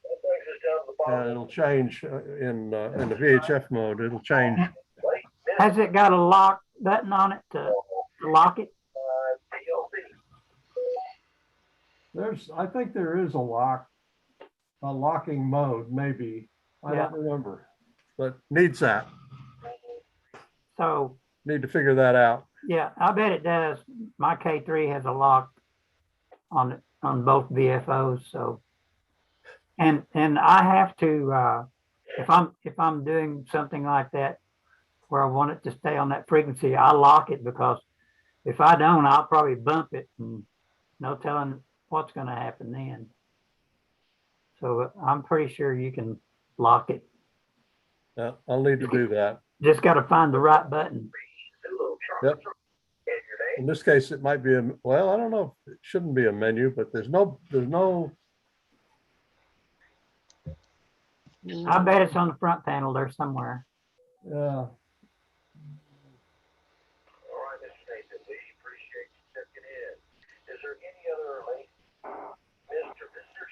and it'll change in the VHF mode. It'll change. Has it got a lock button on it to lock it? I think there is a locking mode, maybe. I Yeah. don't remember, but needs that. So, Need to figure that out. yeah, I bet it does. My K3 has a lock on both VFOs. So, and I have to if I'm doing something like that where I want it to stay on that frequency, I lock it, because if I don't, I'll probably bump it, and no telling what's going to happen then. So I'm pretty sure you can lock it. Yeah, I'll need to do that. Just got to find the right button. Yep. In this case, it might be well, I don't know. It shouldn't be a menu, but there's no. I bet it's on the front panel there somewhere. Yeah. All right, Mr. Nathan, we appreciate you checking in. Is there any other late Mr.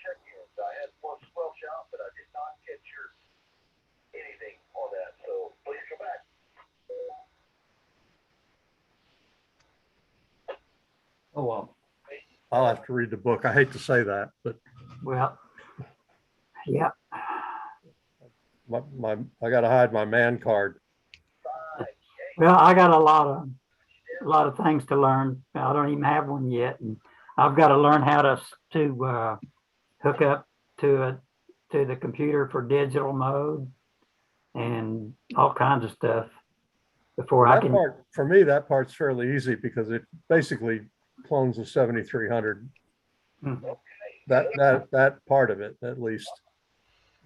check-ins? I had one swell shop, but I did not catch anything on that, so please come back. Oh, well, I'll have to read the book. I hate to say that, but Well, yeah. I got to hide my man card. Well, I got a lot of things to learn. I don't even have one yet, and I've got to learn how to hook up to the computer for digital mode and all kinds of stuff before I can. For me, that part's fairly easy because it basically clones the 7300. Mhm. That part of it, at least.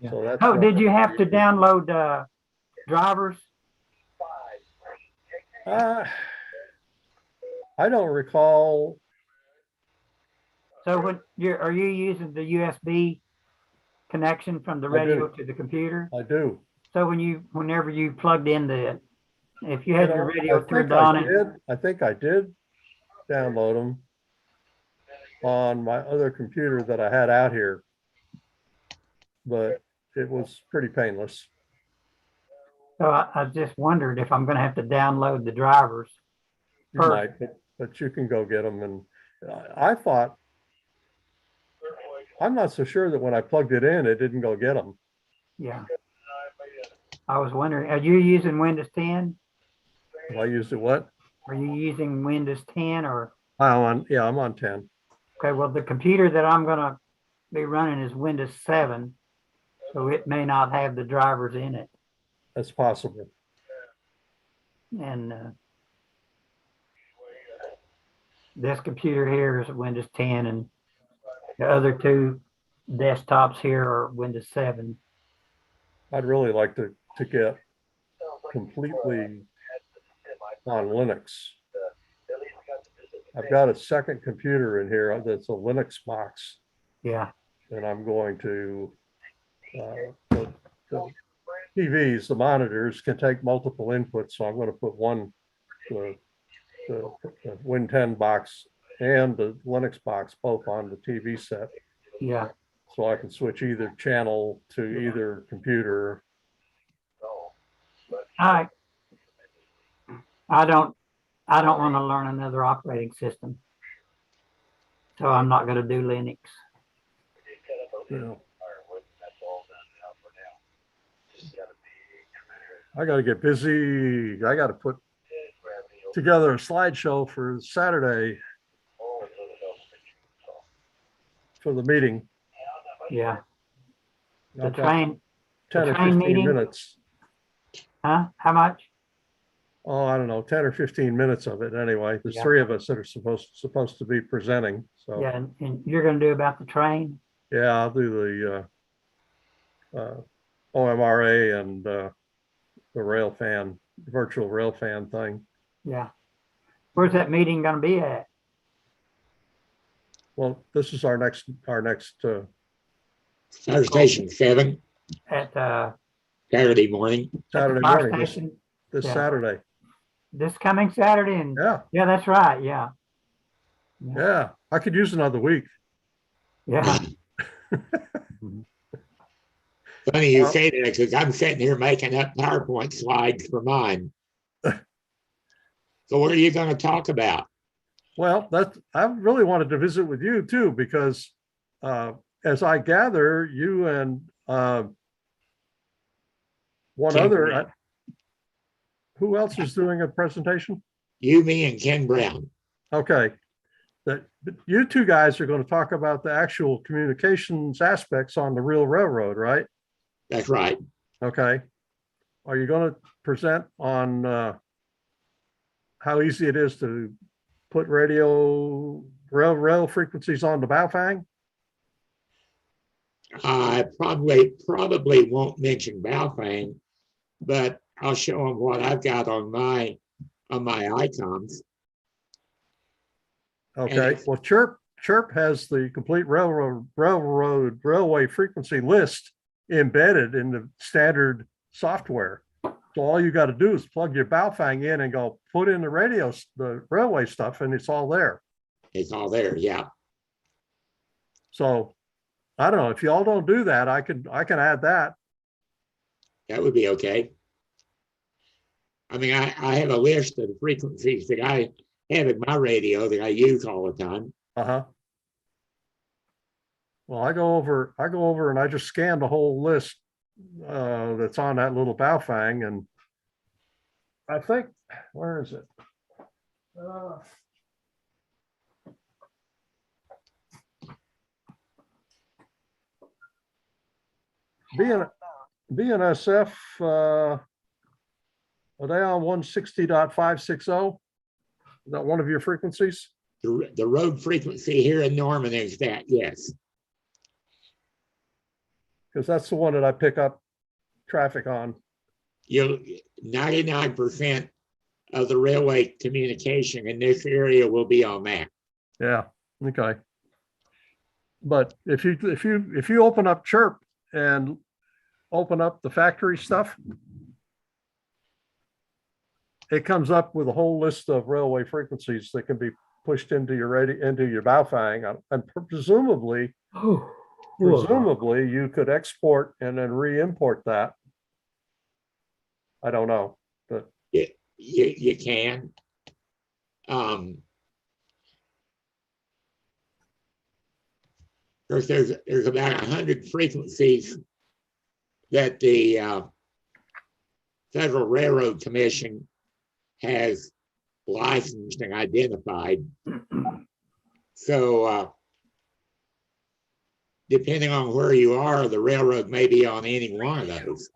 Yeah. So that's Oh, did you have to download drivers? I don't recall. So are you using the USB connection from the I radio do. to the computer? I do. So whenever you plugged in if you had your radio I turned think on, I think I did download them on my other computer that I had out here, but it was pretty painless. so I just wondered if I'm going to have to download the drivers. You first. might, but you can go get them. And I thought, I'm not so sure that when I plugged it in, it didn't go get them. Yeah. I was wondering, are you using Windows 10? I used it what? Are you using Windows 10 or? I'm on 10. Okay, well, the computer that I'm going to be running is Windows 7, so it may not have the drivers in it. That's possible. And this computer here is Windows 10, and the other two desktops here are Windows 7. I'd really like to get completely on Linux. I've got a second computer in here that's a Linux box. Yeah. And I'm going to, the TVs, the monitors can take multiple inputs. So I'm going to put the Win 10 box and the Linux box both on the TV set. Yeah. So I can switch either channel to either computer. I don't want to learn another operating system, so I'm not going to do Linux. Yeah. I got to get busy. I got to put together a slideshow for Saturday for the meeting. Yeah. The I've got train 10 or train 15 meeting? minutes. Huh? How much? oh, I don't know, 10 or 15 minutes of it anyway. There's Yeah. 3 of us that are supposed to be presenting. So Yeah, and you're gonna do about the train? yeah, I'll do the OMRA and the virtual rail fan thing. Yeah. Where's that meeting gonna be at? Well, this is our next Fire Station 7, At Saturday morning. Saturday fire morning, station? this Yeah. Saturday. This coming Saturday? And Yeah, yeah, that's right. Yeah. yeah. I could use another week. Yeah. Funny you Well- say that because I'm sitting here making up PowerPoint slides for mine. So what are you going to talk about? Well, I really wanted to visit with you too, because as I gather, you and one Ken other, Brown. who else is doing a presentation? You, me, and Ken Brown. Okay. But you 2 guys are going to talk about the actual communications aspects on the real railroad, right? That's right. Okay. Are you going to present on how easy it is to put rail frequencies on the Baofeng? I probably won't mention Baofeng, but I'll show them what I've got on my icons. Okay, well, Chirp has the complete railway frequency list embedded in the standard software. So all you got to do is plug your Baofeng in and go put in the railway stuff, and it's all there. It's all there, yeah. So I don't know if y'all don't do that, I can add that. That would be okay. I mean, I have a list of the frequencies that I have in my radio that I use all the time. Uh-huh. Well, I go over and I just scan the whole list that's on that little Baofeng, and I think, where is it? BNSF, are they on 160.560? Is that one of your frequencies? The road frequency here in Norman is that, yes. Because that's the one that I pick up traffic on. 99% of the railway communication in this area will be on that. Yeah, okay. But if you open up Chirp and open up the factory stuff, it comes up with a whole list of railway frequencies that can be pushed into your Baofeng, and presumably you could export and then re-import that. I don't know, but you can. Of course, there's about 100 frequencies that the Federal Railroad Commission has licensed and identified. So depending on where you are, the railroad may be on any one of those.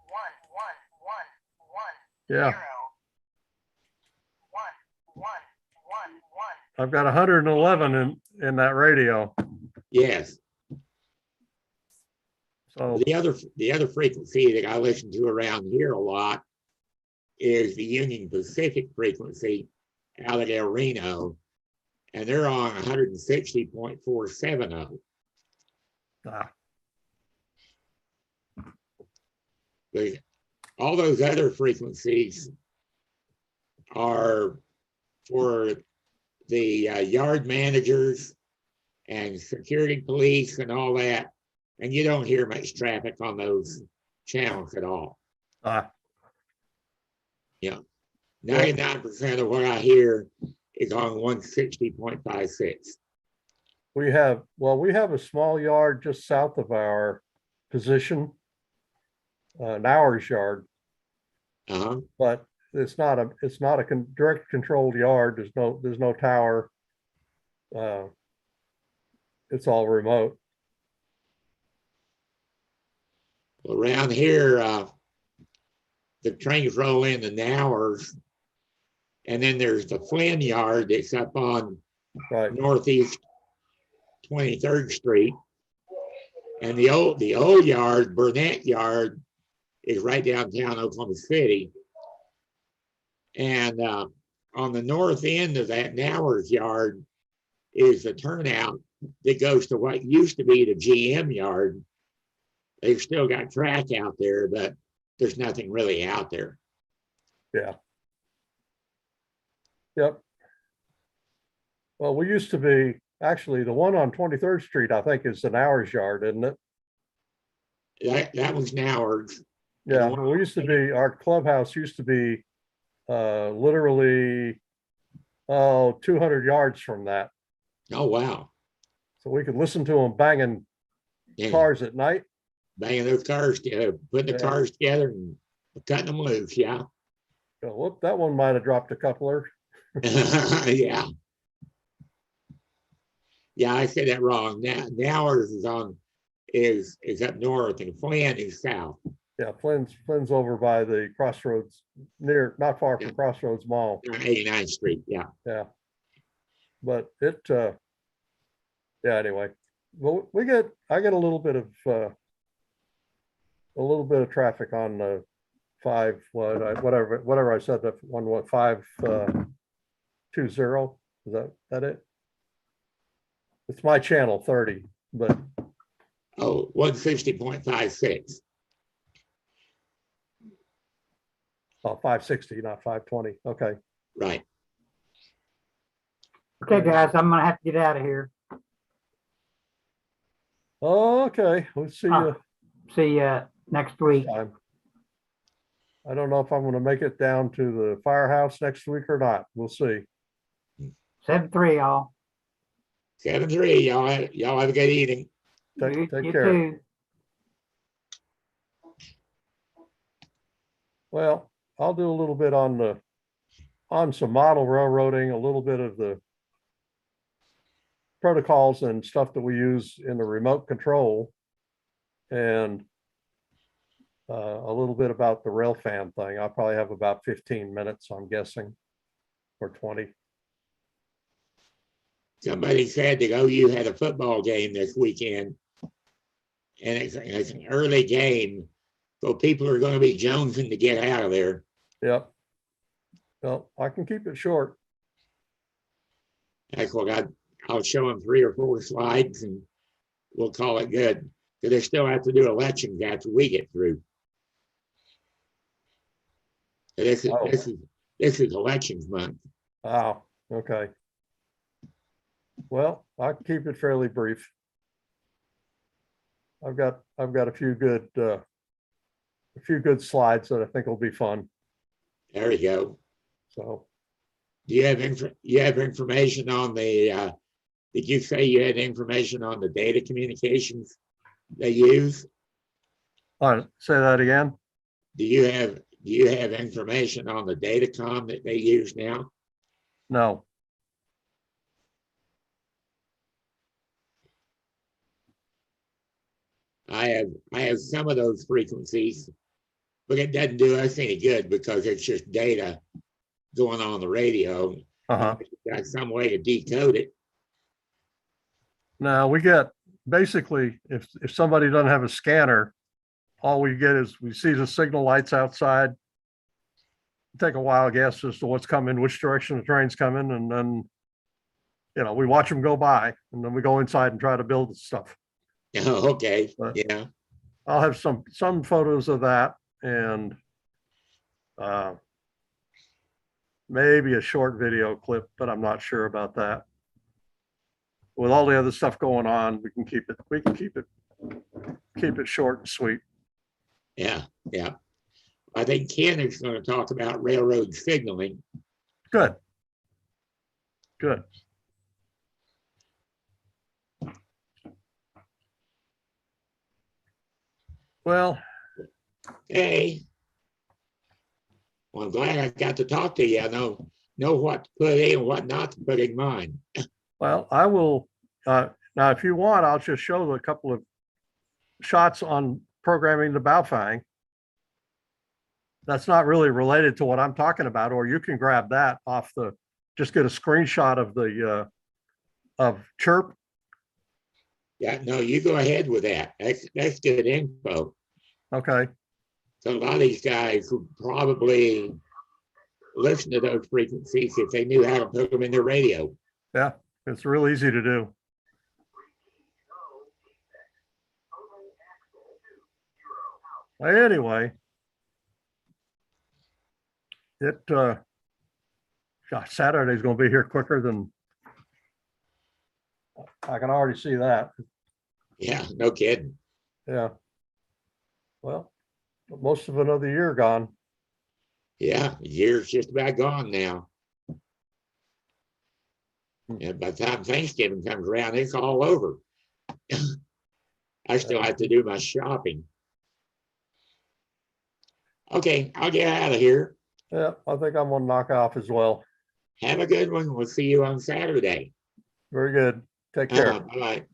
yeah. I've got 111 in that radio. Yes. So the other frequency that I listen to around here a lot is the Union Pacific frequency out of El Reno, and they're on 160.470. All those other frequencies are for the yard managers and security police and all that, and you don't hear much traffic on those channels at all. Yeah, 99% of what I hear is on 160.56. we have a small yard just south of our position, Nowers yard, but it's not a direct controlled yard. There's no tower. It's all remote. Around here, the trains roll in the Nowers, And then there's the Flynn yard that's up on Right. Northeast 23rd Street. And the old yard, Burnett Yard, is right downtown Oklahoma City. And on the north end of that Nowers yard is the turnout that goes to what used to be the GM yard. They've still got track out there, but there's nothing really out there. Yeah. Yep. Well, we used to be, actually, the one on 23rd Street, I think, is an hour's yard, isn't it? That was Nowers. Yeah, we used to be, our clubhouse used to be literally 200 yards from that. Oh, wow. So we could listen to them banging Yeah. cars at night. Banging those cars together, putting the cars together and cutting them loose. Yeah. Oh, whoop, that one might have dropped a coupler. Yeah. Yeah, I said that wrong. Nowers is up north and Flynn is south. Yeah, Flynn's over by the Crossroads, not far from Crossroads Mall. On 89th Street. Yeah. Yeah. But yeah, anyway, well, I get a little bit of traffic on the 5, whatever I said, that 520, is that it? It's my channel 30, but Oh, 160.56. 560, not 520. Okay. Right. Okay, guys, I'm gonna have to get out of here. Okay, we'll see you See you next week. time. I don't know if I'm gonna make it down to the firehouse next week or not. We'll see. 7-3, y'all. 7-3. Y'all have a good evening. Take You care. too. Well, I'll do a little bit on some model railroading, a little bit of the protocols and stuff that we use in the remote control, and a little bit about the rail fan thing. I'll probably have about 15 minutes, I'm guessing, or 20. Somebody said that OU had a football game this weekend, and it's an early game, so people are going to be jonesing to get out of there. Yep. Well, I can keep it short. That's what I'll show them 3 or 4 slides, and we'll call it good. Because they still have to do elections after we get through. So this is elections month. Wow. Okay. Well, I can keep it fairly brief. I've got a few good slides that I think will be fun. There you go. So, Do you have information on the? Did you say you had information on the data communications they use? say that again. Do you have information on the datacom that they use now? No. I have some of those frequencies, but it doesn't do us any good because it's just data going on the radio. Got some way to decode it. Now we get basically, if somebody doesn't have a scanner, all we get is we see the signal lights outside. Take a wild guess as to what's coming, which direction the train's coming, and then we watch them go by, and then we go inside and try to build the stuff. Oh, okay. But yeah. I'll have some photos of that, and maybe a short video clip, but I'm not sure about that. With all the other stuff going on, we can keep it short and sweet. Yeah, yeah. I think Ken is going to talk about railroad signaling. Good. Good. Well, hey. Well, I'm glad I got to talk to you. I know what to put in and what not to put in mine. well, I will. Now, if you want, I'll just show a couple of shots on programming the Baofeng. that's not really related to what I'm talking about, or you can grab that off the, just get a screenshot of the, of Chirp. Yeah, no, you go ahead with that. That's good info. Okay. So a lot of these guys who probably listen to those frequencies if they knew how to put them in their radio. Yeah, it's real easy to do. Anyway, gosh, Saturday's gonna be here quicker than I can already see that. Yeah, no kidding. Yeah. Well, most of another year gone. Yeah, the year's just about gone now. And by the time Thanksgiving comes around, it's all over. I still have to do my shopping. Okay, I'll get out of here. Yeah, I think I'm gonna knock off as well. Have a good one. We'll see you on Saturday. Very good. Take care. Bye.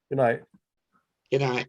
Good night. Good night.